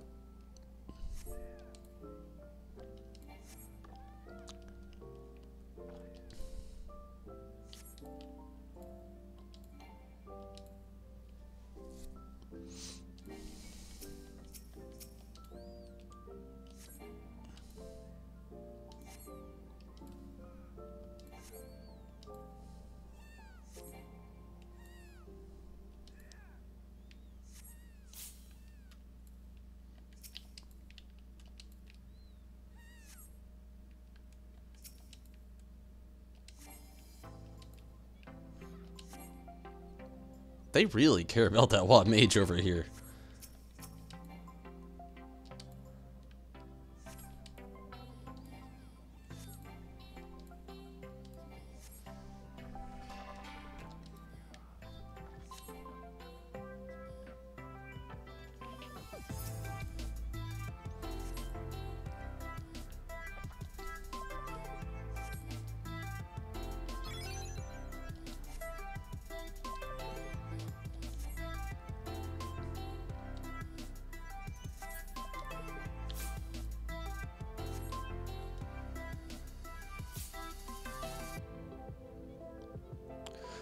They really care about that Watt Mage over here.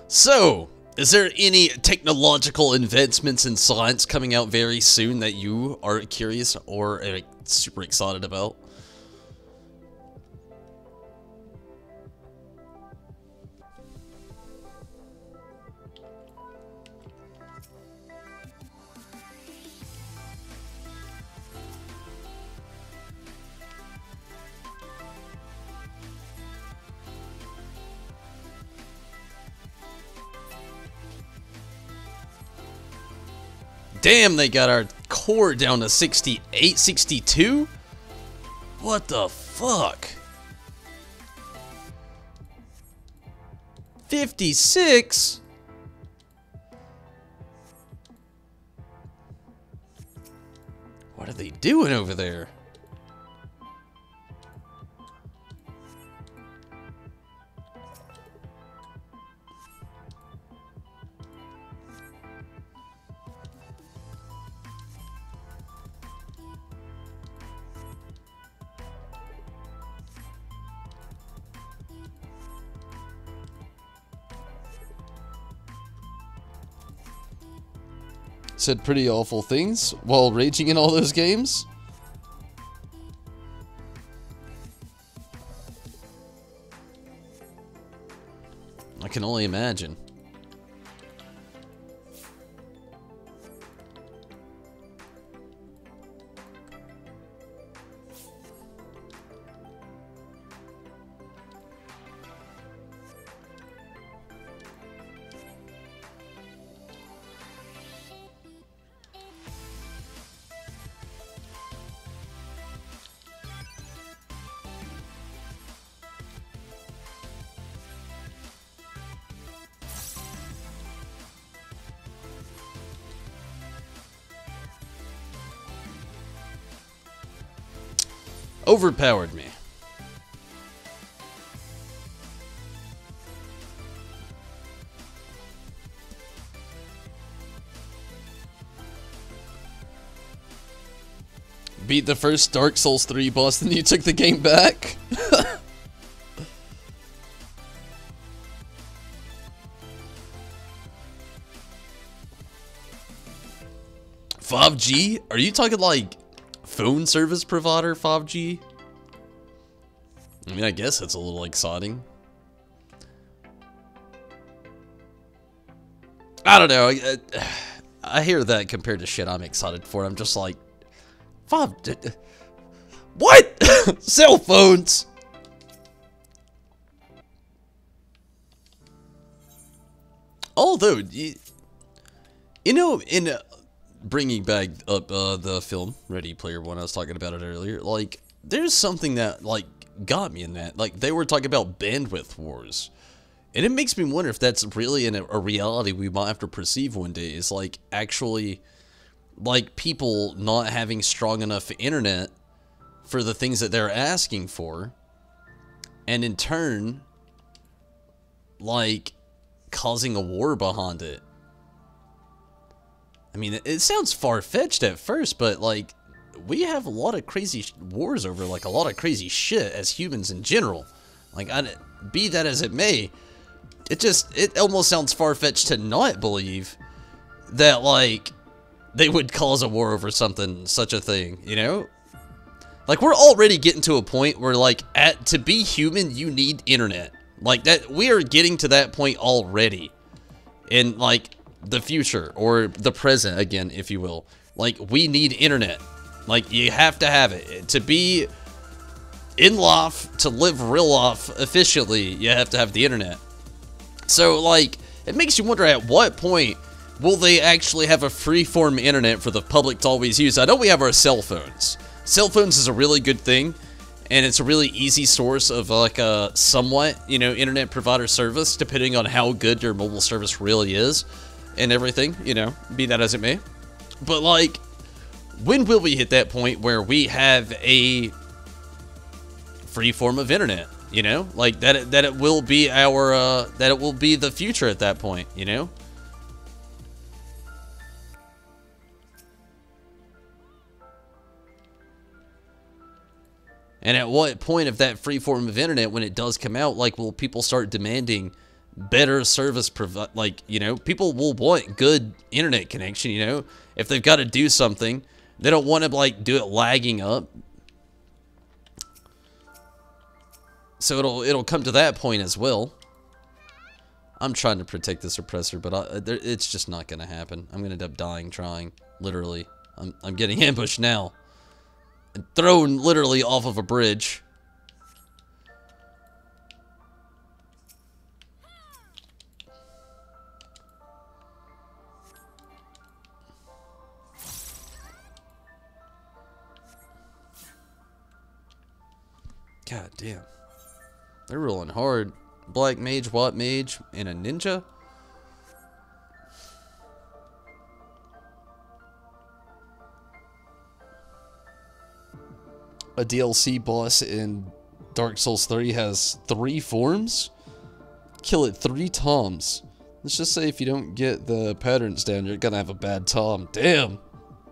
So, Is there any technological advancements in science coming out very soon that you are curious or super excited about? Damn, they got our core down to 68, 62? What the fuck? 56? What are they doing over there? Said pretty awful things while raging in all those games. I can only imagine. Overpowered me. Beat the first Dark Souls 3 boss, then you took the game back? 5G? Are you talking like phone service provider 5G? I mean, I guess that's a little exciting. I don't know. I hear that compared to shit I'm excited for. I'm just like, what? Cell phones? Although, you know, in bringing back up the film Ready Player One, I was talking about it earlier, like, there's something that, like, got me in that. Like, they were talking about bandwidth wars. And it makes me wonder if that's really a reality we might have to perceive one day, is, like, actually, like, people not having strong enough internet for the things that they're asking for, and in turn, like, causing a war behind it. I mean, it sounds far-fetched at first, but, like, we have a lot of crazy wars over, like, a lot of crazy shit as humans in general. Like, be that as it may, it almost sounds far-fetched to not believe that, like, they would cause a war over something, such a thing, you know? Like, we're already getting to a point where, like, to be human, you need internet. Like, that, we are getting to that point already. In, like, the future, or the present, again, if you will. Like, we need internet. Like, you have to have it. To be in life, to live real life efficiently, you have to have the internet. So, like, it makes you wonder at what point will they actually have a free-form internet for the public to always use? I know we have our cell phones. Cell phones is a really good thing, and it's a really easy source of, like, a somewhat, you know, internet provider service, depending on how good your mobile service really is, and everything, you know, be that as it may. But, like, when will we hit that point where we have a free form of internet, you know? Like, that it will be our, that it will be the future at that point, you know? And at what point of that free form of internet, when it does come out, like, will people start demanding better service like, you know, people will want good internet connection, you know, if they've got to do something, they don't want to like do it lagging up. So it'll come to that point as well. I'm trying to protect this oppressor, but it's just not gonna happen. I'm gonna end up dying trying, literally. I'm getting ambushed now and thrown literally off of a bridge. God damn. They're rolling hard. Black mage, white mage, and a ninja? A DLC boss in Dark Souls 3 has 3 forms? Kill it 3 times. Let's just say if you don't get the patterns down, you're gonna have a bad time. Damn!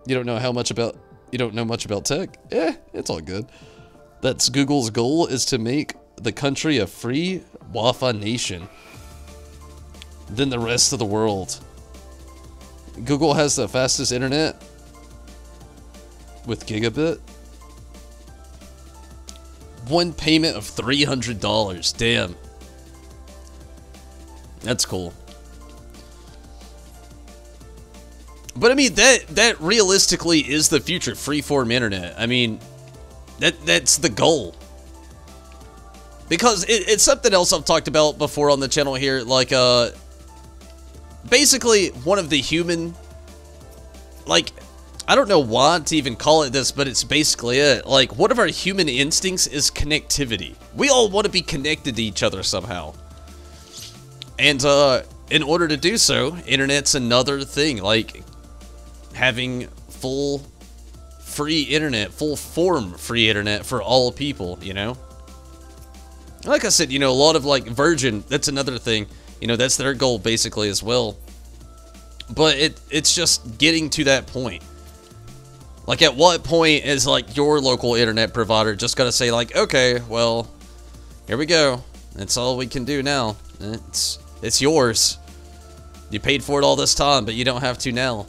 You don't know much about tech? Eh, it's all good. That's Google's goal, is to make the country a free Wi-Fi nation than the rest of the world. Google has the fastest internet with gigabit. One payment of $300. Damn. That's cool. But I mean, that realistically is the future, freeform internet. I mean, that's the goal. Because it's something else I've talked about before on the channel here. Like, basically, one of the human, like, I don't know why to even call it this, but it's basically it. Like, one of our human instincts is connectivity. We all want to be connected to each other somehow. And, in order to do so, internet's another thing. Like, having full free internet, full form free internet for all people, you know? Like I said, you know, a lot of, like, Virgin, that's another thing. You know, that's their goal, basically, as well. But it's just getting to that point. Like, at what point is, like, your local internet provider just gotta say, like, okay, well, here we go. That's all we can do now. It's yours. You paid for it all this time, but you don't have to now.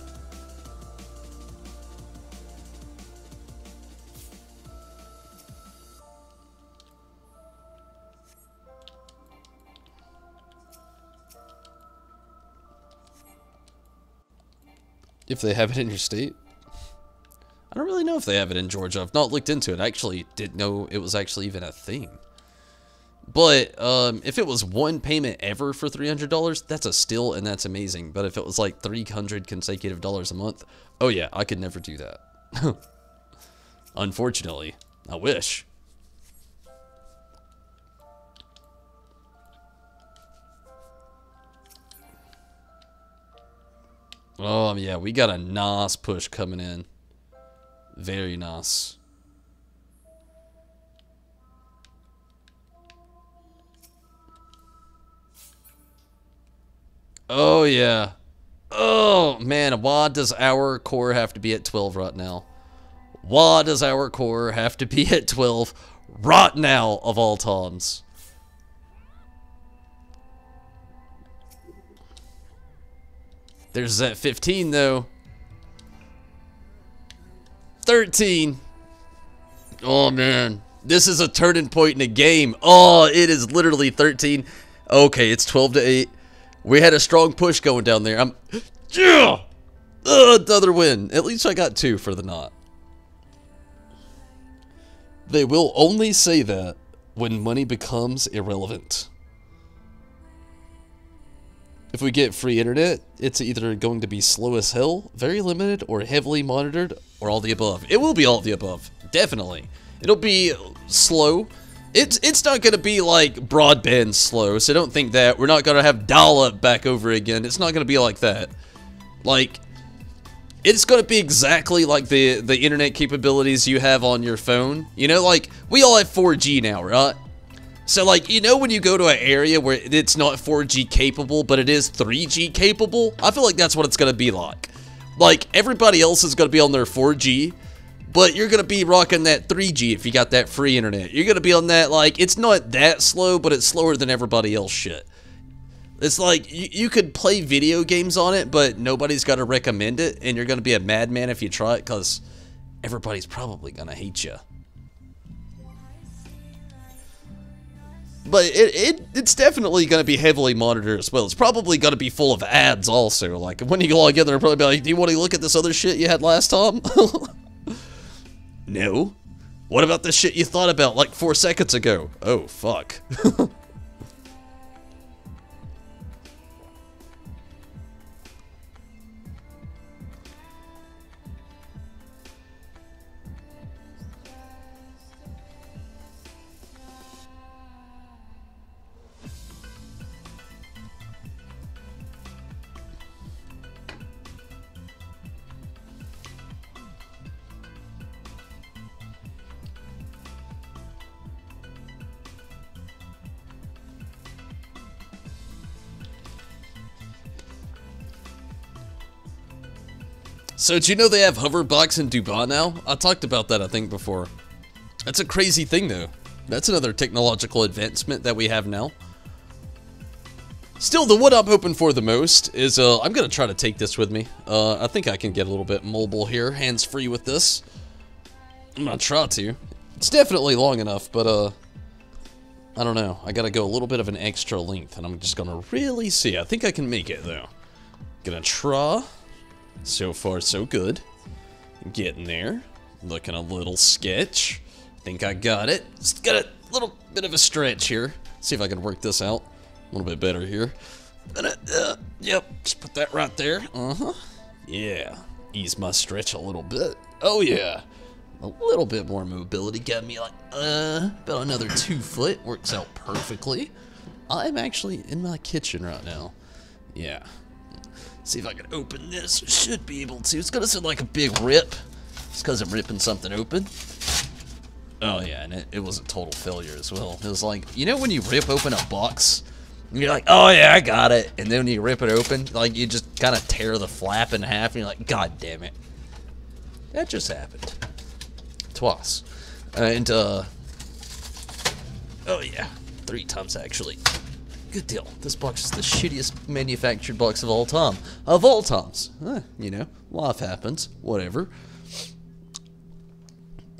If they have it in your state? I don't really know if they have it in Georgia. I've not looked into it. I actually didn't know it was actually even a thing. But, if it was one payment ever for $300, that's a steal and that's amazing. But if it was like 300 consecutive dollars a month, oh yeah, I could never do that. Unfortunately. I wish. Oh, yeah, we got a nice push coming in. Very nice. Oh, yeah. Oh, man, why does our core have to be at 12 right now? Why does our core have to be at 12 right now, of all times? There's that 15, though. 13. Oh, man. This is a turning point in the game. Oh, it is literally 13. Okay, it's 12 to 8. We had a strong push going down there. Yeah! Another win. At least I got 2 for the knot. They will only say that when money becomes irrelevant. If we get free internet, it's either going to be slow as hell, very limited, or heavily monitored, or all the above. It will be all the above, definitely. It'll be slow. It's not going to be like broadband slow, so don't think that. We're not going to have dial-up back over again. It's not going to be like that. Like, it's going to be exactly like the internet capabilities you have on your phone. You know, like, we all have 4G now, right? So, like, you know when you go to an area where it's not 4G capable, but it is 3G capable? I feel like that's what it's going to be like. Like, everybody else is going to be on their 4G, but you're going to be rocking that 3G if you got that free internet. You're going to be on that, like, it's not that slow, but it's slower than everybody else shit. It's like, you could play video games on it, but nobody's got to recommend it, and you're going to be a madman if you try it, because everybody's probably going to hate you. But it's definitely going to be heavily monitored as well. It's probably going to be full of ads also. Like, when you log in, they'll probably be like, do you want to look at this other shit you had last time? No. What about this shit you thought about like 4 seconds ago? Oh, fuck. So, do you know they have hoverbox in Dubai now? I talked about that, I think, before. That's a crazy thing, though. That's another technological advancement that we have now. Still, the what I'm hoping for the most is, I'm going to try to take this with me. I think I can get a little bit mobile here, hands-free with this. I'm going to try to. It's definitely long enough, but, I don't know. I got to go a little bit of an extra length, and I'm just going to really see. I think I can make it, though. Gonna try. So far, so good. Getting there. Looking a little sketch. Think I got it. Just got a little bit of a stretch here. See if I can work this out a little bit better here. Yep, just put that right there. Yeah, ease my stretch a little bit. Oh yeah, a little bit more mobility. Got me like, about another 2 foot. Works out perfectly. I'm actually in my kitchen right now. Yeah. See if I can open this. Should be able to. It's gonna sound like a big rip. It's because I'm ripping something open. Oh yeah, and it was a total failure as well. It was like, you know when you rip open a box, and you're like, oh yeah, I got it. And then when you rip it open, like you just kind of tear the flap in half, and you're like, god damn it. That just happened. Twice. And, oh yeah, 3 times actually. Good deal. This box is the shittiest manufactured box of all time. Of all times. You know, life happens. Whatever.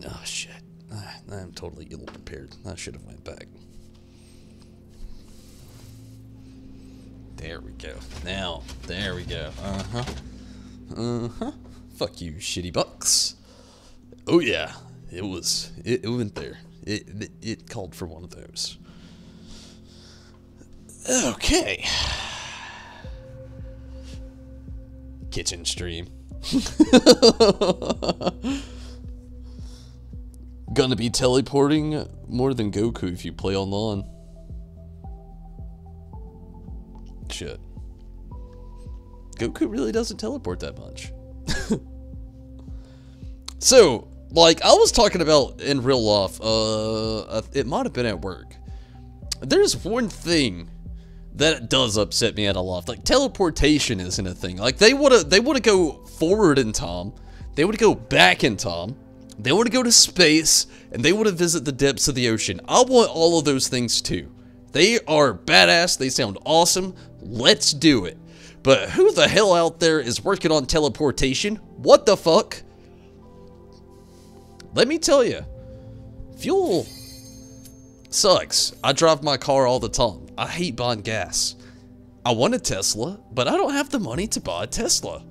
Oh, shit. I'm totally ill-prepared. I should have went back. There we go. Now, there we go. Fuck you, shitty box. Oh, yeah. It went there. It called for one of those. Okay. Kitchen stream. Gonna be teleporting more than Goku if you play online. Shit. Goku really doesn't teleport that much. So, like, I was talking about in real life, it might have been at work. There's one thing that does upset me at a lot. Like, teleportation isn't a thing. Like, they wanna go forward in time. They wanna go back in time. They wanna go to space, and they wanna visit the depths of the ocean. I want all of those things too. They are badass. They sound awesome. Let's do it. But who the hell out there is working on teleportation? What the fuck? Let me tell you, fuel sucks. I drive my car all the time. I hate buying gas. I want a Tesla, but I don't have the money to buy a Tesla.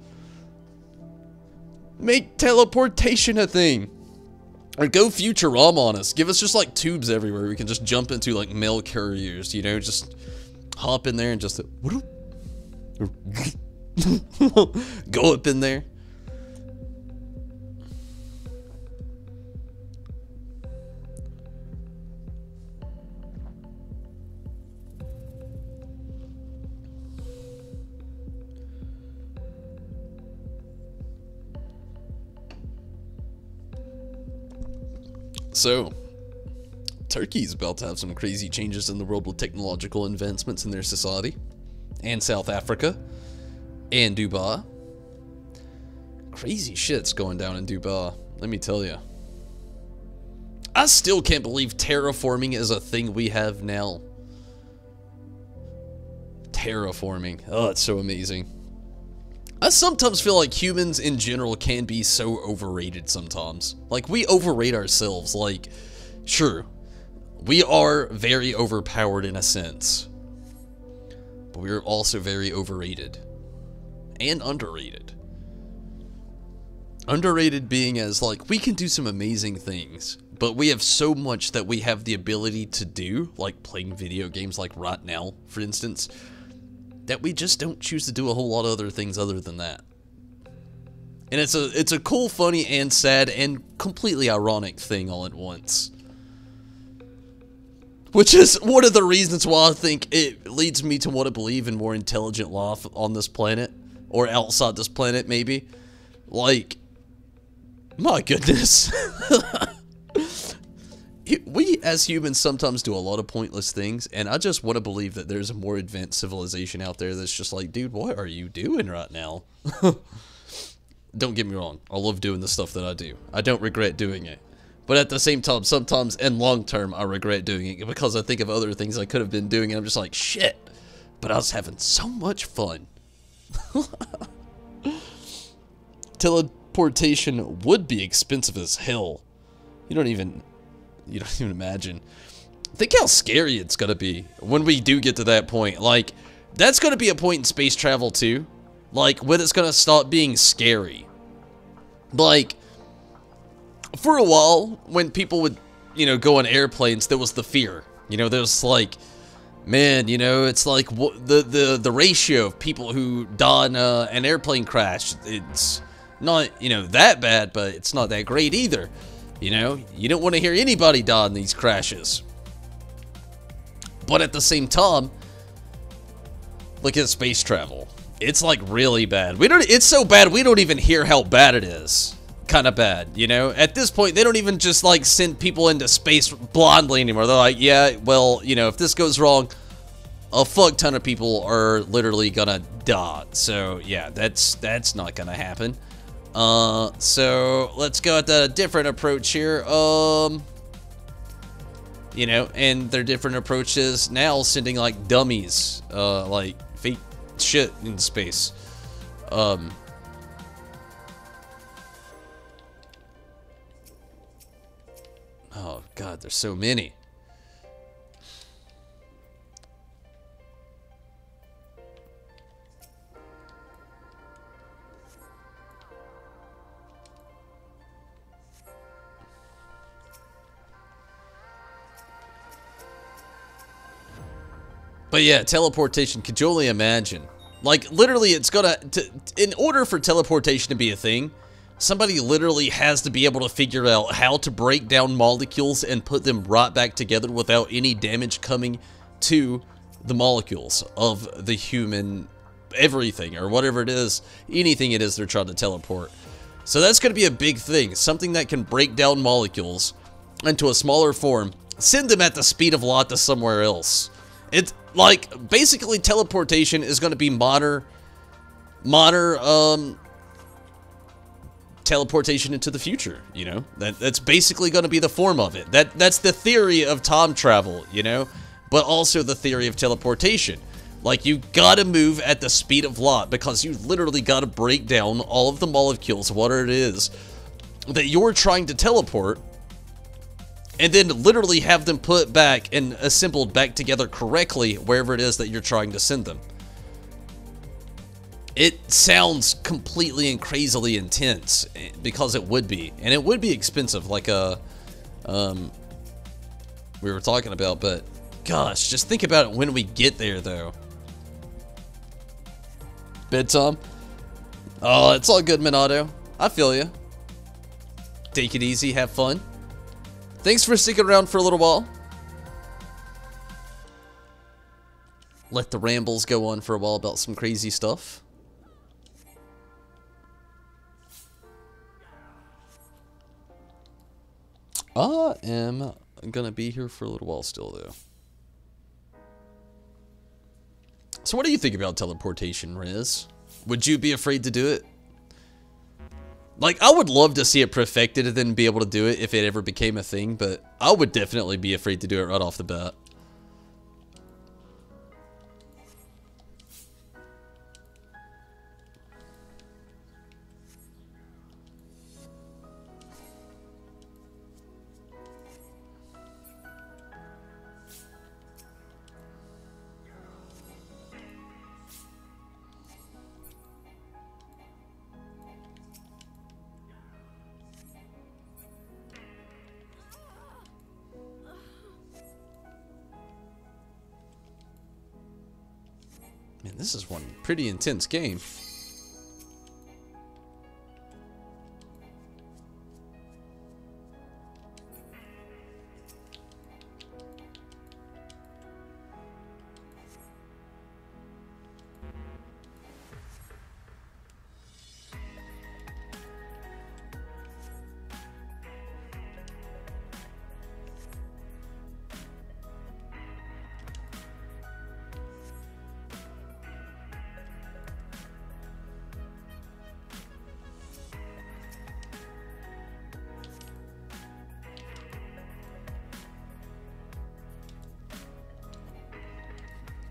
Make teleportation a thing. Or go Futurama on us. Give us just like tubes everywhere. We can just jump into like mail carriers, you know, just hop in there and just go up in there. So, Turkey's about to have some crazy changes in the world with technological advancements in their society. And South Africa. And Dubai. Crazy shit's going down in Dubai, let me tell you. I still can't believe terraforming is a thing we have now. terraforming. Oh, it's so amazing. I sometimes feel like humans in general can be so overrated sometimes. Like, we overrate ourselves. Like, sure, we are very overpowered in a sense, but we are also very overrated and underrated. Underrated being as, like, we can do some amazing things, but we have so much that we have the ability to do, like playing video games like right now, for instance, that we just don't choose to do a whole lot of other things other than that. And it's a cool, funny, and sad, and completely ironic thing all at once. Which is one of the reasons why I think it leads me to want to believe in more intelligent life on this planet, or outside this planet, maybe. Like, my goodness. We, as humans, sometimes do a lot of pointless things, and I just want to believe that there's a more advanced civilization out there that's just like, dude, what are you doing right now? Don't get me wrong, I love doing the stuff that I do. I don't regret doing it. But at the same time, sometimes, and long term, I regret doing it because I think of other things I could have been doing, and I'm just like, shit. But I was having so much fun. Teleportation would be expensive as hell. You don't even imagine. Think how scary it's gonna be when we do get to that point. Like, that's gonna be a point in space travel too. Like, when it's gonna stop being scary. Like, for a while, when people would, you know, go on airplanes, there was the fear. You know, there's like, man, you know, it's like the ratio of people who die in an airplane crash. It's not, you know, that bad, but it's not that great either. You know, you don't want to hear anybody die in these crashes. But at the same time, look at space travel. It's like really bad. It's so bad we don't even hear how bad it is. Kind of bad, you know? At this point, they don't even just like send people into space blindly anymore. They're like, yeah, well, you know, if this goes wrong, a fuck ton of people are literally gonna die. So yeah, that's not gonna happen. So let's go at the different approach here. You know, and their different approaches now sending like dummies, like fake shit in space. Oh god, there's so many. But yeah, teleportation, could you only imagine? Like, literally, it's gonna... in order for teleportation to be a thing, somebody literally has to be able to figure out how to break down molecules and put them right back together without any damage coming to the molecules of the human everything, or whatever it is, anything it is they're trying to teleport. So that's gonna be a big thing. Something that can break down molecules into a smaller form, send them at the speed of light to somewhere else. It's like, basically teleportation is going to be modern teleportation into the future, you know? That's basically going to be the form of it. That's the theory of time travel, you know? But also the theory of teleportation. Like, you gotta move at the speed of light because you literally gotta break down all of the molecules, whatever it is, that you're trying to teleport, and then literally have them put back and assembled back together correctly wherever it is that you're trying to send them. It sounds completely and crazily intense, because it would be. And it would be expensive, like we were talking about, but gosh, just think about it when we get there, though. Bedtime? Oh, it's all good, Minato. I feel you. Take it easy, have fun. Thanks for sticking around for a little while. Let the rambles go on for a while about some crazy stuff. I am gonna be here for a little while still, though. So what do you think about teleportation, Riz? Would you be afraid to do it? Like, I would love to see it perfected and then be able to do it if it ever became a thing, but I would definitely be afraid to do it right off the bat. Man, this is one pretty intense game.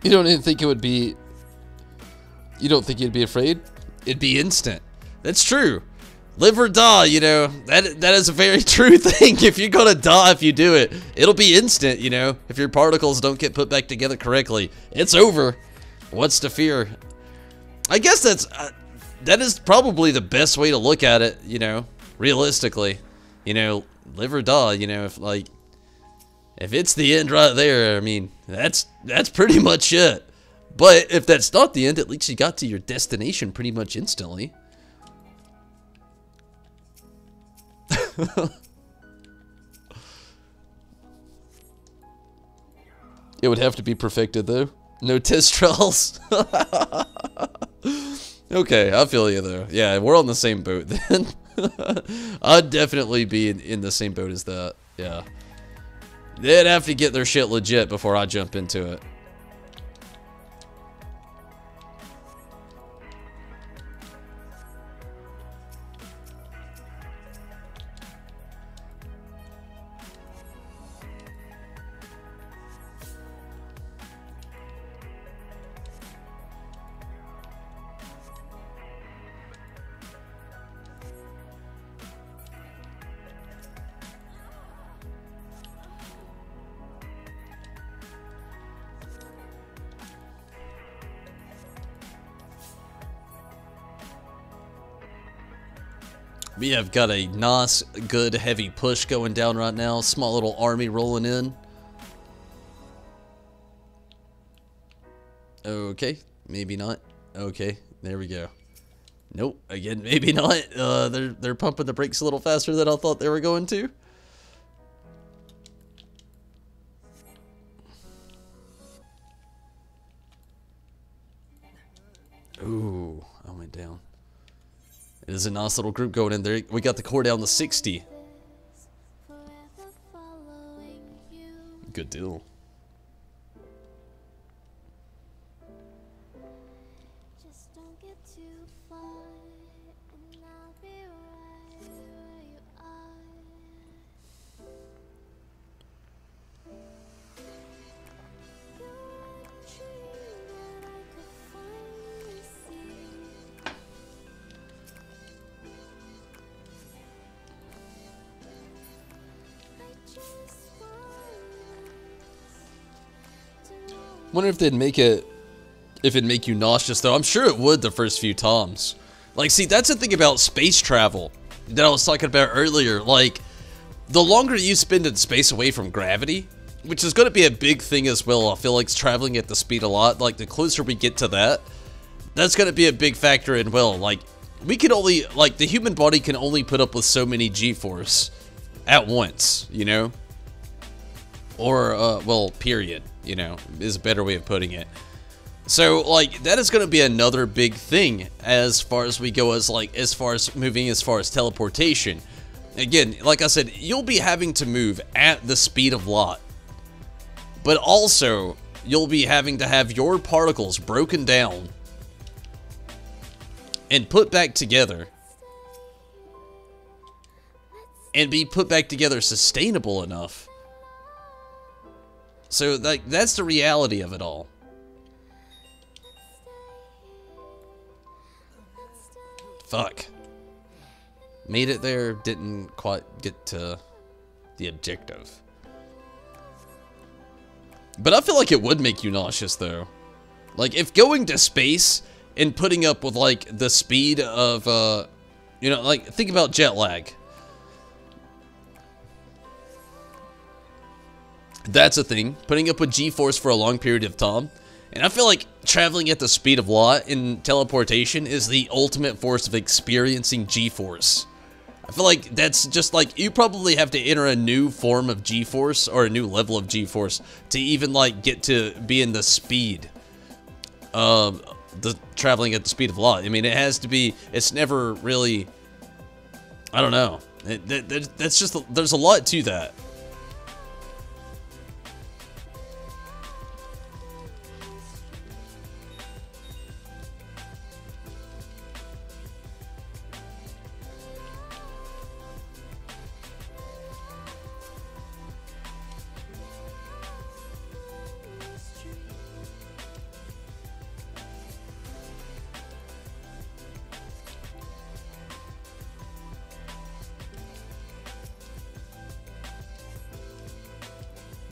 You don't even think it would be... You don't think you'd be afraid? It'd be instant. That's true. Live or die, you know. That is a very true thing. If you're gonna die if you do it, it'll be instant, you know. If your particles don't get put back together correctly, it's over. What's the fear? I guess that is probably the best way to look at it, you know, realistically. You know, live or die, you know, if it's the end right there, I mean, that's pretty much it. But if that's not the end, at least you got to your destination pretty much instantly. It would have to be perfected, though. No test trials. Okay, I feel you, though. Yeah, we're on the same boat, then. I'd definitely be in the same boat as that. Yeah. They'd have to get their shit legit before I jump into it. We have got a nice, good, heavy push going down right now. Small little army rolling in. Okay, maybe not. Okay, there we go. Nope, again, maybe not. They're pumping the brakes a little faster than I thought they were going to. Ooh, I went down. It is a nice little group going in there. We got the core down to 60. Good deal. Just don't get too far, and I'll be right where you are. You're a dream that I could finally see. Wonder if they'd make it... If it'd make you nauseous, though. I'm sure it would the first few times. Like, see, that's the thing about space travel that I was talking about earlier. Like, the longer you spend in space away from gravity, which is going to be a big thing as well. I feel like it's traveling at the speed a lot. Like, the closer we get to that, that's going to be a big factor in, well, like, we can only, like, the human body can only put up with so many G-force at once, you know? Or, well, period, you know, is a better way of putting it. So, like, that is going to be another big thing as far as we go, as far as moving as far as teleportation. Again, like I said, you'll be having to move at the speed of light. But also, you'll be having to have your particles broken down and put back together. And be put back together sustainable enough. So, like, that's the reality of it all. Fuck. Made it there, didn't quite get to the objective. But I feel like it would make you nauseous, though. Like, if going to space and putting up with, like, the speed of, you know, like, think about jet lag. That's a thing. Putting up with G-force for a long period of time. And I feel like traveling at the speed of light in teleportation is the ultimate force of experiencing G-force. I feel like that's just like, you probably have to enter a new form of G-force or a new level of G-force to even like get to be in the speed of the traveling at the speed of light. I mean, it has to be, it's never really, I don't know. That's just, there's a lot to that.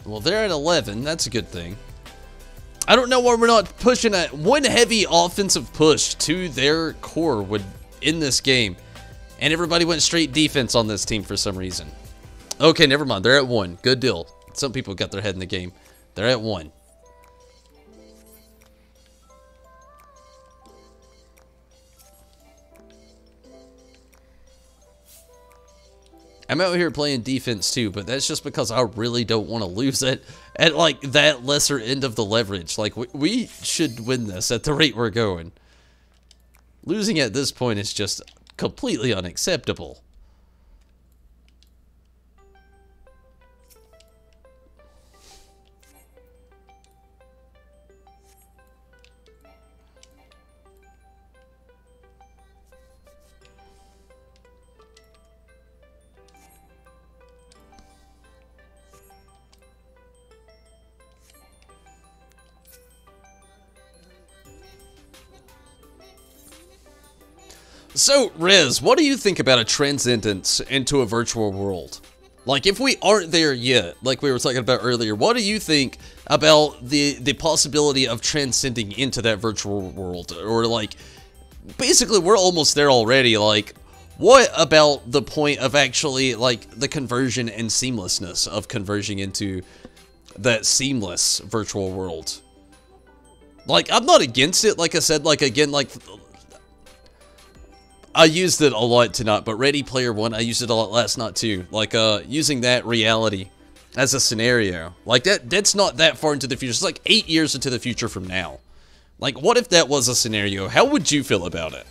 Well, they're at 11. That's a good thing. I don't know why we're not pushing one heavy offensive push to their core would in this game. And everybody went straight defense on this team for some reason. Okay, never mind. They're at 1. Good deal. Some people got their head in the game. They're at 1. I'm out here playing defense too, but that's just because I really don't want to lose it at like that lesser end of the leverage. Like we should win this at the rate we're going. Losing at this point is just completely unacceptable. So, Riz, what do you think about a transcendence into a virtual world? Like, if we aren't there yet, like we were talking about earlier, what do you think about the possibility of transcending into that virtual world? Or, like, basically, we're almost there already. Like, what about the point of actually, like, the conversion and seamlessness of converging into that seamless virtual world? Like, I'm not against it. Like I said, like, again, like, I used it a lot tonight, but Ready Player One, I used it a lot last night too. Like, using that reality as a scenario. Like, that's not that far into the future. It's like 8 years into the future from now. Like, what if that was a scenario? How would you feel about it?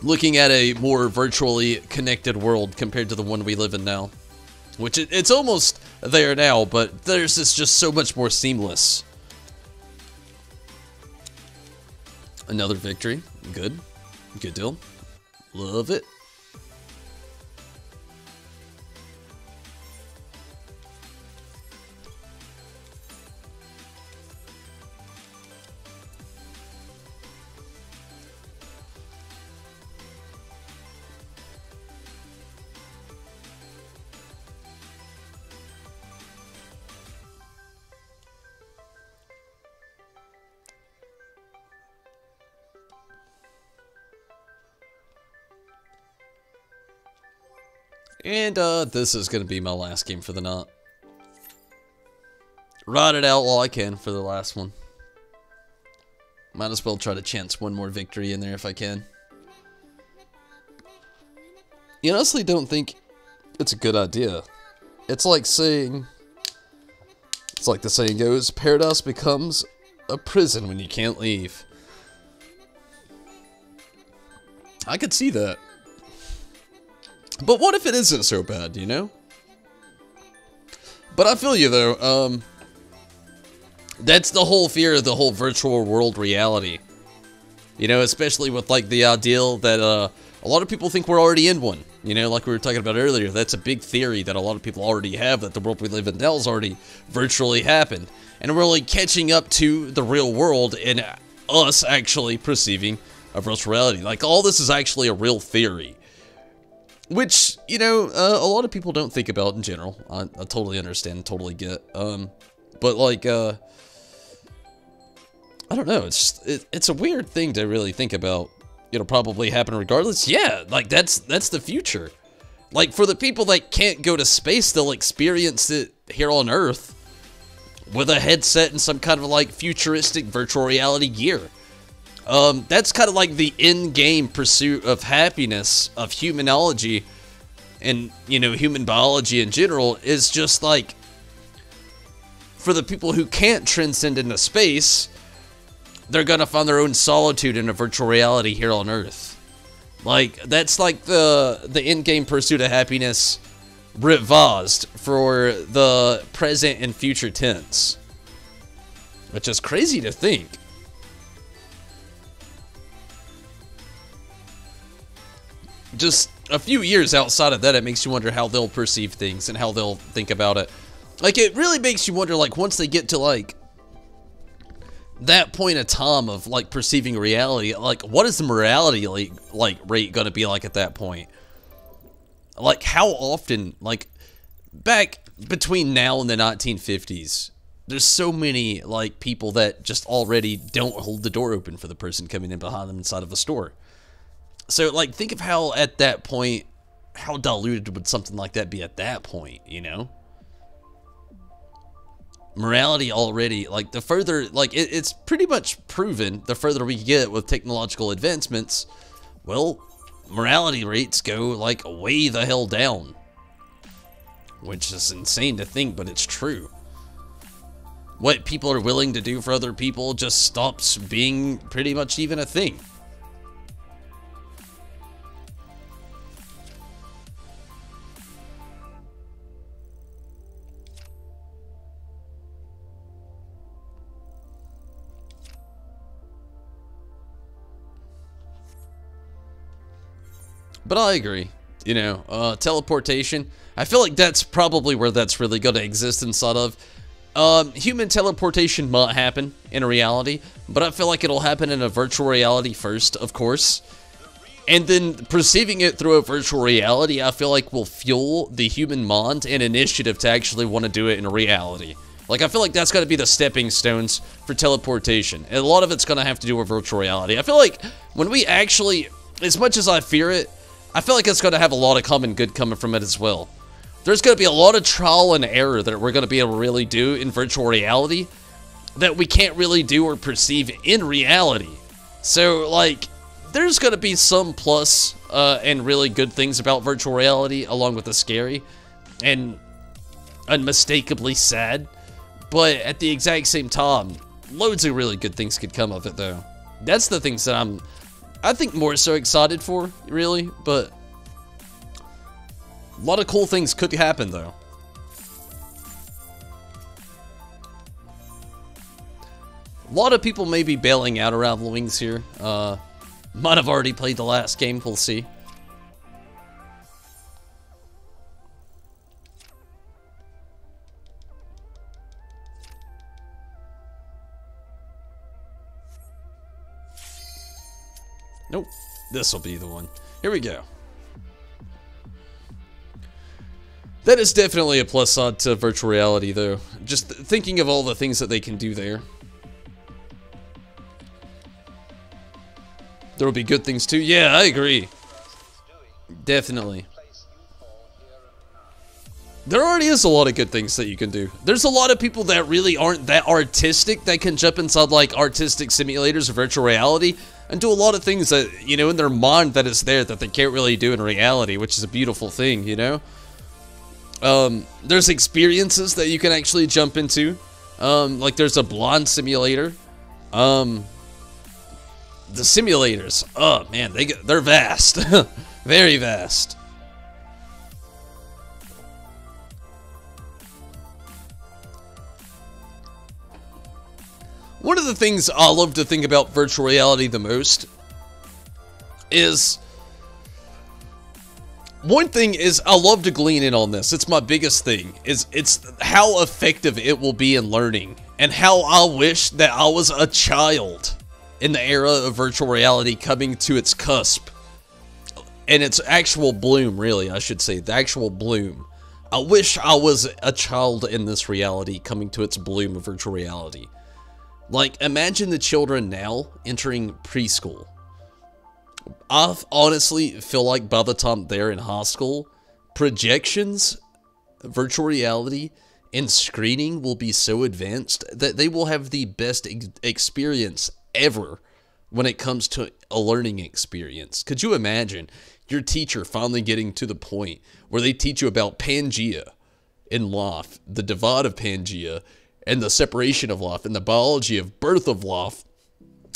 Looking at a more virtually connected world compared to the one we live in now. Which, it's almost there now, but there's this just so much more seamless. Another victory. Good. Good deal. Love it. And, this is gonna be my last game for the night. Ride it out while I can for the last one. Might as well try to chance one more victory in there if I can. You honestly don't think it's a good idea. It's like saying... It's like the saying goes, paradise becomes a prison when you can't leave. I could see that. But what if it isn't so bad, you know? But I feel you, though. That's the whole fear of the whole virtual world reality. You know, especially with, like, the ideal that, a lot of people think we're already in one. You know, like we were talking about earlier. That's a big theory that a lot of people already have, that the world we live in now has already virtually happened. And we're, like, catching up to the real world and us actually perceiving a virtual reality. Like, all this is actually a real theory. Which, you know, a lot of people don't think about in general. I totally understand, totally get. But, like, I don't know. It's just, it's a weird thing to really think about. It'll probably happen regardless. Yeah, like, that's the future. Like, for the people that can't go to space, they'll experience it here on Earth with a headset and some kind of like futuristic virtual reality gear. That's kind of like the in-game pursuit of happiness of humanology and, you know, human biology in general, is just like, for the people who can't transcend into space, they're gonna find their own solitude in a virtual reality here on Earth. Like, that's like the in-game pursuit of happiness revised for the present and future tense. Which is crazy to think. Just a few years outside of that, it makes you wonder how they'll perceive things and how they'll think about it. Like, it really makes you wonder, like, once they get to, like, that point of time of, like, perceiving reality, like, what is the morality, like rate gonna be like at that point? Like, how often, like, back between now and the 1950s, there's so many, like, people that just already don't hold the door open for the person coming in behind them inside of a store. So, like, think of how, at that point, how diluted would something like that be at that point, you know? Morality already, like, the further, like, it's pretty much proven, the further we get with technological advancements, well, morality rates go, like, way the hell down. Which is insane to think, but it's true. What people are willing to do for other people just stops being pretty much even a thing. But I agree, you know, teleportation, I feel like that's probably where that's really going to exist inside of. Human teleportation might happen in a reality, but I feel like it'll happen in a virtual reality first, of course. And then perceiving it through a virtual reality, I feel like will fuel the human mind and initiative to actually want to do it in a reality. Like, I feel like that's going to be the stepping stones for teleportation. And a lot of it's going to have to do with virtual reality. I feel like when we actually, as much as I fear it, I feel like it's going to have a lot of common good coming from it as well. There's going to be a lot of trial and error that we're going to be able to really do in virtual reality that we can't really do or perceive in reality. So, like, there's going to be some plus and really good things about virtual reality, along with the scary and unmistakably sad. But at the exact same time, loads of really good things could come of it, though. That's the things that I think more so excited for, really, but a lot of cool things could happen, though. A lot of people may be bailing out around the wings here. Might have already played the last game, we'll see. Nope, this will be the one. Here we go. That is definitely a plus side to virtual reality, though. Just thinking of all the things that they can do there. There will be good things too. Yeah, I agree. Definitely. There already is a lot of good things that you can do. There's a lot of people that really aren't that artistic that can jump inside, like, artistic simulators or virtual reality and do a lot of things that, you know, in their mind that is there that they can't really do in reality, which is a beautiful thing, you know? There's experiences that you can actually jump into. Like, there's a blonde simulator. The simulators, oh man, they're vast. Very vast. One of the things I love to think about virtual reality the most is, one thing is, I love to glean in on this. It's my biggest thing. It's how effective it will be in learning, and how I wish that I was a child in the era of virtual reality coming to its cusp. And its actual bloom, really, I should say. The actual bloom. I wish I was a child in this reality coming to its bloom of virtual reality. Like, imagine the children now entering preschool. I honestly feel like by the time they're in high school, projections, virtual reality, and screening will be so advanced that they will have the best experience ever when it comes to a learning experience. Could you imagine your teacher finally getting to the point where they teach you about Pangea in life, the divide of Pangea, and the separation of life, and the biology of birth of life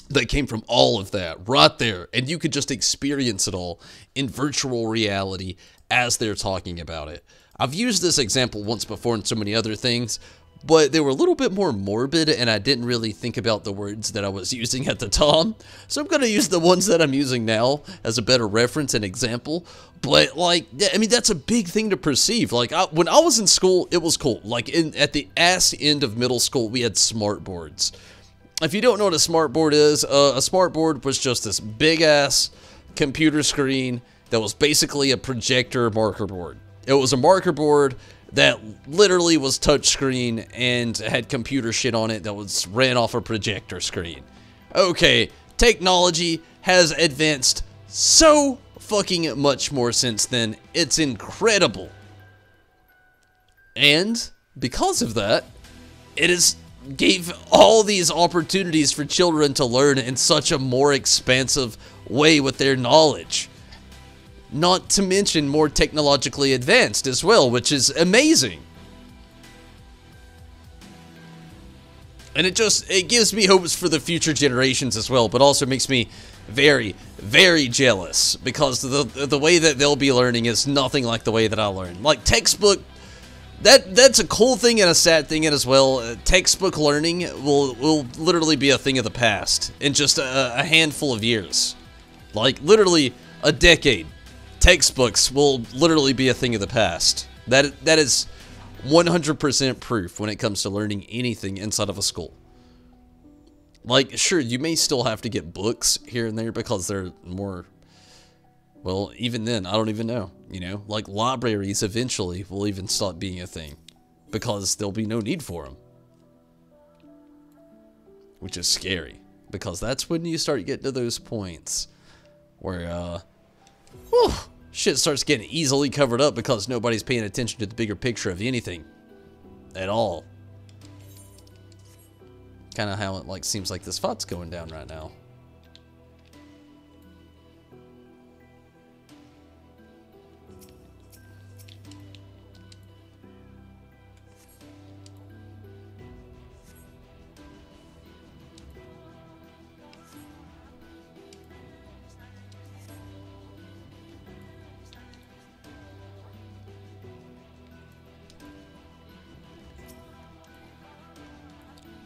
that came from all of that right there, and you could just experience it all in virtual reality as they're talking about it. I've used this example once before in so many other things, but they were a little bit more morbid, and I didn't really think about the words that I was using at the time. So I'm going to use the ones that I'm using now as a better reference and example. But, like, I mean, that's a big thing to perceive. Like, when I was in school, it was cool. Like, at the ass end of middle school, we had smart boards. If you don't know what a smart board is, a smart board was just this big-ass computer screen that was basically a projector marker board. It was a marker board that literally was touchscreen and had computer shit on it that was ran off a projector screen. Okay, technology has advanced so fucking much more since then. It's incredible. And because of that, it has gave all these opportunities for children to learn in such a more expansive way with their knowledge. Not to mention more technologically advanced as well, which is amazing. And it gives me hopes for the future generations as well, but also makes me very, very jealous because the way that they'll be learning is nothing like the way that I learn. Like textbook, that's a cool thing and a sad thing as well. Textbook learning will literally be a thing of the past in just a handful of years. Like literally a decade. Textbooks will literally be a thing of the past. That is 100% proof when it comes to learning anything inside of a school. Like, sure, you may still have to get books here and there because they're more, well, even then, I don't even know, you know? Like, libraries eventually will even stop being a thing because there'll be no need for them. Which is scary because that's when you start getting to those points where, whew, shit starts getting easily covered up because nobody's paying attention to the bigger picture of anything at all. Kind of how it like seems like this fight's going down right now.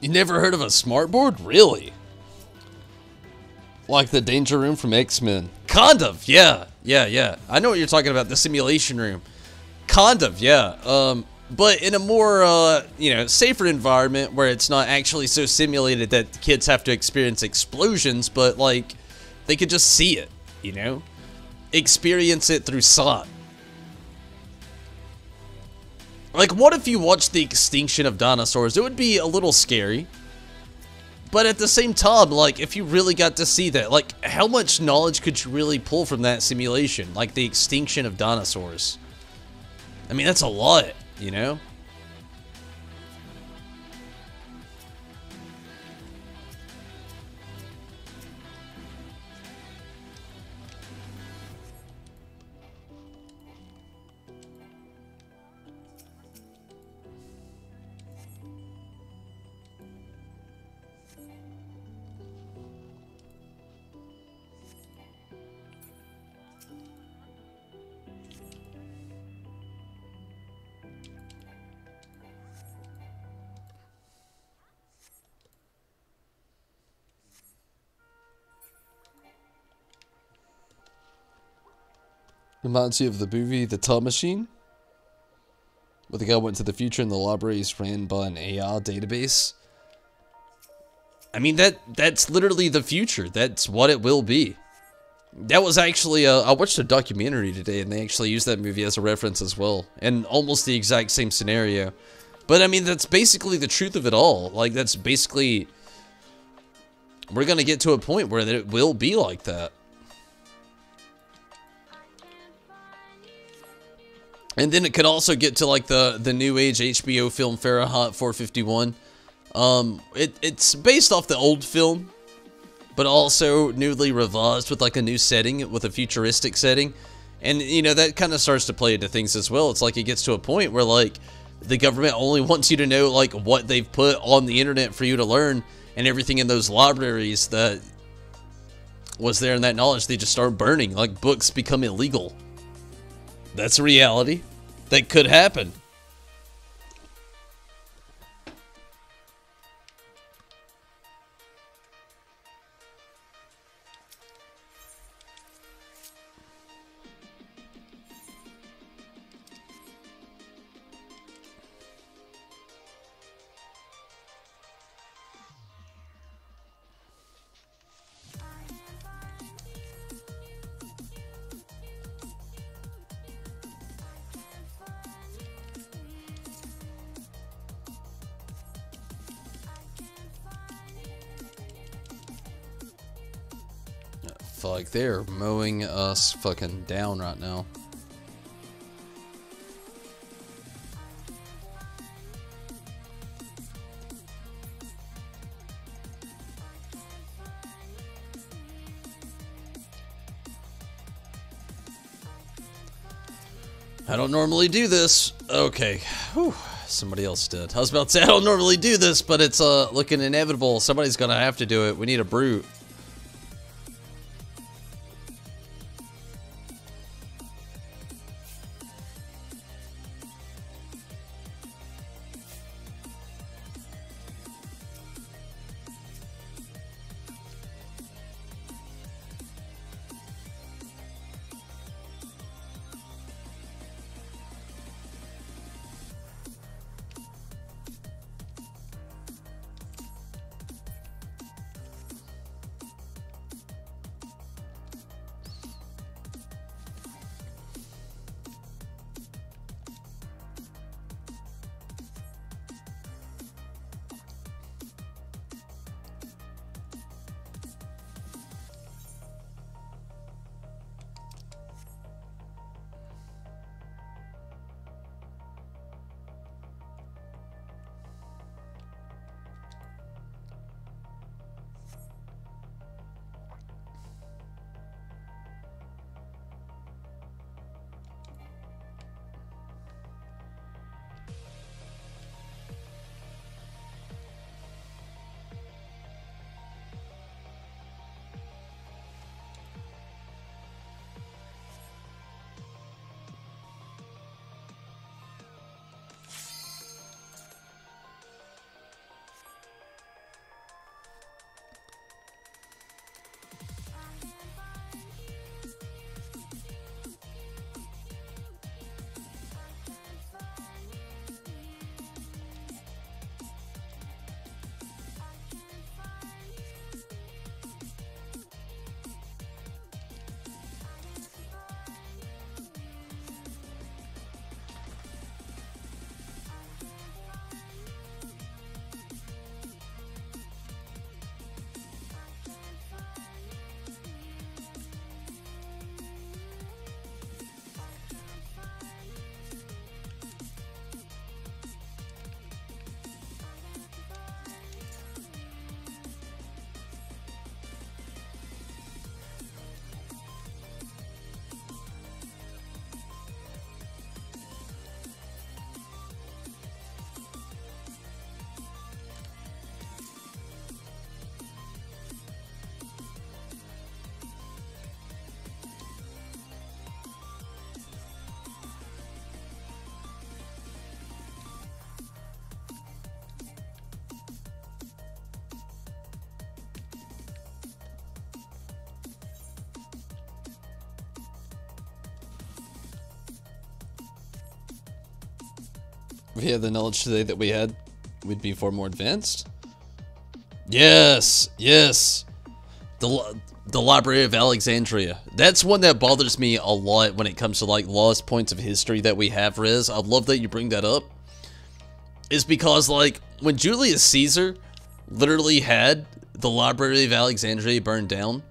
You never heard of a smartboard? Really? Like the danger room from X-Men. Kind of, yeah. I know what you're talking about, the simulation room. Kind of, yeah. But in a more, you know, safer environment where it's not actually so simulated that kids have to experience explosions, but, like, they could just see it, you know? Experience it through sight. Like, what if you watched the extinction of dinosaurs? It would be a little scary. But at the same time, like, if you really got to see that, like, how much knowledge could you really pull from that simulation? Like, the extinction of dinosaurs. I mean, that's a lot, you know? Reminds you of the movie The Time Machine? Where the guy went to the future and the library is ran by an AI database. I mean, that's literally the future. That's what it will be. That was actually, I watched a documentary today and they actually used that movie as a reference as well. And almost the exact same scenario. But I mean, that's basically the truth of it all. Like, that's basically, we're gonna get to a point where it will be like that. And then it could also get to like the new age HBO film Fahrenheit 451. It's based off the old film, but also newly revised with like a new setting, with a futuristic setting. And, you know, that kind of starts to play into things as well. It's like it gets to a point where, like, the government only wants you to know, like, what they've put on the internet for you to learn, and everything in those libraries that was there in that knowledge, they just start burning. Like, books become illegal. That's a reality that could happen. Fuck, they're mowing us fucking down right now. I don't normally do this. Okay. Whew. Somebody else did. I was about to say I don't normally do this, but it's looking inevitable. Somebody's gonna have to do it. We need a brute. If we had the knowledge today that we had, we'd be far more advanced. Yes, yes. The Library of Alexandria. That's one that bothers me a lot when it comes to like lost points of history that we have, Riz. I love that you bring that up. Is because like when Julius Caesar literally had the Library of Alexandria burned down,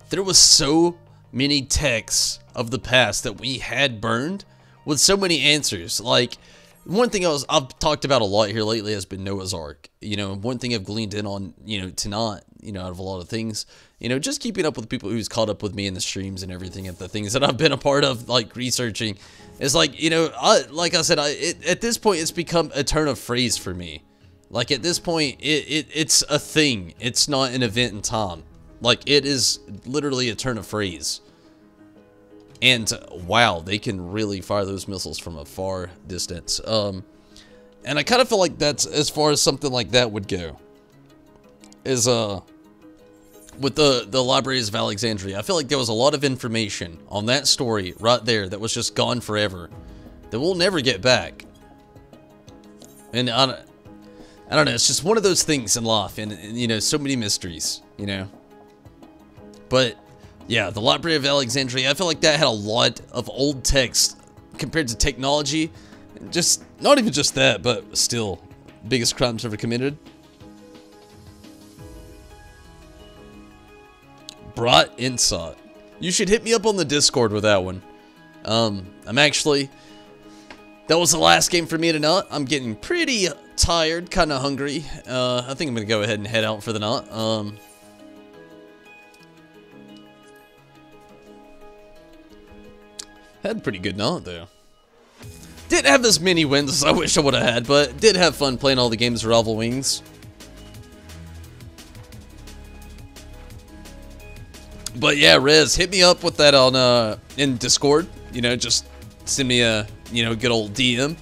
there was so many texts of the past that we had burned with so many answers. Like, one thing I've talked about a lot here lately has been Noah's Ark. You know, one thing I've gleaned in on, you know, tonight, you know, out of a lot of things, you know, just keeping up with people who's caught up with me in the streams and everything, and the things that I've been a part of, like, researching, is like, you know, like I said, at this point, it's become a turn of phrase for me. Like, at this point, it's a thing. It's not an event in time. Like, it is literally a turn of phrase. And, wow, they can really fire those missiles from a far distance. And I kind of feel like that's as far as something like that would go. Is, with the Libraries of Alexandria. I feel like there was a lot of information on that story right there that was just gone forever. That we'll never get back. And, I don't know, it's just one of those things in life, and you know, so many mysteries, you know. But, yeah, the Library of Alexandria, I feel like that had a lot of old text compared to technology. Just, not even just that, but still, biggest crimes ever committed. Bright insight. You should hit me up on the Discord with that one. I'm actually... That was the last game for me tonight. I'm getting pretty tired, kind of hungry. I think I'm going to go ahead and head out for the night. Had a pretty good night, though. Didn't have as many wins as I wish I would have had, but did have fun playing all the games Rival Wings. But yeah, Rez, hit me up with that on in Discord. You know, just send me a, you know, good old DM.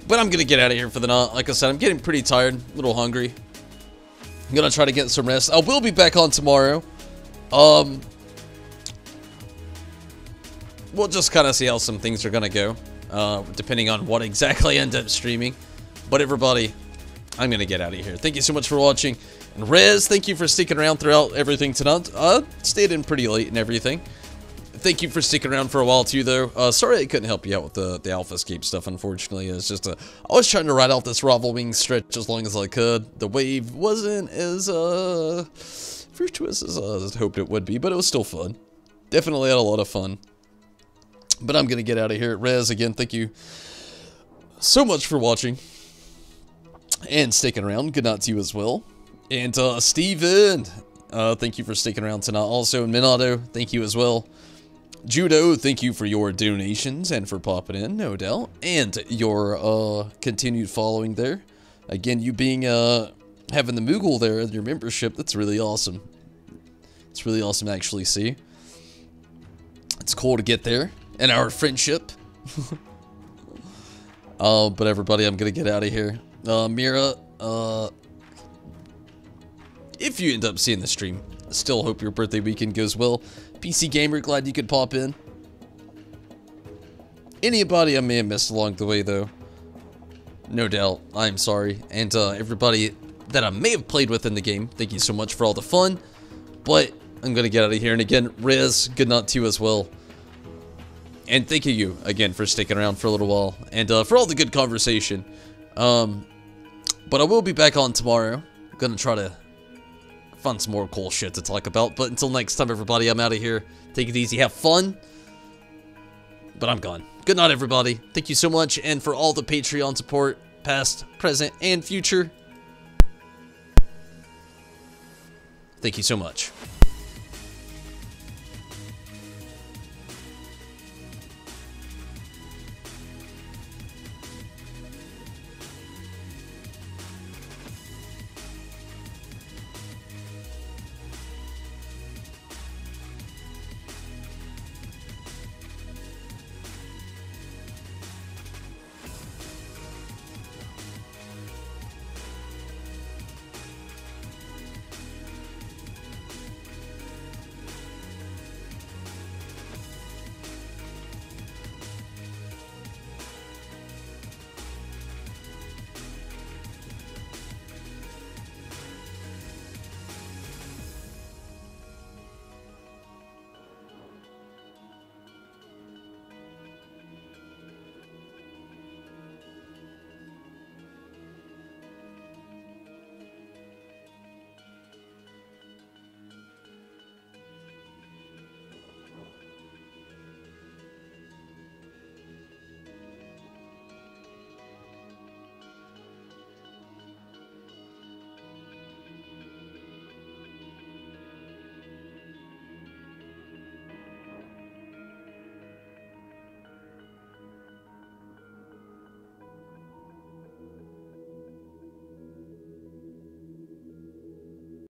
But I'm gonna get out of here for the night. Like I said, I'm getting pretty tired, a little hungry. I'm gonna try to get some rest. I will be back on tomorrow. We'll just kind of see how some things are gonna go, depending on what exactly I end up streaming. But everybody, I'm gonna get out of here. Thank you so much for watching. And Rez, thank you for sticking around throughout everything tonight. Stayed in pretty late and everything. Thank you for sticking around for a while too, though. Sorry I couldn't help you out with the Alpha Escape stuff, unfortunately. It's just I was trying to ride out this Rival Wing stretch as long as I could. The wave wasn't as virtuous as I hoped it would be, but it was still fun. Definitely had a lot of fun. But I'm gonna get out of here. Rez, again, thank you so much for watching and sticking around. Good night to you as well. And Steven, thank you for sticking around tonight. Also, Minato, thank you as well. Judo, thank you for your donations and for popping in, no doubt. And your continued following there. Again, you being having the Moogle there as your membership, that's really awesome. It's really awesome to actually see. It's cool to get there. And our friendship. But everybody, I'm gonna get out of here. Mira, if you end up seeing the stream, I still hope your birthday weekend goes well. PC Gamer, glad you could pop in. Anybody I may have missed along the way, though, no doubt, I'm sorry. And everybody that I may have played with in the game, thank you so much for all the fun. But I'm gonna get out of here. And again, Riz, good night to you as well. And thank you again for sticking around for a little while. And for all the good conversation. But I will be back on tomorrow. I'm gonna try to find some more cool shit to talk about. But until next time, everybody, I'm out of here. Take it easy, have fun. But I'm gone. Good night, everybody. Thank you so much. And for all the Patreon support, past, present, and future, thank you so much.